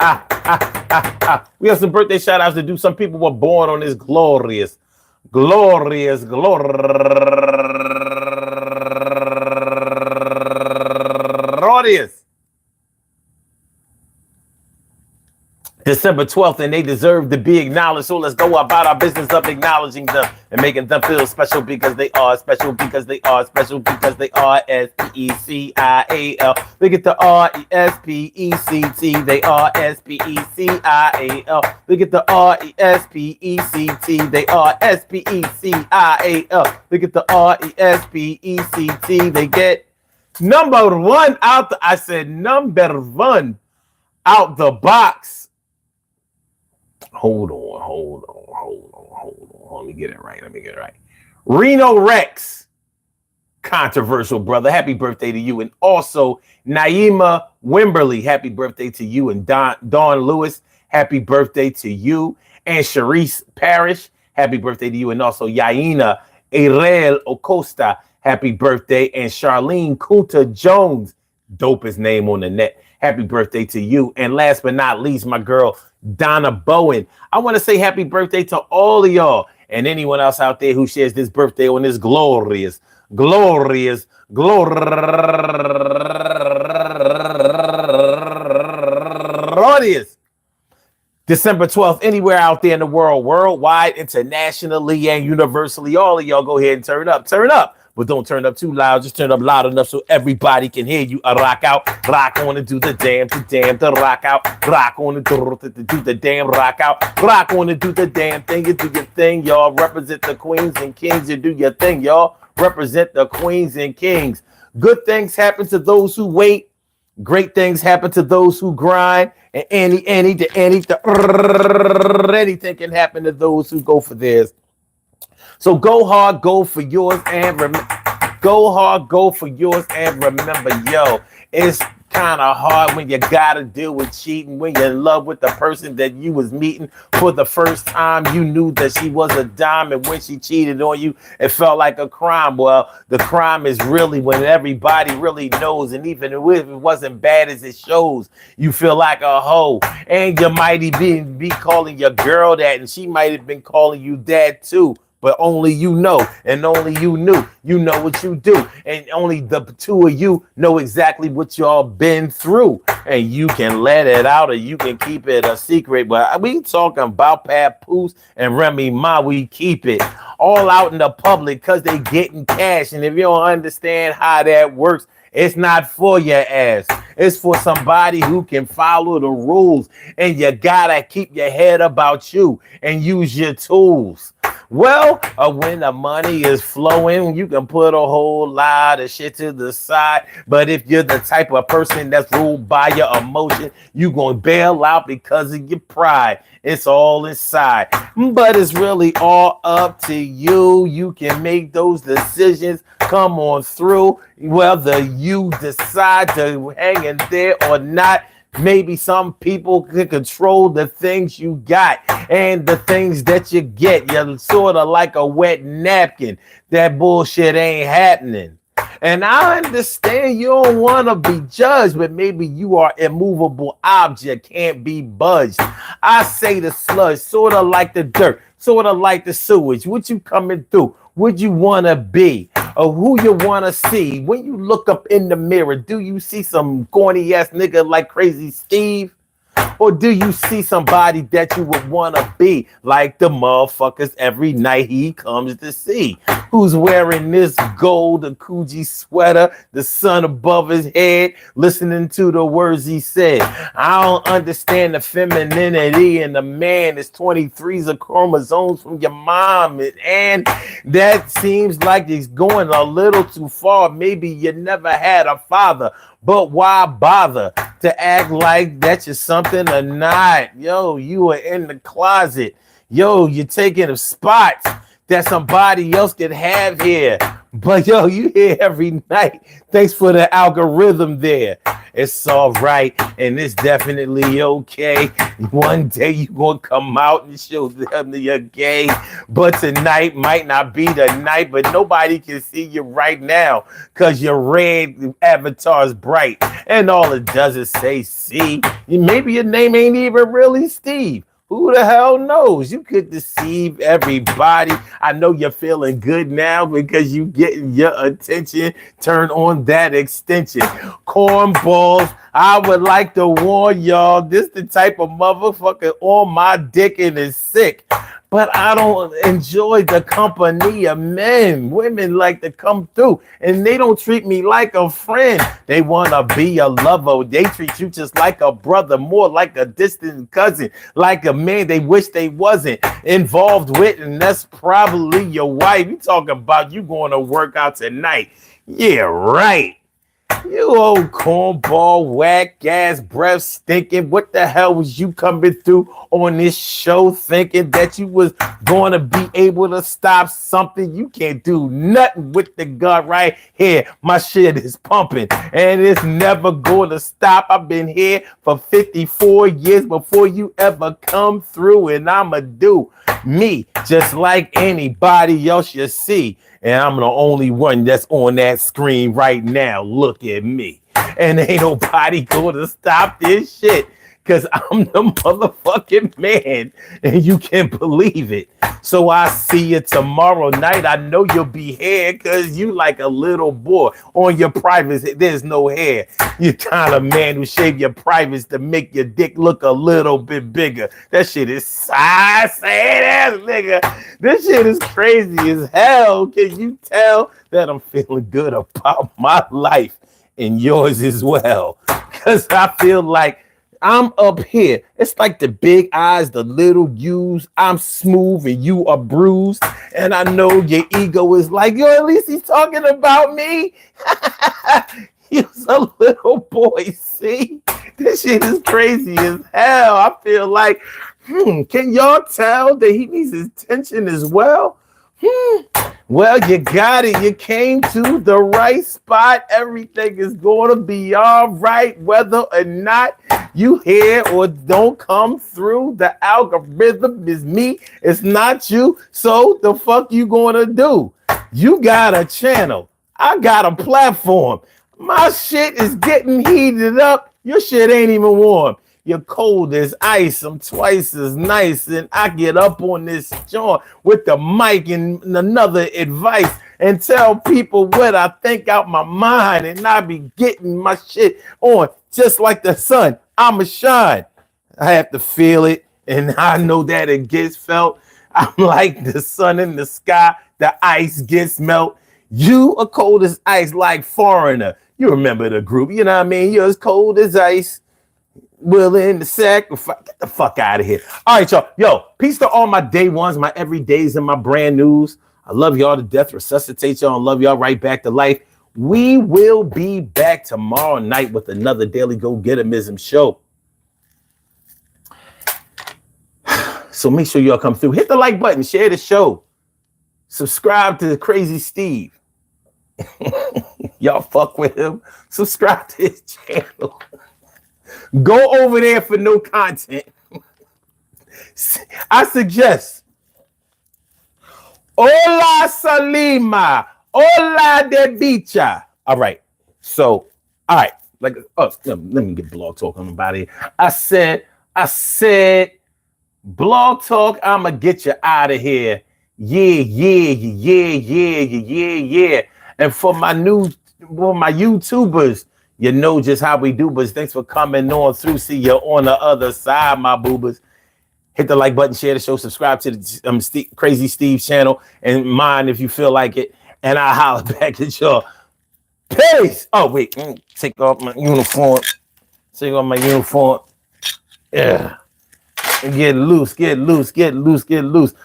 We have some birthday shout outs to do. Some people were born on this glorious December 12th, and they deserve to be acknowledged. So let's go about our business of acknowledging them and making them feel special because they are special, because they are special, because they are S-P-E-C-I-A-L. Look at the R-E-S-P-E-C-T. They are S-P-E-C-I-A-L. Look at the R-E-S-P-E-C-T. They are S-P-E-C-I-A-L. Look at the R-E-S-P-E-C-T. They get number one out. I said number one out the box. Hold on. Let me get it right. Reno Rex, controversial brother. Happy birthday to you. And also Naima Wimberly, happy birthday to you. And Dawn Lewis, happy birthday to you. And Sharice Parrish, happy birthday to you. And also Yaina Erel Ocosta, happy birthday. And Charlene Kunta Jones, dopest name on the net. Happy birthday to you. And last but not least, my girl, Donna Bowen. I want to say happy birthday to all of y'all and anyone else out there who shares this birthday on this glorious December 12th, anywhere out there in the world, worldwide, internationally, and universally. All of y'all go ahead and turn up. But don't turn up too loud. Just turn up loud enough so everybody can hear you. Rock out, rock on and do the damn, the rock out, rock on and do the damn, rock out, rock on and do the damn thing. You do your thing, y'all. Represent the queens and kings. You do your thing, y'all. Represent the queens and kings. Good things happen to those who wait. Great things happen to those who grind. And anything can happen to those who go for theirs. So go hard, go for yours, and remember, yo, it's kind of hard when you gotta deal with cheating, when you're in love with the person that you was meeting for the first time. You knew that she was a dime, and when she cheated on you, it felt like a crime. Well, the crime is really when everybody really knows, and even if it wasn't bad as it shows, you feel like a hoe, and you might even be calling your girl that, and she might have been calling you that too. But only you know, and only you knew. You know what you do, and only the two of you know exactly what y'all been through. And you can let it out, or you can keep it a secret. But we talking about Papoose and Remy Ma. We keep it all out in the public because they getting cash. And if you don't understand how that works, it's not for your ass. It's for somebody who can follow the rules. And you gotta keep your head about you and use your tools. Well, when the money is flowing, you can put a whole lot of shit to the side. But if you're the type of person that's ruled by your emotion, you gonna bail out because of your pride. It's all inside. But it's really all up to you. You can make those decisions. Come on through. Whether you decide to hang in there or not. Maybe some people can control the things you got and the things that you get. You're sort of like a wet napkin. That bullshit ain't happening. And I understand you don't want to be judged, but maybe you are immovable object, can't be budged. I say the sludge, sort of like the dirt, sort of like the sewage. What you coming through? What you want to be? Or who you want to see? When you look up in the mirror, do you see some corny ass nigga like Crazy Steve? Or do you see somebody that you would want to be like the motherfuckers every night he comes to see? Who's wearing this gold Akuji sweater, the sun above his head, listening to the words he said? I don't understand the femininity in the man. It's 23s of chromosomes from your mom. And that seems like it's going a little too far. Maybe you never had a father. But why bother to act like that's just something or not? Yo, you are in the closet. Yo, you're taking a spot that somebody else could have here. But yo, you here every night. Thanks for the algorithm there. It's all right, and it's definitely okay. One day you gonna come out and show them that you're gay, but tonight might not be the night. But nobody can see you right now because your red avatar is bright, and all it does is say "see." Maybe your name ain't even really Steve. Who the hell knows? You could deceive everybody. I know you're feeling good now because you getting your attention. Turn on that extension. Cornballs, I would like to warn y'all, this the type of motherfucker on my dick and is sick. But I don't enjoy the company of men. Women like to come through and they don't treat me like a friend. They want to be a lover. They treat you just like a brother, more like a distant cousin, like a man they wish they wasn't involved with. And that's probably your wife. You talking about you going to work out tonight. Yeah, right. You old cornball, whack ass, breath stinking. What the hell was you coming through on this show thinking that you was going to be able to stop something? You can't do nothing with the gun right here. My shit is pumping and it's never going to stop. I've been here for 54 years before you ever come through, and I'ma do me just like anybody else you see. And I'm the only one that's on that screen right now. Look at me. And ain't nobody gonna stop this shit because I'm the motherfucking man. And you can believe it. So I see you tomorrow night. I know you'll be here because you like a little boy. On your privates, there's no hair. You kind of man who shave your privates to make your dick look a little bit bigger. That shit is I say that, nigga. This shit is crazy as hell. Can you tell that I'm feeling good about my life and yours as well? Because I feel like I'm up here. It's like the big eyes, the little U's. I'm smooth and you are bruised. And I know your ego is like, yo, at least he's talking about me. He's a little boy, see? This shit is crazy as hell. I feel like, can y'all tell that he needs his attention as well? Well, you got it. You came to the right spot. Everything is going to be all right, whether or not you hear or don't come through. The algorithm is me. It's not you. So the fuck you going to do? You got a channel. I got a platform. My shit is getting heated up. Your shit ain't even warm. You're cold as ice. I'm twice as nice. And I get up on this joint with the mic and another advice and tell people what I think out my mind. And I be getting my shit on just like the sun. I'ma shine. I have to feel it. And I know that it gets felt. I'm like the sun in the sky. The ice gets melt. You are cold as ice like Foreigner. You remember the group. You know what I mean? You're as cold as ice. Willing to sacrifice. Get the fuck out of here. All right, y'all. Yo, peace to all my day ones, my everydays, and my brand news. I love y'all to death. Resuscitate y'all and love y'all right back to life. We will be back tomorrow night with another Daily Go-Getterism show. So make sure y'all come through. Hit the like button. Share the show. Subscribe to Crazy Steve. Y'all fuck with him. Subscribe to his channel. Go over there for no content. I suggest Hola Salima. Hola de Bicha. All right. So, all right. Let me get blog talk on about it. I said, blog talk, I'ma get you out of here. Yeah. And for my YouTubers, you know just how we do, but thanks for coming on through. See you on the other side, my boobers. Hit the like button, share the show, subscribe to the Crazy Steve channel, and mine if you feel like it. And I'll holler back at y'all. Peace. Oh, wait. Take off my uniform. Yeah. And get loose.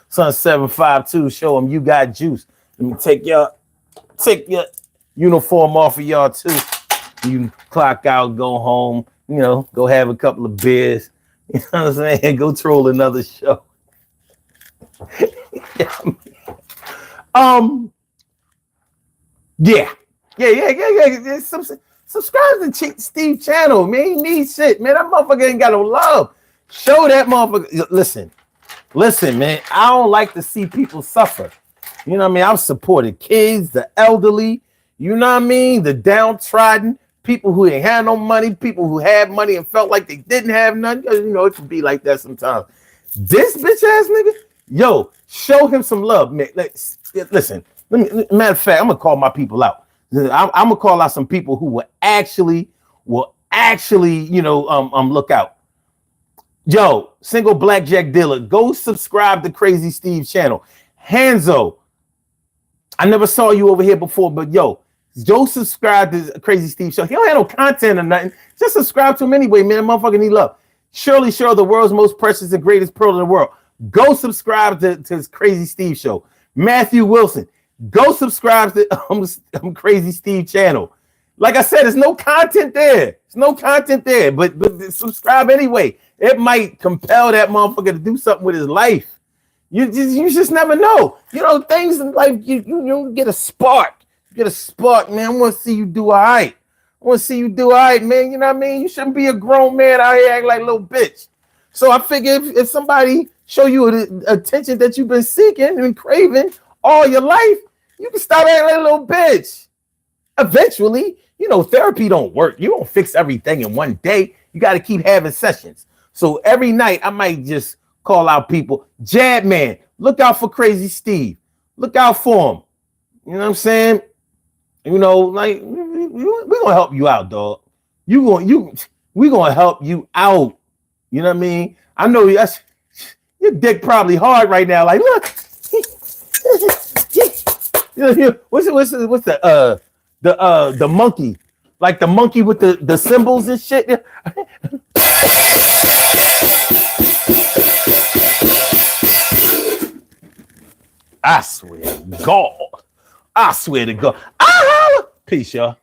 Son 752, show them you got juice. Let me take your uniform off of y'all too. You can clock out, go home, go have a couple of beers. You know what I'm saying? Go troll another show. Yeah. Subscribe to Steve channel, man. He needs shit, man. That motherfucker ain't got no love. Show that motherfucker. Listen, man. I don't like to see people suffer. You know what I mean? I've supported kids, the elderly, you know what I mean? The downtrodden, people who ain't had no money, people who had money and felt like they didn't have none. You know, it can be like that sometimes. This bitch ass nigga, yo, show him some love, man. Listen, matter of fact, I'm gonna call my people out. I'm gonna call out some people who will actually, look out. Yo, single blackjack dealer, go subscribe to Crazy Steve's channel. Hanzo, I never saw you over here before, but yo, subscribe to Crazy Steve show. He don't have no content or nothing. Just subscribe to him anyway, man. Motherfucker need love. Shirley Cheryl, the world's most precious and greatest pearl in the world. Go subscribe to his Crazy Steve show. Matthew Wilson, go subscribe to Crazy Steve channel. Like I said, there's no content there. But subscribe anyway. It might compel that motherfucker to do something with his life. You just never know. You know, things in life, you get a spark. Man. I want to see you do all right. Man. You know what I mean? You shouldn't be a grown man out here acting like a little bitch. So I figure if somebody show you the attention that you've been seeking and craving all your life, you can stop acting like a little bitch. Eventually, you know, therapy don't work. You don't fix everything in one day. You got to keep having sessions. So every night I might just call out people. Jab Man, look out for Crazy Steve. Look out for him. You know what I'm saying? You know, like we're gonna help you out, dog. We're gonna help you out. You know what I mean? I know your dick probably hard right now. Like, look, what's the monkey? Like the monkey with the symbols and shit. I swear to God. Peace, y'all.